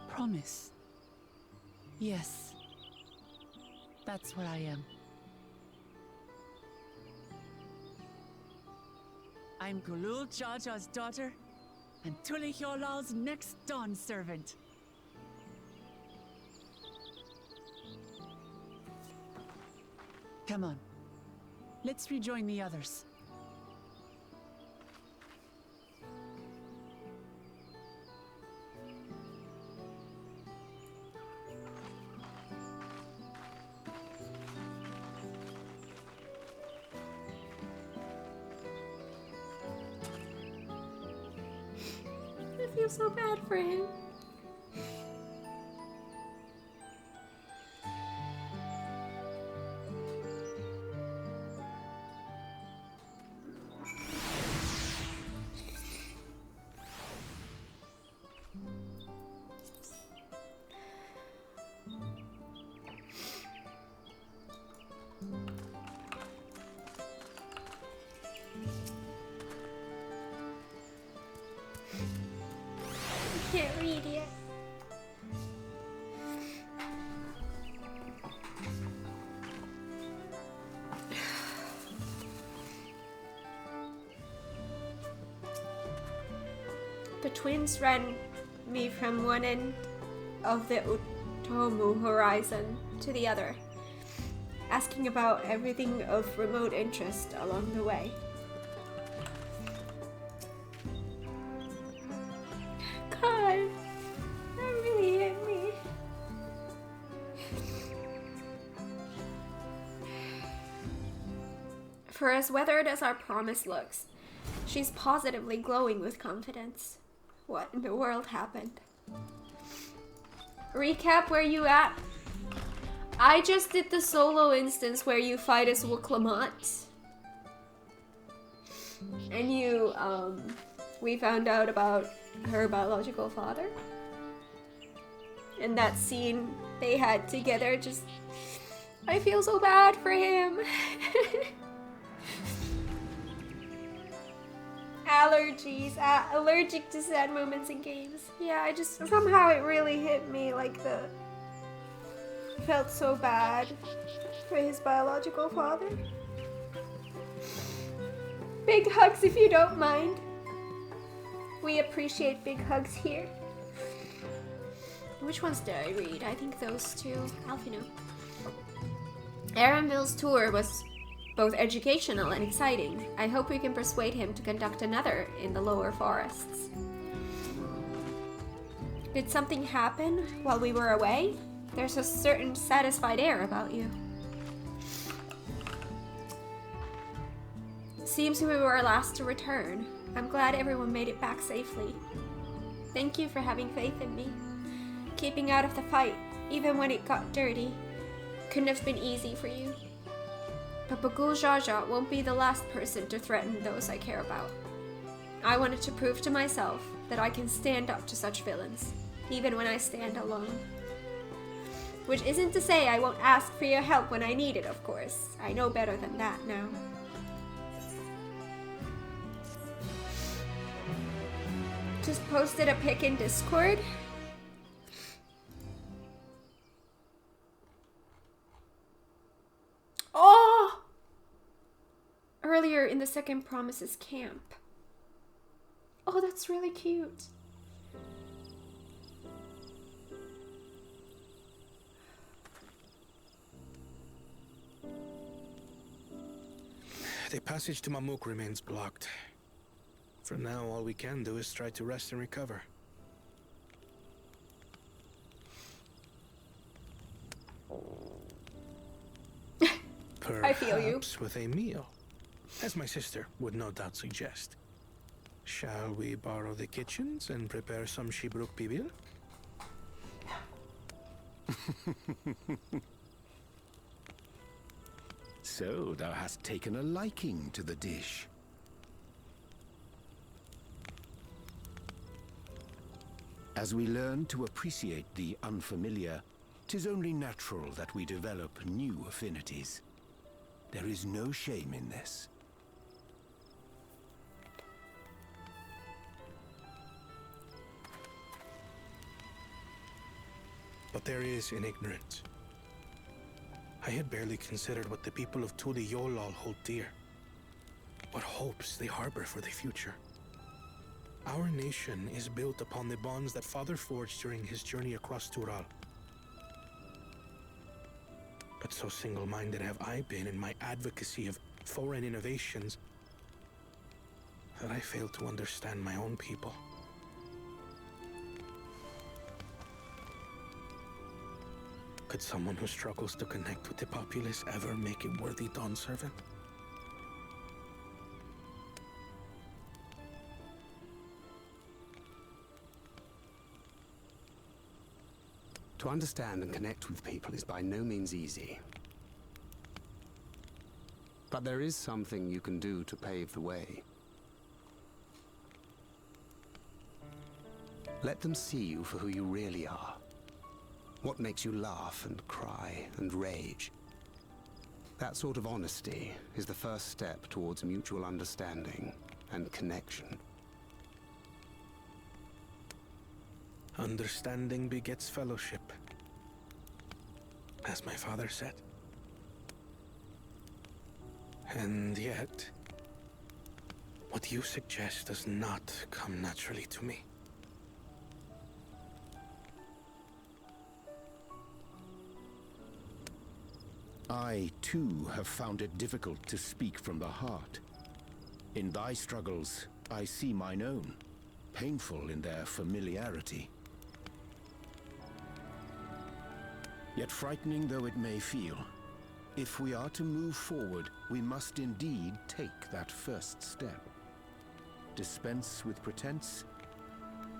Promise. Yes. That's what I am. I'm Gulul Jaja's daughter, and Tuli Hyolal's next Dawn servant. Come on. Let's rejoin the others. I feel so bad for him. Can't read yet. The twins ran me from one end of the Utomu horizon to the other, asking about everything of remote interest along the way. God, that really hit me. For as weathered as our promise looks, she's positively glowing with confidence. What in the world happened? Recap where you at? I just did the solo instance where you fight as Wuklamot. And you, we found out about her biological father. And that scene they had together, just, I feel so bad for him. Allergies, allergic to sad moments in games. Yeah, I just, somehow it really hit me, like I felt so bad for his biological father. Big hugs if you don't mind. We appreciate big hugs here. Which ones did I read? I think those two. Alfino. Aranville's tour was both educational and exciting. I hope we can persuade him to conduct another in the lower forests. Did something happen while we were away? There's a certain satisfied air about you. Seems we were last to return. I'm glad everyone made it back safely. Thank you for having faith in me. Keeping out of the fight, even when it got dirty, couldn't have been easy for you. But Bakul Jaja won't be the last person to threaten those I care about. I wanted to prove to myself that I can stand up to such villains, even when I stand alone. Which isn't to say I won't ask for your help when I need it, of course. I know better than that now. Just posted a pic in Discord. Oh! Earlier in the second Promises camp. Oh, that's really cute. The passage to Mamuk remains blocked. For now, all we can do is try to rest and recover. I feel you. Perhaps with a meal, as my sister would no doubt suggest. Shall we borrow the kitchens and prepare some Shibruk pibil? So thou hast taken a liking to the dish. As we learn to appreciate the unfamiliar, 'tis only natural that we develop new affinities. There is no shame in this. But there is in ignorance. I had barely considered what the people of Tuli Yolal hold dear. What hopes they harbor for the future. Our nation is built upon the bonds that Father forged during his journey across Tural. But so single-minded have I been in my advocacy of foreign innovations that I fail to understand my own people. Could someone who struggles to connect with the populace ever make a worthy Dawn servant? To understand and connect with people is by no means easy. But there is something you can do to pave the way. Let them see you for who you really are. What makes you laugh and cry and rage. That sort of honesty is the first step towards mutual understanding and connection. Understanding begets fellowship, as my father said. And yet, what you suggest does not come naturally to me. I, too, have found it difficult to speak from the heart. In thy struggles, I see mine own, painful in their familiarity. Yet frightening though it may feel, if we are to move forward, we must indeed take that first step. Dispense with pretense,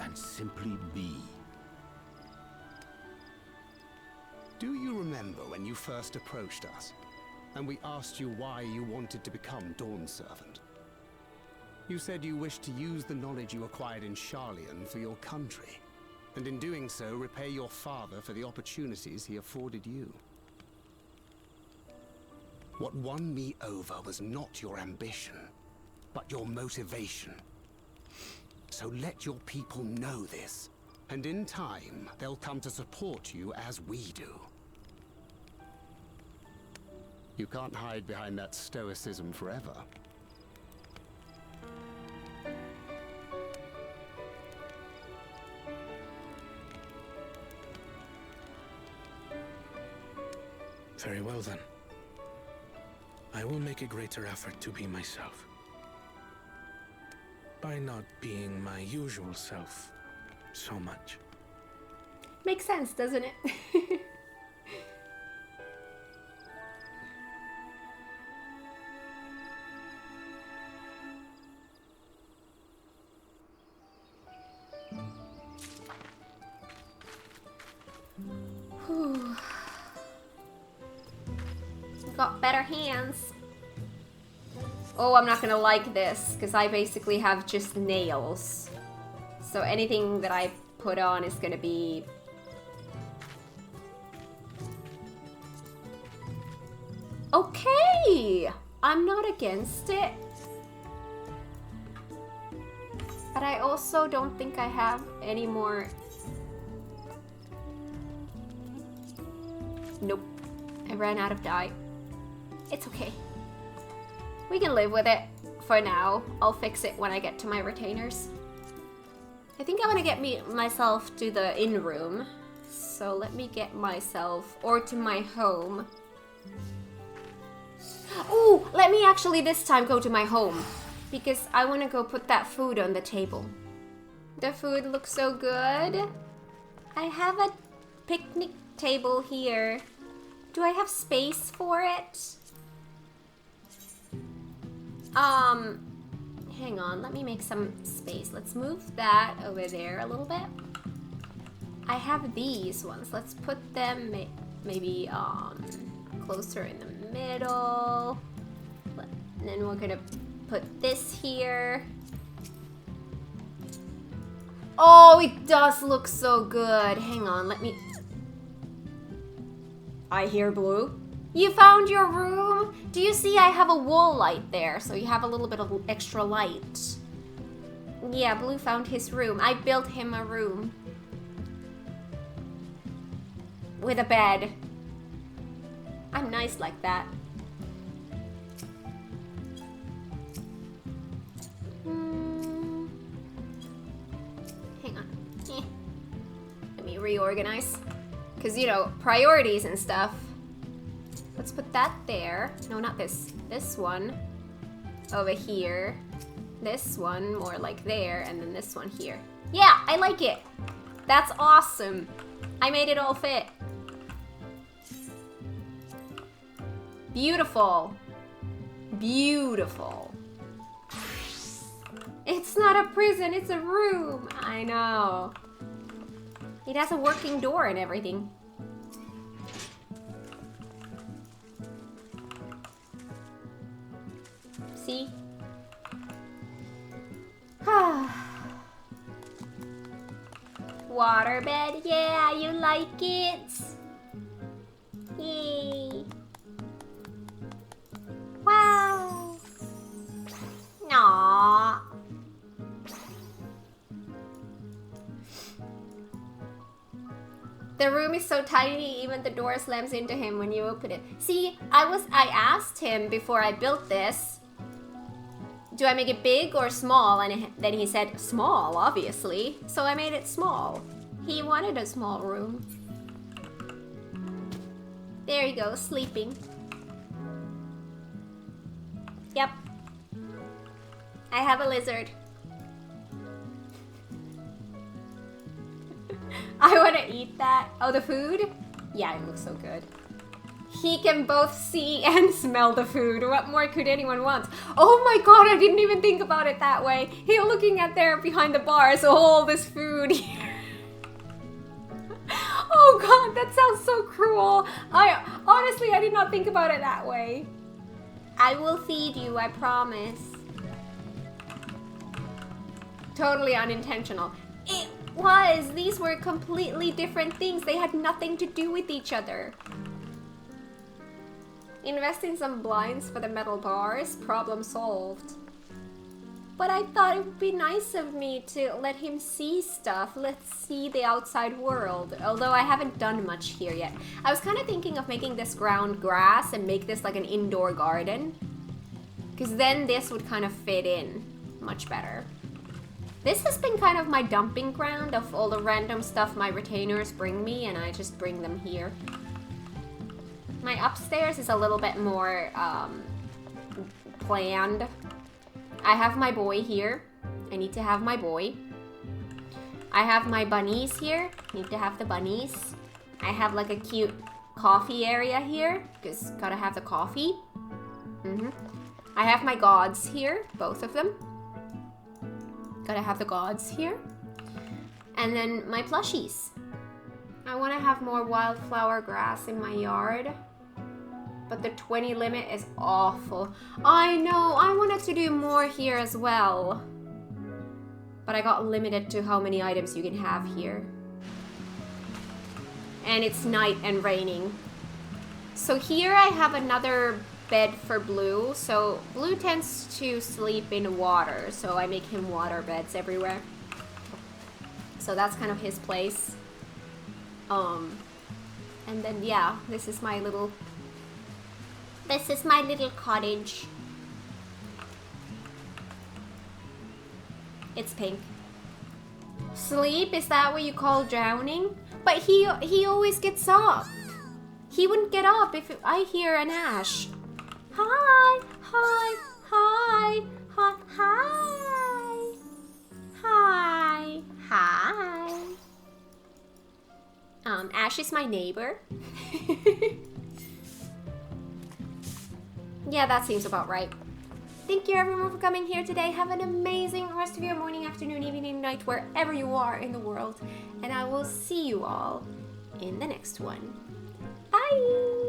and simply be. Do you remember when you first approached us, and we asked you why you wanted to become Dawn Servant? You said you wished to use the knowledge you acquired in Sharlayan for your country, and in doing so repay your father for the opportunities he afforded you. What won me over was not your ambition, but your motivation. So let your people know this, and in time, they'll come to support you as we do. You can't hide behind that stoicism forever. Very well then. I will make a greater effort to be myself. By not being my usual self so much. Makes sense, doesn't it? Whew. Got better hands. Oh, I'm not gonna like this, because I basically have just nails. So anything that I put on is gonna be... Okay! I'm not against it. But I also don't think I have any more... Nope. I ran out of dye. It's okay. We can live with it for now. I'll fix it when I get to my retainers. I think I want to get myself to the inn room. So let me get myself, or to my home. Ooh, let me actually this time go to my home. Because I want to go put that food on the table. The food looks so good. I have a picnic table here. Do I have space for it? Hang on, let me make some space. Let's move that over there a little bit. I have these ones. Let's put them maybe closer in the middle. And then we're gonna put this here. Oh, it does look so good. Hang on, let me... I hear Blue. You found your room? Do you see I have a wall light there? So you have a little bit of extra light. Yeah, Blue found his room. I built him a room. With a bed. I'm nice like that. Hang on. Let me reorganize. Because, you know, priorities and stuff. Let's put that there. No, not this. This one over here. This one more like there. And then this one here. Yeah, I like it. That's awesome. I made it all fit. Beautiful. Beautiful. It's not a prison, it's a room. I know. It has a working door and everything. See? Waterbed, yeah, you like it? Yay. Wow. Aww. The room is so tiny, even the door slams into him when you open it. See, I asked him before I built this, do I make it big or small? And then he said, small, obviously. So I made it small. He wanted a small room. There you go, sleeping. Yep. I have a lizard. I want to eat that. Oh, the food? Yeah, it looks so good. He can both see and smell the food. What more could anyone want? Oh my god, I didn't even think about it that way. He's looking at there behind the bars, all this food here. Oh god, that sounds so cruel. Honestly, I did not think about it that way. I will feed you, I promise. Totally unintentional. It was. These were completely different things. They had nothing to do with each other. Invest in some blinds for the metal bars. Problem solved. But I thought it would be nice of me to let him see stuff. Let's see the outside world. Although I haven't done much here yet. I was kind of thinking of making this ground grass and make this like an indoor garden. Because then this would kind of fit in much better. This has been kind of my dumping ground of all the random stuff my retainers bring me, and I just bring them here. My upstairs is a little bit more planned. I have my boy here. I need to have my boy. I have my bunnies here. Need to have the bunnies. I have like a cute coffee area here, because gotta have the coffee. I have my gods here, both of them. Gotta have the gods here. And then my plushies. I want to have more wildflower grass in my yard. But the 20 limit is awful. I know, I wanted to do more here as well. But I got limited to how many items you can have here. And it's night and raining. So here I have another bed for Blue. So Blue tends to sleep in water. So I make him water beds everywhere. So that's kind of his place. And then yeah, this is my little cottage. It's pink. Sleep, is that what you call drowning? But he always gets up. He wouldn't get up if I hear an Ash. Hi. Hi. Hi. Hi. Hi. Hi. Hi. Ash is my neighbor. Yeah, that seems about right. Thank you everyone for coming here today. Have an amazing rest of your morning, afternoon, evening, night, wherever you are in the world. And I will see you all in the next one. Bye!